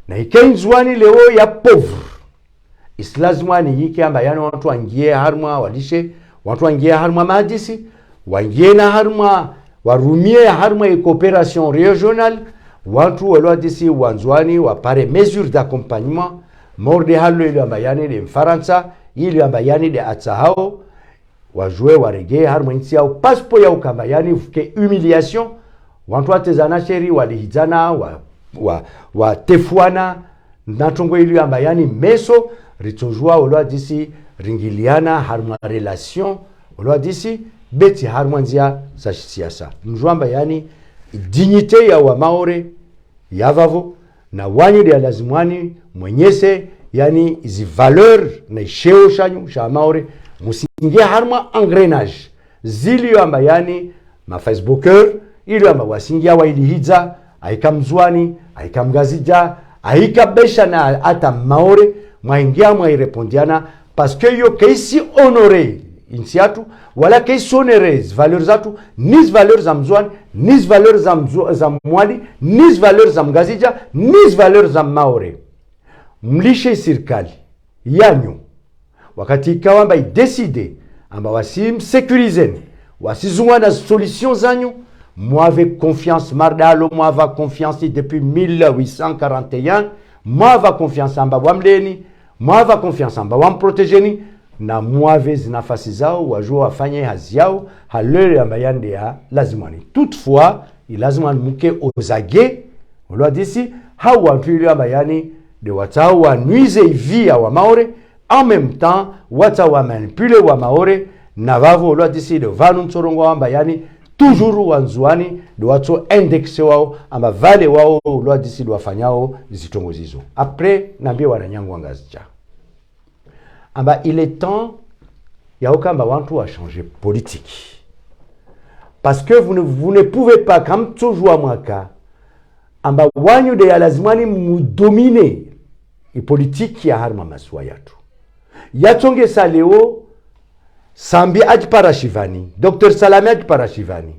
na ikenzwani leo ya pauvre. Islazwani yiki amba yani watu wangie harma walishe, watu wangie harma madisi, wangie na harma warumie harma ya coopération régionale, watu walwa disi wanzwani wapare mesure d'accompagnement morde halo ile amba yani de Mfaransa, ile amba yani de atsahao wajue warege harma nchi yao paspo ya ukamba yani fuke humiliation watu watezana sheri walihizana wa tefuana natongo ile amba yani meso ritojua olwa disi ringiliana harma relation olwa disi beti harma nzia za siasa mjwamba yani dignité ya wa maore yavavo na wanyi de lazimwani mwenyese yani izi valeur na sheo shanyu sha maore musingia harma engrenage zili amba yani ma facebooker ili amba wasingia wailihiza aikamzwani aikamgazija aikabesha na ata maore mwaingia mwairepondiana parce que yo kaisi honorer insiatu wala kaisi honorer valeurs zatu nis valeurs za mzwani nis valeurs za mwali nis valeurs za mgazija nis valeurs za maore mlishe serikali yanyu wakati ikawa amba ideside amba wasim sécuriseni wasizungwa na solution zanyu moi avec confiance mardalo moi avec confiance depuis 1841 moi avec confiance amba wamleni moi avec confiance amba wamprotégeni na moi avec nafasi zao wajua wafanye hazi yao halele amba yande ya lazimani toutefois ilazima muke ozage olwa disi hawa vile amba yani de watao wa nuise via wa maore en même temps watao wa manipule wa maore na vavo olwa disi de vanu msorongo amba yani toujours wanzuani de wato indexe wao amba vale wao olwa disi de wafanyao zitongo zizo après nambie wananyangu wangazija amba il est temps ya okamba wantu wa changer politique parce que vous ne pouvez pas comme toujours mwaka amba wanyu de lazimani mudomine i politique ya harma maswa yatu yatonge saleo Sambi Adparashivani, Dr. Salame Adparashivani.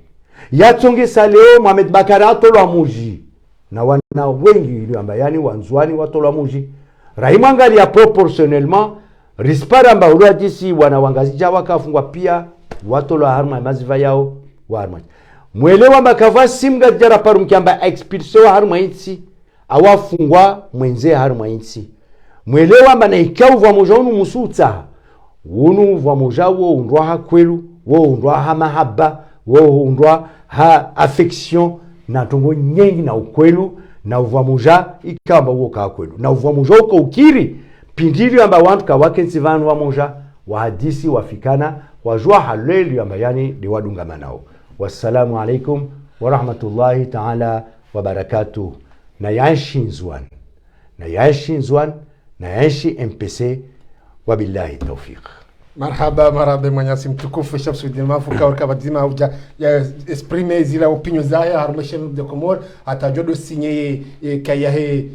Yatonge saleo Mohamed Bakari atolwa muji. Na wana wengi ili amba yani wanzwani watolwa muji. Rahimangali ya proportionnellement rispara amba ulwa disi wana wangazija wakafungwa pia watolwa harma maziva yao wa harma. Mwelewa makava simga jara parum kiamba expulse wa harma itsi awafungwa mwenze harma insi mwelewa mbana ikau vwa moja unu musuta unu vwa moja wo undwa ha kwelu wo undwa ha mahaba wo undwa ha affection na tongo nyengi na ukwelu na vwa moja ikamba wo ka kwelu na vwa moja uko ukiri pindiri amba wantu ka wakensi vanu wa moja wa hadisi wafikana wajua haleli amba yani de wadunga manao. Wassalamu alaikum wa rahmatullahi ta'ala wa barakatuh. Na yanshi nzwan na yanshi MPC wa billahi tawfiq. Marhaba Mwenyezi mtukufu Shamsuddin Mafu kaurka badima huja ya exprimer zile opinions zake harmashen de Comore atajodo signer kaya he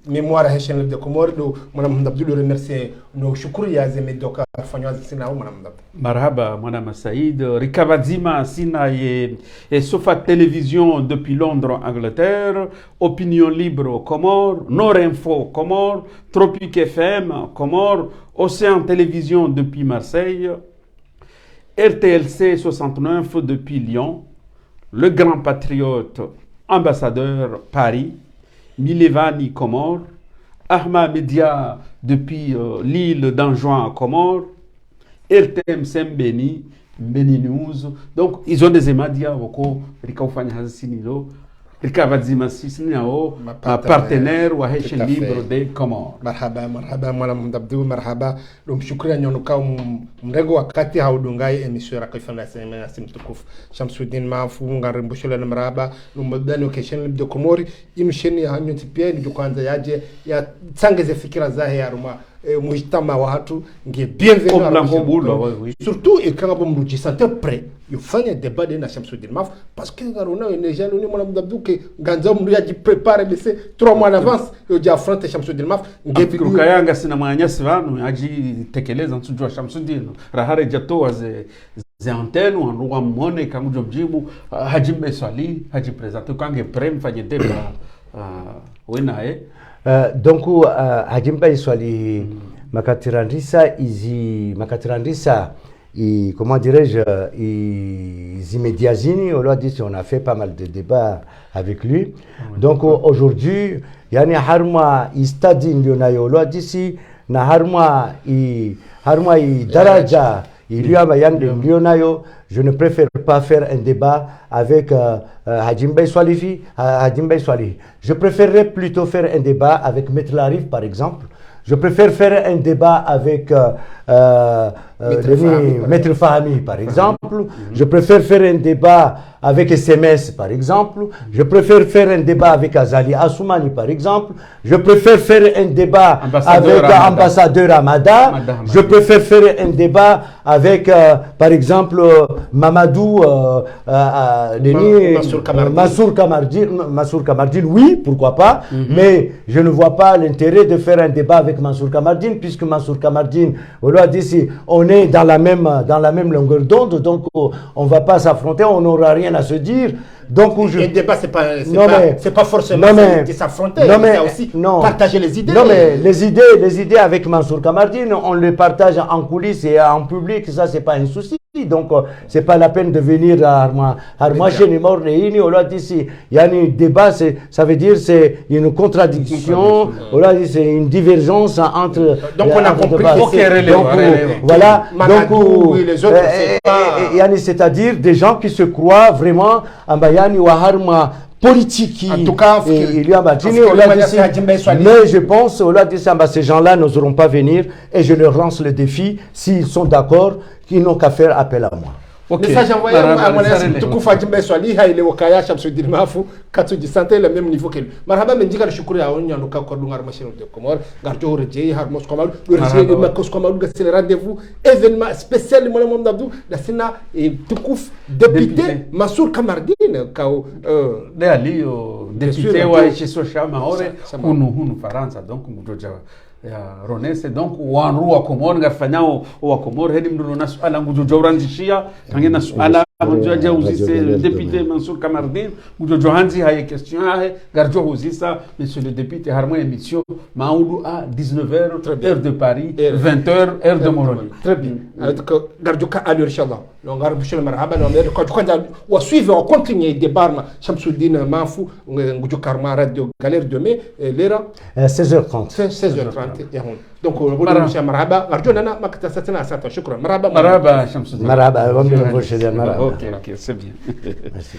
memoire hashen de Comore do mwana Abdul remercier no shukuru ya zeme doka fanywa sina au mwana Marhaba mwana Saïd rikabadima sina ye Sofa Télévision depuis Londres Angleterre, Opinion Libre Comore, Nord Info Comore, Tropique FM Comore, Océan Télévision depuis Marseille, RTLC 69 depuis Lyon, Le Grand Patriote Ambassadeur Paris, Milevani Comore, Ahma Media depuis l'île d'Anjouan Comore, RTM Sembeni, Beni News. Donc ils ont des émadias woko rikaufanya hasinilo rikavadzima sisi nao partenaire wa Haitian Libre de Comore. Marhaba mwana Abdul marhaba lumshukria nyonuka mrego wakati haudungai emission ya kaifana sema ya simtukufu Shamsuddin Mafu ngarimbushula na marhaba lumbadani wa Haitian Libre de Comore imsheni ya hanyo tipia ni kwanza yaje ya tsangeze fikira zahe ya ruma mujtama wa hatu nge bienvenue surtout et quand vous me sentez prêt il faut un débat de Shamsuddin Mafu parce que garona les gens ni mwana Abdou que ganza mru yaji prépare mais c'est 3 mois en avance yo ja affronter Shamsuddin Mafu nge kayanga sina mwanyasi vanu aji tekeleza nsujwa Shamsuddin rahare jato ze antenne wanruwa mwone kangujo mjibu hajimbe swali haji presenter kange prem fanye débat wena donc hajimba swali makatirandisa comment dirais-je immédiazini on a fait pas mal de débats avec lui donc aujourd'hui yani harma istadi ndio nayo lo disi na harma daraja iliama yande ndio nayo. Je ne préfère pas faire un débat avec Hajimbe Swalifi. Je préférerais plutôt faire un débat avec Maître Larif, par exemple. Je préfère faire un débat avec Maître Fahmi, par exemple. Je préfère faire un débat avec SMS, par exemple. Je préfère faire un débat avec Azali Assoumani, par exemple. Je préfère faire un débat avec Ambassadeur Amada. Je préfère faire un débat avec, par exemple, Mamadou Mansour Kamardine, oui, pourquoi pas. Mais je ne vois pas l'intérêt de faire un débat avec Mansour Kamardine, puisque Mansour Kamardine, on est dans la même longueur d'onde, donc on ne va pas s'affronter, on n'aura rien à se dire. Donc le débat c'est pas forcément de s'affronter, c'est aussi partager les idées. Non mais les idées avec Mansour Kamardine, on les partage en coulisses et en public, ça c'est pas un souci. Donc c'est pas la peine de venir à Armachen et Morneini. On l'a dit ici, il y a un débat, ça veut dire c'est une contradiction. On l'a dit c'est une divergence entre. Donc on a compris. Voilà. Donc c'est-à-dire des gens qui se croient vraiment en Bayani ou à Harma politique. En tout cas, il y a mais je pense ces gens-là n'oseront pas venir et je leur lance le défi s'ils sont d'accord qu'ils n'ont qu'à faire appel à moi. Message envoyé à Mwenyezi mtukufu Hajimbe Swali ile wakaya Shamsuddin Mafu katuji sante le même niveau que lui. Marhaba menjika shukuru ya onya ndo ka dunga Haitian Libre de Comore garto reje har mos komal le reje makos komal ga c'est rendez-vous événement spécial mon Abdou da sina tukuf député Mansour Kamardine ka de ali député wa Chiso Shama ore hunu Faransa donc mutoja ya Ronese donc wanru wa Comore ngafanyao wa Comore hedi mduno na suala ngujo jawranzishia tangena suala Jodia Ouzissé, le député Mansour Kamardine, ou de Johanzi a une question, Gardio Ouzissa, monsieur le député, Harmonie émission, Maoudou à 19h, heure de Paris, 20h, heure de Moroni. Très bien. Gardio Ka à l'heure, Inch'Allah. Donc, Gardio Marhaba, on suit, on continue de barma, Shamsuddin Mafou, Ngudjo Karma, Radio Galère de Mai, l'era 16h30. 16h30. Donc, on va dire Marhaba, Gardio Nana, Makta Satana, Satan, Shukran. Marhaba, Shamsuddin. Marhaba, on va vous dire Marhaba. Ok, c'est bien. Merci.